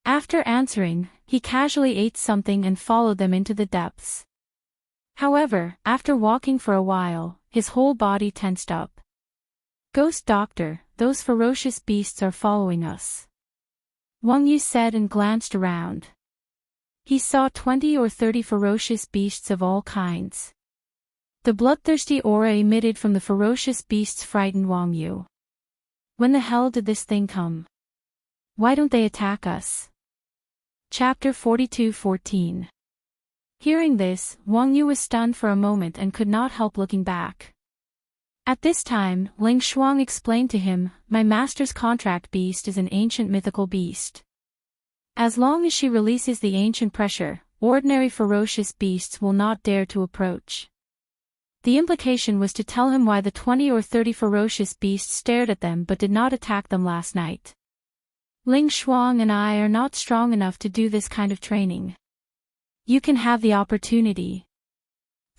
After answering, he casually ate something and followed them into the depths. However, after walking for a while, his whole body tensed up. "Ghost Doctor, those ferocious beasts are following us," Wang Yu said and glanced around. He saw 20 or 30 ferocious beasts of all kinds. The bloodthirsty aura emitted from the ferocious beasts frightened Wang Yu. When the hell did this thing come? Why don't they attack us? Chapter 42:14. Hearing this, Wang Yu was stunned for a moment and could not help looking back. At this time, Ling Shuang explained to him, "My master's contract beast is an ancient mythical beast. As long as she releases the ancient pressure, ordinary ferocious beasts will not dare to approach." The implication was to tell him why the 20 or 30 ferocious beasts stared at them but did not attack them last night. "Ling Shuang and I are not strong enough to do this kind of training. You can have the opportunity."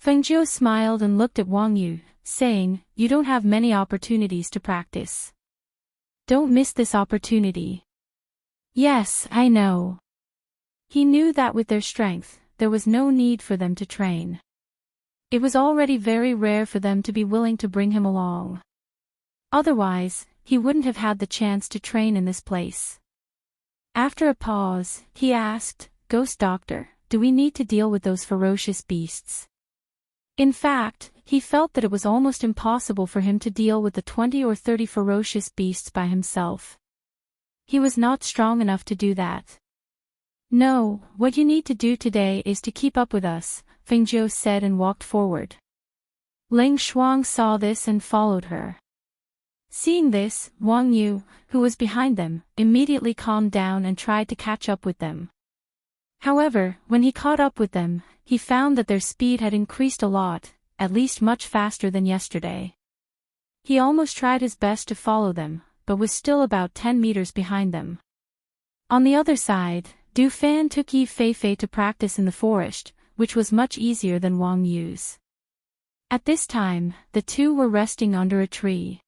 Fengjiu smiled and looked at Wang Yu, saying, "You don't have many opportunities to practice. Don't miss this opportunity." "Yes, I know." He knew that with their strength, there was no need for them to train. It was already very rare for them to be willing to bring him along. Otherwise, he wouldn't have had the chance to train in this place. After a pause, he asked, "Ghost Doctor, do we need to deal with those ferocious beasts?" In fact, he felt that it was almost impossible for him to deal with the 20 or 30 ferocious beasts by himself. He was not strong enough to do that. "No, what you need to do today is to keep up with us," Fengjiu said and walked forward. Ling Shuang saw this and followed her. Seeing this, Wang Yu, who was behind them, immediately calmed down and tried to catch up with them. However, when he caught up with them, he found that their speed had increased a lot, at least much faster than yesterday. He almost tried his best to follow them, but was still about 10 meters behind them. On the other side, Du Fan took Yi Feifei to practice in the forest, which was much easier than Wang Yu's. At this time, the two were resting under a tree.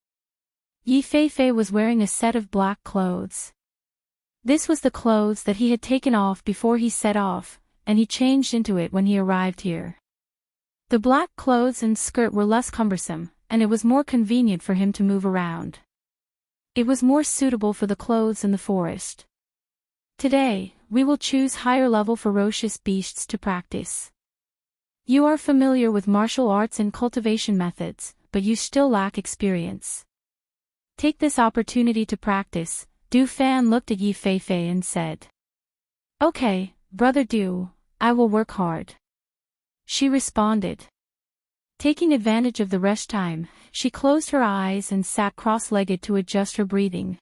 Yi Feifei was wearing a set of black clothes. This was the clothes that he had taken off before he set off, and he changed into it when he arrived here. The black clothes and skirt were less cumbersome, and it was more convenient for him to move around. It was more suitable for the clothes in the forest. Today, we will choose higher-level ferocious beasts to practice. You are familiar with martial arts and cultivation methods, but you still lack experience. Take this opportunity to practice. Du Fan looked at Yi Feifei and said. "Okay, Brother Du, I will work hard," she responded. Taking advantage of the rest time, she closed her eyes and sat cross-legged to adjust her breathing.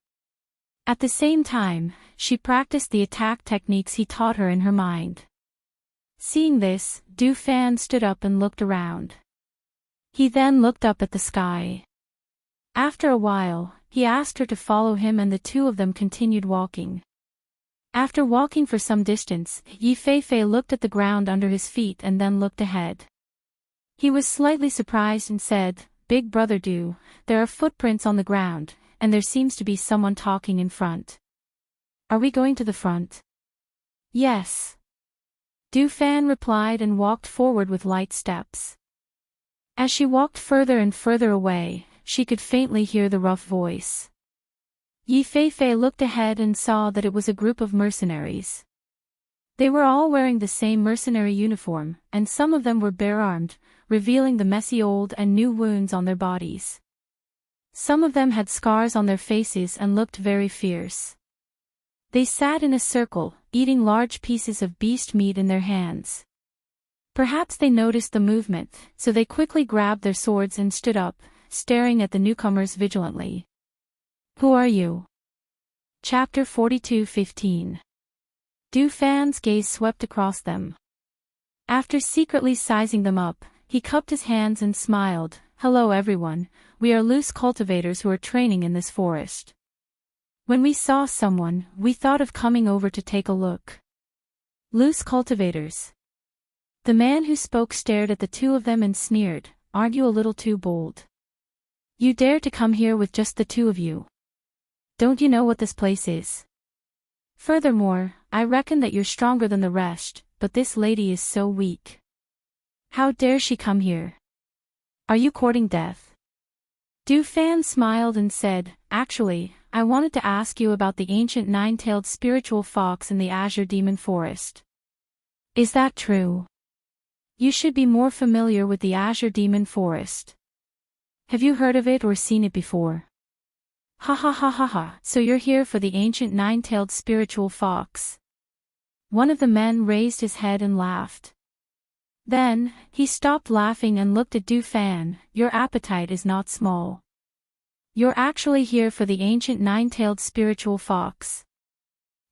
At the same time, she practiced the attack techniques he taught her in her mind. Seeing this, Du Fan stood up and looked around. He then looked up at the sky. After a while, he asked her to follow him and the two of them continued walking. After walking for some distance, Yi Feifei looked at the ground under his feet and then looked ahead. He was slightly surprised and said, "Big brother Du, there are footprints on the ground, and there seems to be someone talking in front. Are we going to the front?" "Yes." Du Fan replied and walked forward with light steps. As she walked further and further away, she could faintly hear the rough voice. Yi Feifei looked ahead and saw that it was a group of mercenaries. They were all wearing the same mercenary uniform, and some of them were bare-armed, revealing the messy old and new wounds on their bodies. Some of them had scars on their faces and looked very fierce. They sat in a circle, eating large pieces of beast meat in their hands. Perhaps they noticed the movement, so they quickly grabbed their swords and stood up, staring at the newcomers vigilantly. "Who are you?" Chapter 42:15. Du Fan's gaze swept across them. After secretly sizing them up, he cupped his hands and smiled. "Hello everyone, we are loose cultivators who are training in this forest. When we saw someone, we thought of coming over to take a look." Loose cultivators. The man who spoke stared at the two of them and sneered, "Aren't you a little too bold? You dare to come here with just the two of you? Don't you know what this place is? Furthermore, I reckon that you're stronger than the rest, but this lady is so weak. How dare she come here? Are you courting death?" Du Fan smiled and said, "Actually, I wanted to ask you about the ancient nine-tailed spiritual fox in the Azure Demon Forest. Is that true? You should be more familiar with the Azure Demon Forest. Have you heard of it or seen it before?" "Ha ha ha ha ha, so you're here for the ancient nine-tailed spiritual fox." One of the men raised his head and laughed. Then, he stopped laughing and looked at Du Fan. "Your appetite is not small. You're actually here for the ancient nine-tailed spiritual fox.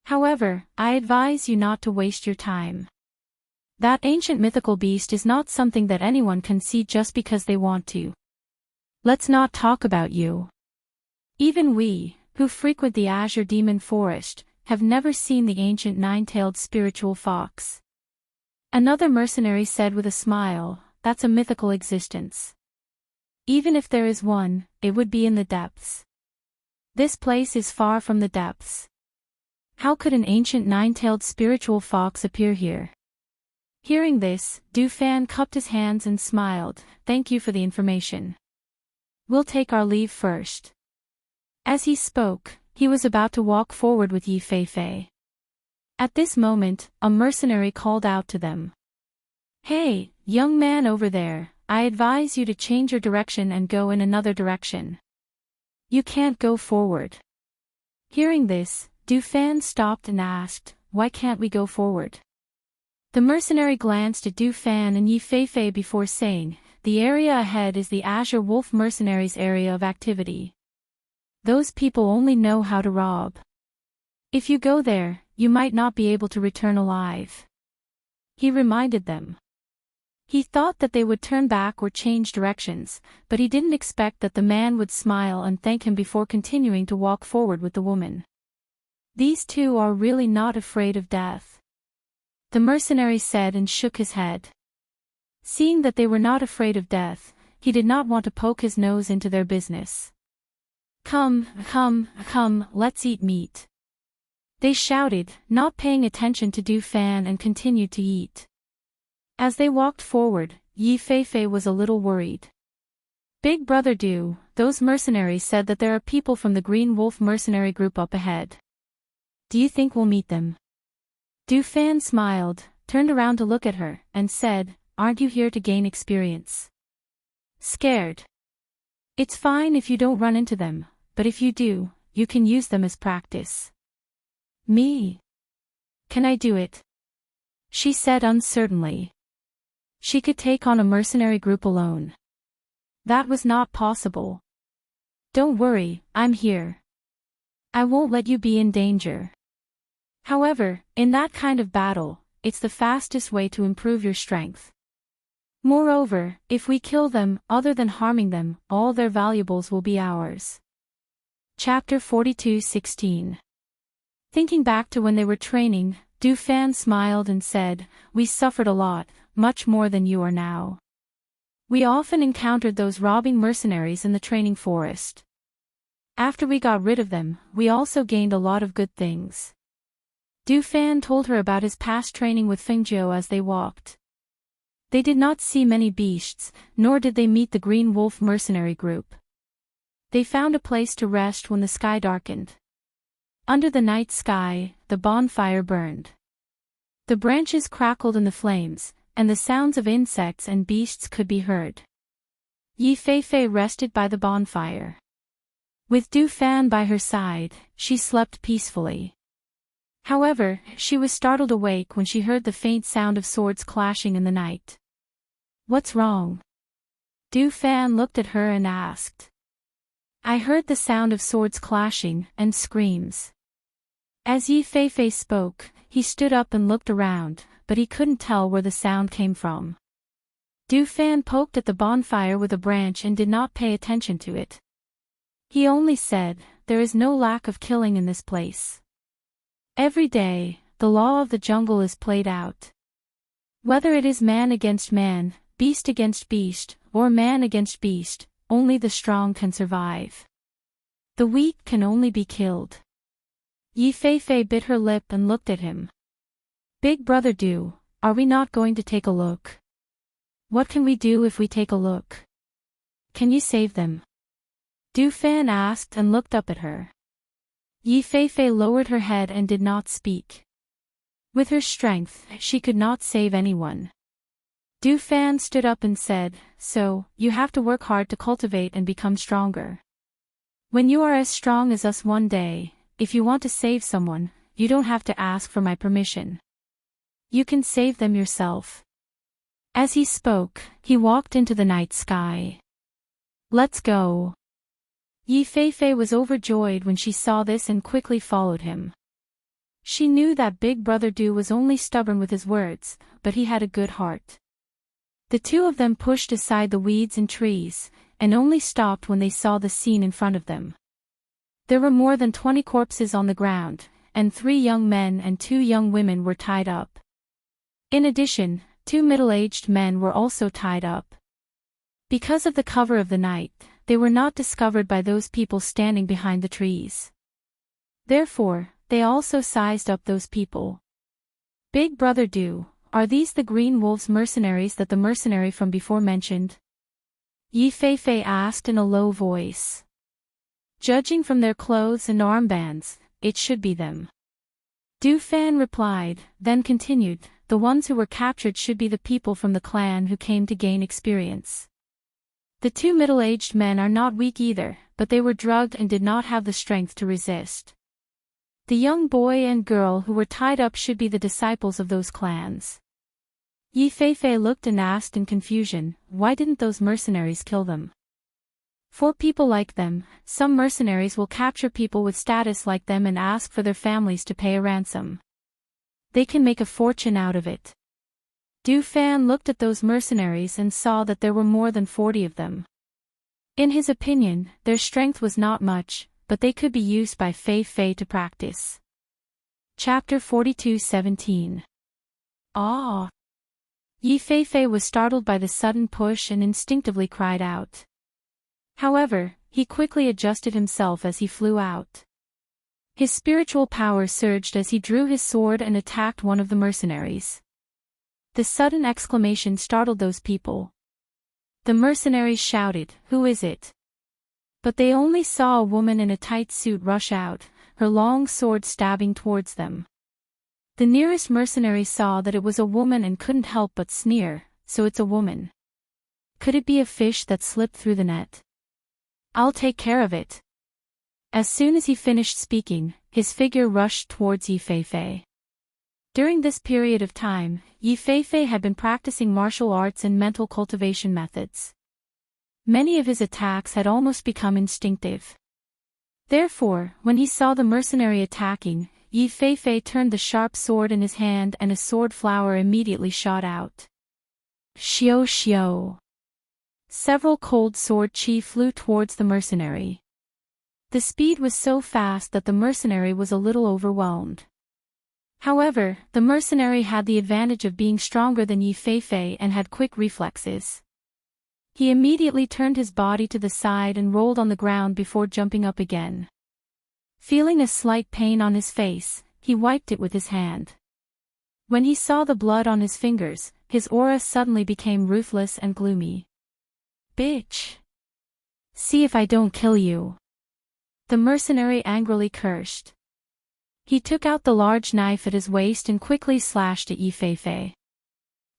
However, I advise you not to waste your time. That ancient mythical beast is not something that anyone can see just because they want to. Let's not talk about you. Even we, who frequent the Azure Demon Forest, have never seen the ancient nine-tailed spiritual fox." Another mercenary said with a smile, "That's a mythical existence. Even if there is one, it would be in the depths. This place is far from the depths. How could an ancient nine-tailed spiritual fox appear here?" Hearing this, Du Fan cupped his hands and smiled. "Thank you for the information. We'll take our leave first." As he spoke, he was about to walk forward with Yi Feifei. At this moment, a mercenary called out to them. "Hey, young man over there, I advise you to change your direction and go in another direction. You can't go forward." Hearing this, Du Fan stopped and asked, "Why can't we go forward?" The mercenary glanced at Du Fan and Yi Feifei before saying, "The area ahead is the Azure Wolf Mercenaries' area of activity. Those people only know how to rob. If you go there, you might not be able to return alive." He reminded them. He thought that they would turn back or change directions, but he didn't expect that the man would smile and thank him before continuing to walk forward with the woman. "These two are really not afraid of death," the mercenary said and shook his head. Seeing that they were not afraid of death, he did not want to poke his nose into their business. Come, let's eat meat." They shouted, not paying attention to Du Fan, and continued to eat. As they walked forward, Yi Feifei was a little worried. "Big brother Du, those mercenaries said that there are people from the Green Wolf mercenary group up ahead. Do you think we'll meet them?" Du Fan smiled, turned around to look at her, and said, "Aren't you here to gain experience? Scared? It's fine if you don't run into them, but if you do, you can use them as practice." "Me? Can I do it?" she said uncertainly. She could take on a mercenary group alone. That was not possible. "Don't worry, I'm here. I won't let you be in danger. However, in that kind of battle, it's the fastest way to improve your strength. Moreover, if we kill them, other than harming them, all their valuables will be ours. Chapter 42:16. Thinking back to when they were training, Du Fan smiled and said, "We suffered a lot, much more than you are now. We often encountered those robbing mercenaries in the training forest. After we got rid of them, we also gained a lot of good things." Du Fan told her about his past training with Fengjiu as they walked. They did not see many beasts, nor did they meet the Green Wolf mercenary group. They found a place to rest when the sky darkened. Under the night sky, the bonfire burned. The branches crackled in the flames, and the sounds of insects and beasts could be heard. Yi Feifei rested by the bonfire. With Du Fan by her side, she slept peacefully. However, she was startled awake when she heard the faint sound of swords clashing in the night. "What's wrong?" Du Fan looked at her and asked. "I heard the sound of swords clashing, and screams." As Yi Feifei spoke, he stood up and looked around, but he couldn't tell where the sound came from. Du Fan poked at the bonfire with a branch and did not pay attention to it. He only said, "There is no lack of killing in this place. Every day, the law of the jungle is played out. Whether it is man against man, beast against beast, or man against beast, only the strong can survive. The weak can only be killed." Yi Feifei bit her lip and looked at him. "Big brother Du, are we not going to take a look? What can we do if we take a look? Can you save them?" Du Fan asked and looked up at her. Yi Feifei lowered her head and did not speak. With her strength, she could not save anyone. Du Fan stood up and said, "So, you have to work hard to cultivate and become stronger. When you are as strong as us one day, if you want to save someone, you don't have to ask for my permission. You can save them yourself." As he spoke, he walked into the night sky. "Let's go." Yi Feifei was overjoyed when she saw this and quickly followed him. She knew that Big Brother Du was only stubborn with his words, but he had a good heart. The two of them pushed aside the weeds and trees, and only stopped when they saw the scene in front of them. There were more than 20 corpses on the ground, and 3 young men and 2 young women were tied up. In addition, 2 middle-aged men were also tied up. Because of the cover of the night, they were not discovered by those people standing behind the trees. Therefore, they also sized up those people. "Big Brother Du, are these the Green Wolves mercenaries that the mercenary from before mentioned?" Yi Feifei asked in a low voice. "Judging from their clothes and armbands, it should be them." Du Fan replied, then continued, "The ones who were captured should be the people from the clan who came to gain experience. The 2 middle-aged men are not weak either, but they were drugged and did not have the strength to resist. The young boy and girl who were tied up should be the disciples of those clans." Yi Feifei looked and asked in confusion, "Why didn't those mercenaries kill them?" "For people like them, some mercenaries will capture people with status like them and ask for their families to pay a ransom. They can make a fortune out of it." Du Fan looked at those mercenaries and saw that there were more than 40 of them. In his opinion, their strength was not much, but they could be used by Fei to practice. Chapter 42:17. "Ah!" Yi Feifei was startled by the sudden push and instinctively cried out. However, he quickly adjusted himself as he flew out. His spiritual power surged as he drew his sword and attacked one of the mercenaries. The sudden exclamation startled those people. The mercenaries shouted, "Who is it?" But they only saw a woman in a tight suit rush out, her long sword stabbing towards them. The nearest mercenary saw that it was a woman and couldn't help but sneer, "So it's a woman. Could it be a fish that slipped through the net? I'll take care of it." As soon as he finished speaking, his figure rushed towards Yi Feifei. During this period of time, Yi Feifei had been practicing martial arts and mental cultivation methods. Many of his attacks had almost become instinctive. Therefore, when he saw the mercenary attacking, Yi Feifei turned the sharp sword in his hand and a sword flower immediately shot out. Shio shio. Several cold sword chi flew towards the mercenary. The speed was so fast that the mercenary was a little overwhelmed. However, the mercenary had the advantage of being stronger than Yi Feifei and had quick reflexes. He immediately turned his body to the side and rolled on the ground before jumping up again. Feeling a slight pain on his face, he wiped it with his hand. When he saw the blood on his fingers, his aura suddenly became ruthless and gloomy. Bitch! See if I don't kill you! The mercenary angrily cursed. He took out the large knife at his waist and quickly slashed at Yi Feifei.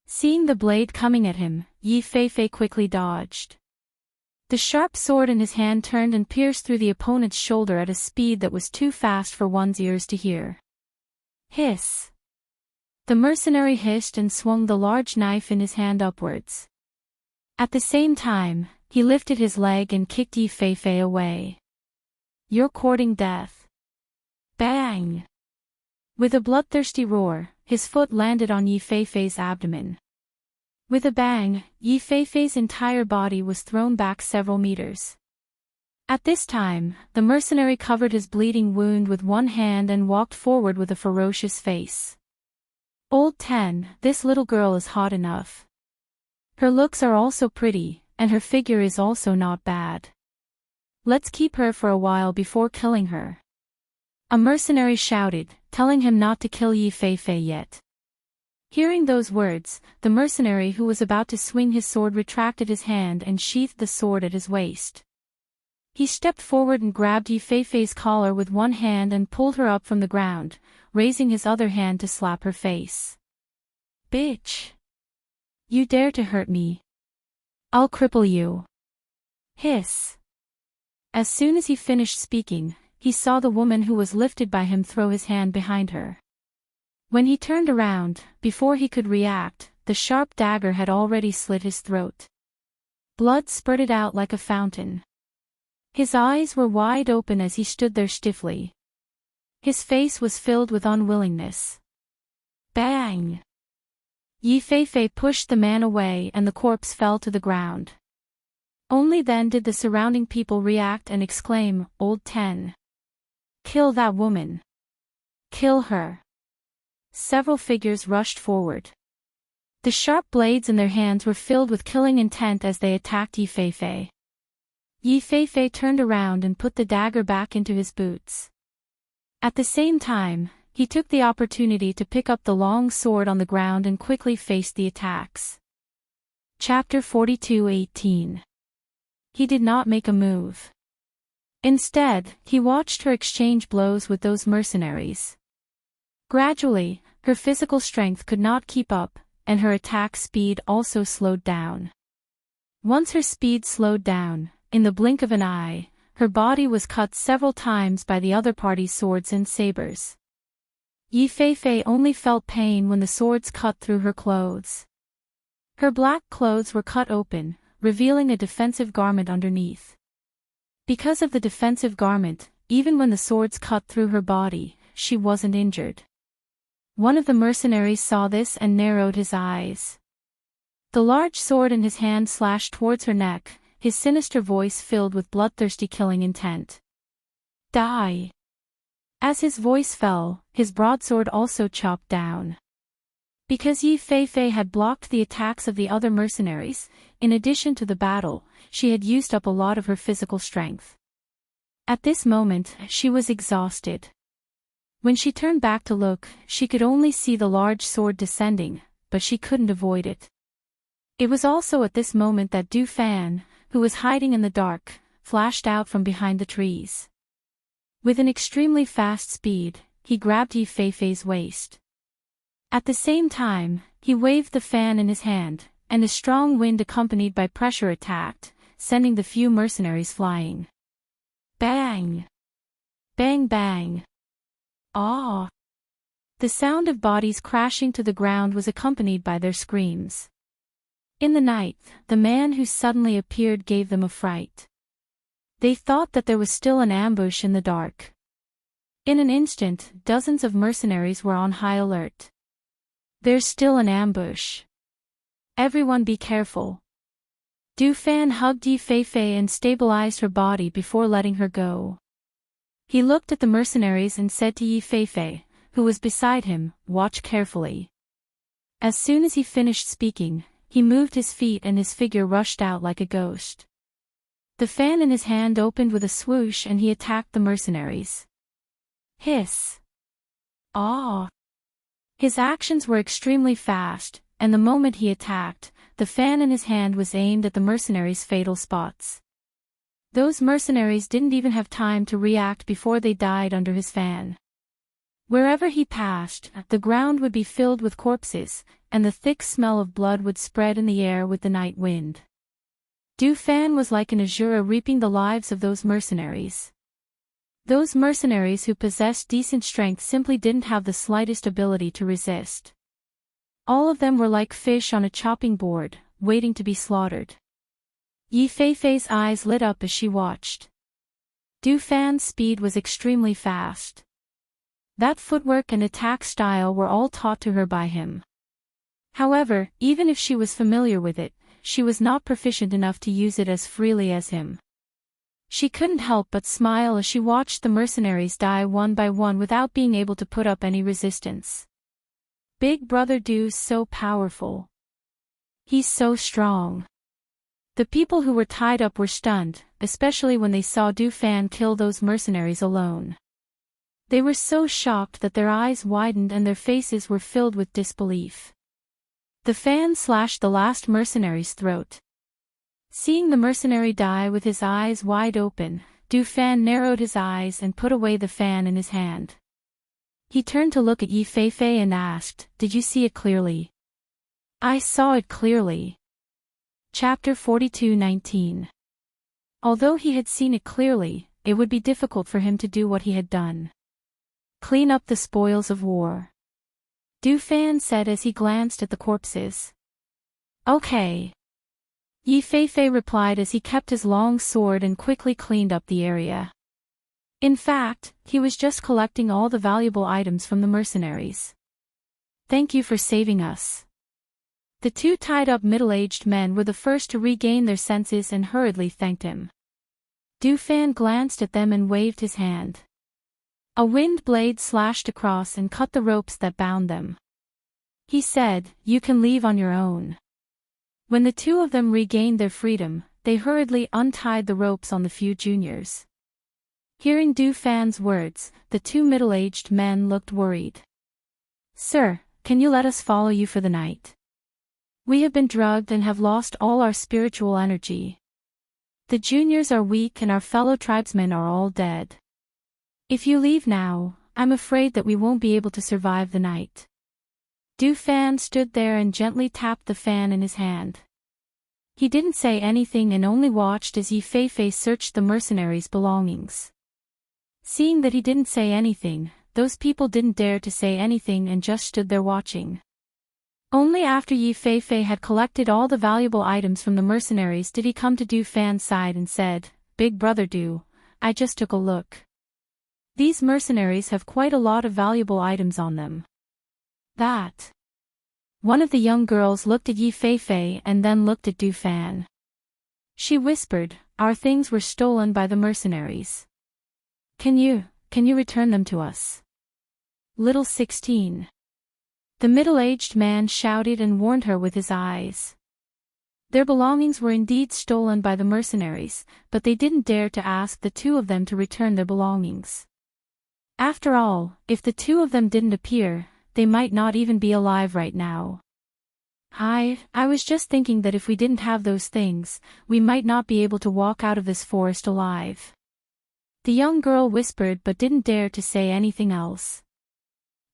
Seeing the blade coming at him, Yi Feifei quickly dodged. The sharp sword in his hand turned and pierced through the opponent's shoulder at a speed that was too fast for one's ears to hear. Hiss! The mercenary hissed and swung the large knife in his hand upwards. At the same time, he lifted his leg and kicked Yi Feifei away. You're courting death. Bang! With a bloodthirsty roar, his foot landed on Yi Feifei's abdomen. With a bang, Yi Feifei's entire body was thrown back several meters. At this time, the mercenary covered his bleeding wound with one hand and walked forward with a ferocious face. Old 10, this little girl is hot enough. Her looks are also pretty, and her figure is also not bad. Let's keep her for a while before killing her. A mercenary shouted, telling him not to kill Yi Feifei yet. Hearing those words, the mercenary who was about to swing his sword retracted his hand and sheathed the sword at his waist. He stepped forward and grabbed Yi Feifei's collar with one hand and pulled her up from the ground, raising his other hand to slap her face. Bitch! You dare to hurt me? I'll cripple you. Hiss! As soon as he finished speaking, he saw the woman who was lifted by him throw his hand behind her. When he turned around, before he could react, the sharp dagger had already slit his throat. Blood spurted out like a fountain. His eyes were wide open as he stood there stiffly. His face was filled with unwillingness. Bang! Yi Feifei pushed the man away and the corpse fell to the ground. Only then did the surrounding people react and exclaim, Old 10. Kill that woman. Kill her. Several figures rushed forward. The sharp blades in their hands were filled with killing intent as they attacked Yi Feifei. Yi Feifei turned around and put the dagger back into his boots. At the same time, he took the opportunity to pick up the long sword on the ground and quickly faced the attacks. Chapter 42:18. He did not make a move. Instead, he watched her exchange blows with those mercenaries. Gradually, her physical strength could not keep up, and her attack speed also slowed down. Once her speed slowed down, in the blink of an eye, her body was cut several times by the other party's swords and sabers. Yi Feifei only felt pain when the swords cut through her clothes. Her black clothes were cut open, revealing a defensive garment underneath. Because of the defensive garment, even when the swords cut through her body, she wasn't injured. One of the mercenaries saw this and narrowed his eyes. The large sword in his hand slashed towards her neck, his sinister voice filled with bloodthirsty killing intent. Die! As his voice fell, his broadsword also chopped down. Because Yi Feifei had blocked the attacks of the other mercenaries, in addition to the battle, she had used up a lot of her physical strength. At this moment, she was exhausted. When she turned back to look, she could only see the large sword descending, but she couldn't avoid it. It was also at this moment that Du Fan, who was hiding in the dark, flashed out from behind the trees. With an extremely fast speed, he grabbed Yi Feifei's waist. At the same time, he waved the fan in his hand, and a strong wind accompanied by pressure attacked, sending the few mercenaries flying. Bang! Bang bang! Ah! The sound of bodies crashing to the ground was accompanied by their screams. In the night, the man who suddenly appeared gave them a fright. They thought that there was still an ambush in the dark. In an instant, dozens of mercenaries were on high alert. There's still an ambush. Everyone be careful. Du Fan hugged Yi Feifei and stabilized her body before letting her go. He looked at the mercenaries and said to Yi Feifei, who was beside him, watch carefully. As soon as he finished speaking, he moved his feet and his figure rushed out like a ghost. The fan in his hand opened with a swoosh and he attacked the mercenaries. Hiss. Ah. His actions were extremely fast, and the moment he attacked, the fan in his hand was aimed at the mercenaries' fatal spots. Those mercenaries didn't even have time to react before they died under his fan. Wherever he passed, the ground would be filled with corpses, and the thick smell of blood would spread in the air with the night wind. Du Fan was like an Azura reaping the lives of those mercenaries. Those mercenaries who possessed decent strength simply didn't have the slightest ability to resist. All of them were like fish on a chopping board, waiting to be slaughtered. Yi Feifei's eyes lit up as she watched. Du Fan's speed was extremely fast. That footwork and attack style were all taught to her by him. However, even if she was familiar with it, she was not proficient enough to use it as freely as him. She couldn't help but smile as she watched the mercenaries die one by one without being able to put up any resistance. Big Brother Du's so powerful. He's so strong. The people who were tied up were stunned, especially when they saw Du Fan kill those mercenaries alone. They were so shocked that their eyes widened and their faces were filled with disbelief. The fan slashed the last mercenary's throat. Seeing the mercenary die with his eyes wide open, Du Fan narrowed his eyes and put away the fan in his hand. He turned to look at Yi Feifei and asked, "Did you see it clearly?" "I saw it clearly." Chapter 42:19. Although he had seen it clearly, it would be difficult for him to do what he had done. Clean up the spoils of war. Du Fan said as he glanced at the corpses. Okay. Yi Feifei replied as he kept his long sword and quickly cleaned up the area. In fact, he was just collecting all the valuable items from the mercenaries. Thank you for saving us. The two tied-up middle-aged men were the first to regain their senses and hurriedly thanked him. Du Fan glanced at them and waved his hand. A wind blade slashed across and cut the ropes that bound them. He said, "You can leave on your own." When the two of them regained their freedom, they hurriedly untied the ropes on the few juniors. Hearing Du Fan's words, the two middle-aged men looked worried. "Sir, can you let us follow you for the night? We have been drugged and have lost all our spiritual energy. The juniors are weak and our fellow tribesmen are all dead. If you leave now, I'm afraid that we won't be able to survive the night." Du Fan stood there and gently tapped the fan in his hand. He didn't say anything and only watched as Yi Feifei searched the mercenaries' belongings. Seeing that he didn't say anything, those people didn't dare to say anything and just stood there watching. Only after Yi Feifei had collected all the valuable items from the mercenaries did he come to Du Fan's side and said, "Big Brother Du, I just took a look. These mercenaries have quite a lot of valuable items on them." That. One of the young girls looked at Yi Feifei and then looked at Du Fan. She whispered, "Our things were stolen by the mercenaries. Can you return them to us?" Little 16. The middle-aged man shouted and warned her with his eyes. Their belongings were indeed stolen by the mercenaries, but they didn't dare to ask the two of them to return their belongings. After all, if the two of them didn't appear, they might not even be alive right now. I was just thinking that if we didn't have those things, we might not be able to walk out of this forest alive." The young girl whispered but didn't dare to say anything else.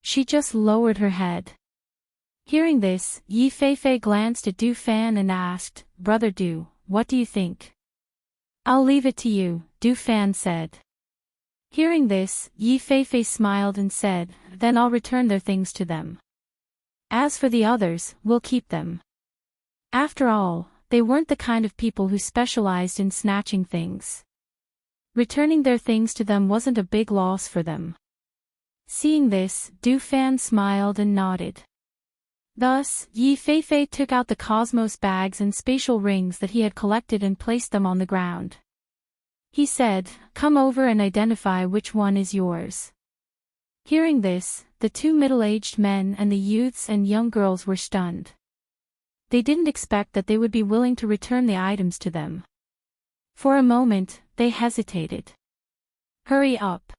She just lowered her head. Hearing this, Yi Feifei glanced at Du Fan and asked, "Brother Du, what do you think?" "I'll leave it to you," Du Fan said. Hearing this, Yi Feifei smiled and said, "Then I'll return their things to them. As for the others, we'll keep them." After all, they weren't the kind of people who specialized in snatching things. Returning their things to them wasn't a big loss for them. Seeing this, Du Fan smiled and nodded. Thus, Yi Feifei took out the cosmos bags and spatial rings that he had collected and placed them on the ground. He said, "Come over and identify which one is yours." Hearing this, the two middle-aged men and the youths and young girls were stunned. They didn't expect that they would be willing to return the items to them. For a moment, they hesitated. "Hurry up!"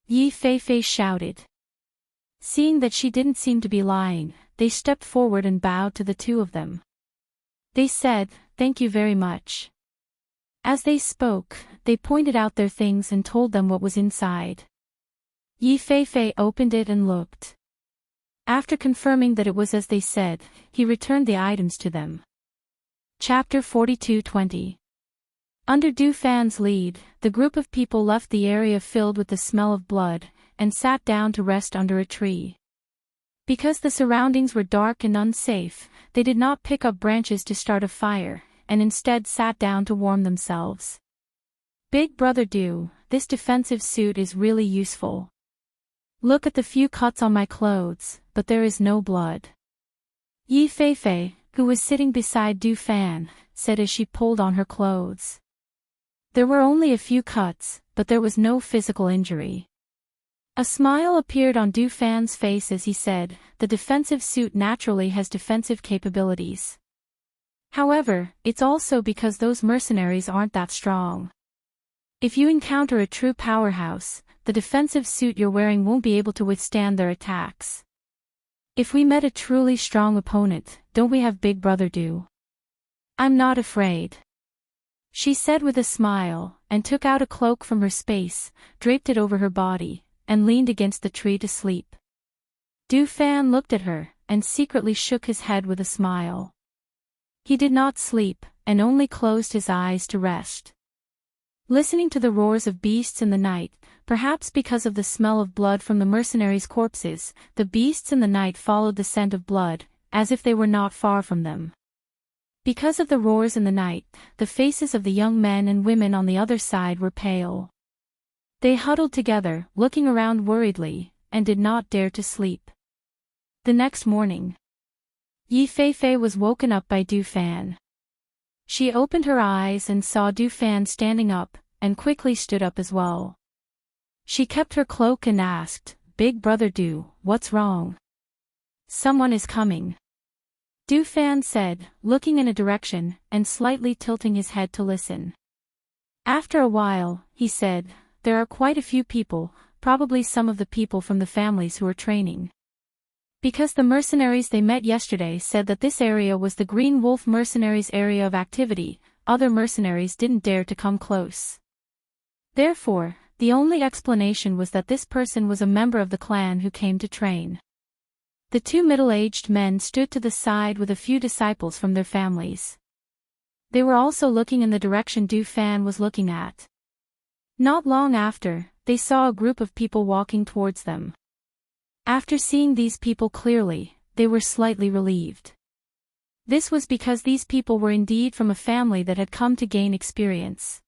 Yi Feifei shouted. Seeing that she didn't seem to be lying, they stepped forward and bowed to the two of them. They said, "Thank you very much." As they spoke, they pointed out their things and told them what was inside. Yi Feifei opened it and looked. After confirming that it was as they said, he returned the items to them. Chapter 42:20. Under Du Fan's lead, the group of people left the area filled with the smell of blood, and sat down to rest under a tree. Because the surroundings were dark and unsafe, they did not pick up branches to start a fire, and instead sat down to warm themselves. "Big Brother Du, this defensive suit is really useful. Look at the few cuts on my clothes, but there is no blood." Yi Feifei, who was sitting beside Du Fan, said as she pulled on her clothes. There were only a few cuts, but there was no physical injury. A smile appeared on Du Fan's face as he said, "The defensive suit naturally has defensive capabilities. However, it's also because those mercenaries aren't that strong. If you encounter a true powerhouse, the defensive suit you're wearing won't be able to withstand their attacks. If we met a truly strong opponent, don't we have Big Brother Du?" "I'm not afraid," she said with a smile, and took out a cloak from her space, draped it over her body, and leaned against the tree to sleep. Du Fan looked at her, and secretly shook his head with a smile. He did not sleep, and only closed his eyes to rest. Listening to the roars of beasts in the night, perhaps because of the smell of blood from the mercenaries' corpses, the beasts in the night followed the scent of blood, as if they were not far from them. Because of the roars in the night, the faces of the young men and women on the other side were pale. They huddled together, looking around worriedly, and did not dare to sleep. The next morning, Yi Feifei was woken up by Du Fan. She opened her eyes and saw Du Fan standing up, and quickly stood up as well. She kept her cloak and asked, "Big Brother Du, what's wrong?" "Someone is coming," Du Fan said, looking in a direction, and slightly tilting his head to listen. After a while, he said, "There are quite a few people, probably some of the people from the families who are training. Because the mercenaries they met yesterday said that this area was the Green Wolf mercenaries' area of activity, other mercenaries didn't dare to come close. Therefore, the only explanation was that this person was a member of the clan who came to train." The two middle-aged men stood to the side with a few disciples from their families. They were also looking in the direction Du Fan was looking at. Not long after, they saw a group of people walking towards them. After seeing these people clearly, they were slightly relieved. This was because these people were indeed from a family that had come to gain experience.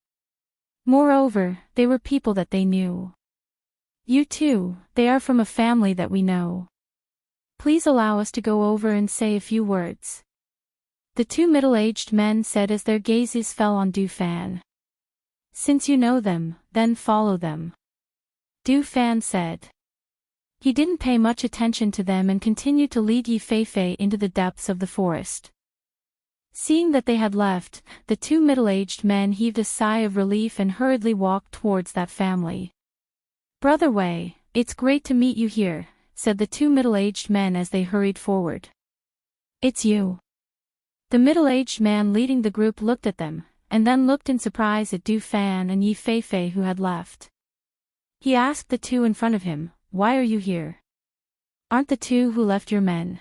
Moreover, they were people that they knew. "You too, they are from a family that we know. Please allow us to go over and say a few words," the two middle-aged men said as their gazes fell on Du Fan. "Since you know them, then follow them," Du Fan said. He didn't pay much attention to them and continued to lead Yi Feifei into the depths of the forest. Seeing that they had left, the two middle-aged men heaved a sigh of relief and hurriedly walked towards that family. "Brother Wei, it's great to meet you here," said the two middle-aged men as they hurried forward. "It's you." The middle-aged man leading the group looked at them, and then looked in surprise at Du Fan and Yi Feifei who had left. He asked the two in front of him, "Why are you here? Aren't the two who left your men?"